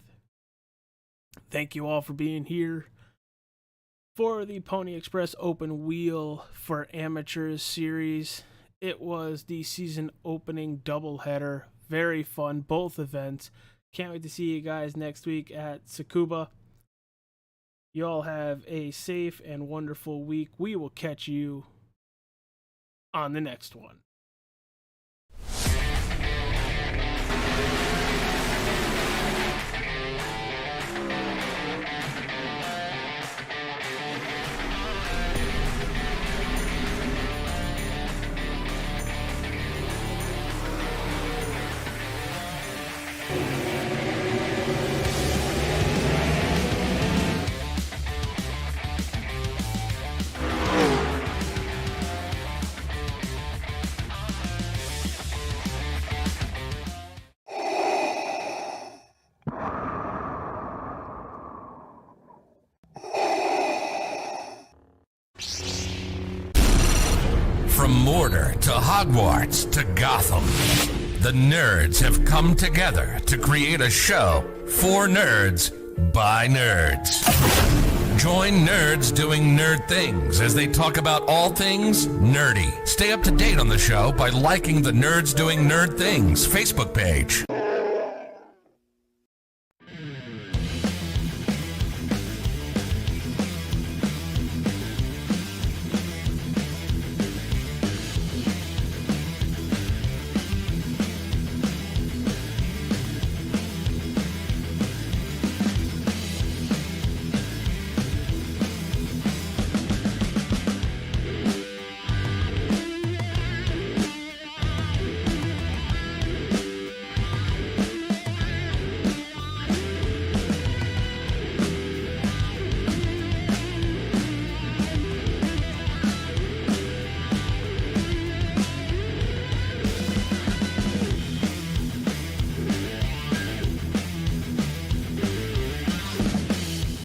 Thank you all for being here for the Pony Express Open Wheel for Amateurs series. It was the season opening doubleheader. Very fun, both events. Can't wait to see you guys next week at Tsukuba. You all have a safe and wonderful week. We will catch you on the next one. From Mordor to Hogwarts to Gotham, the nerds have come together to create a show for nerds by nerds. Join nerds doing nerd things as they talk about all things nerdy. Stay up to date on the show by liking the Nerds Doing Nerd Things Facebook page.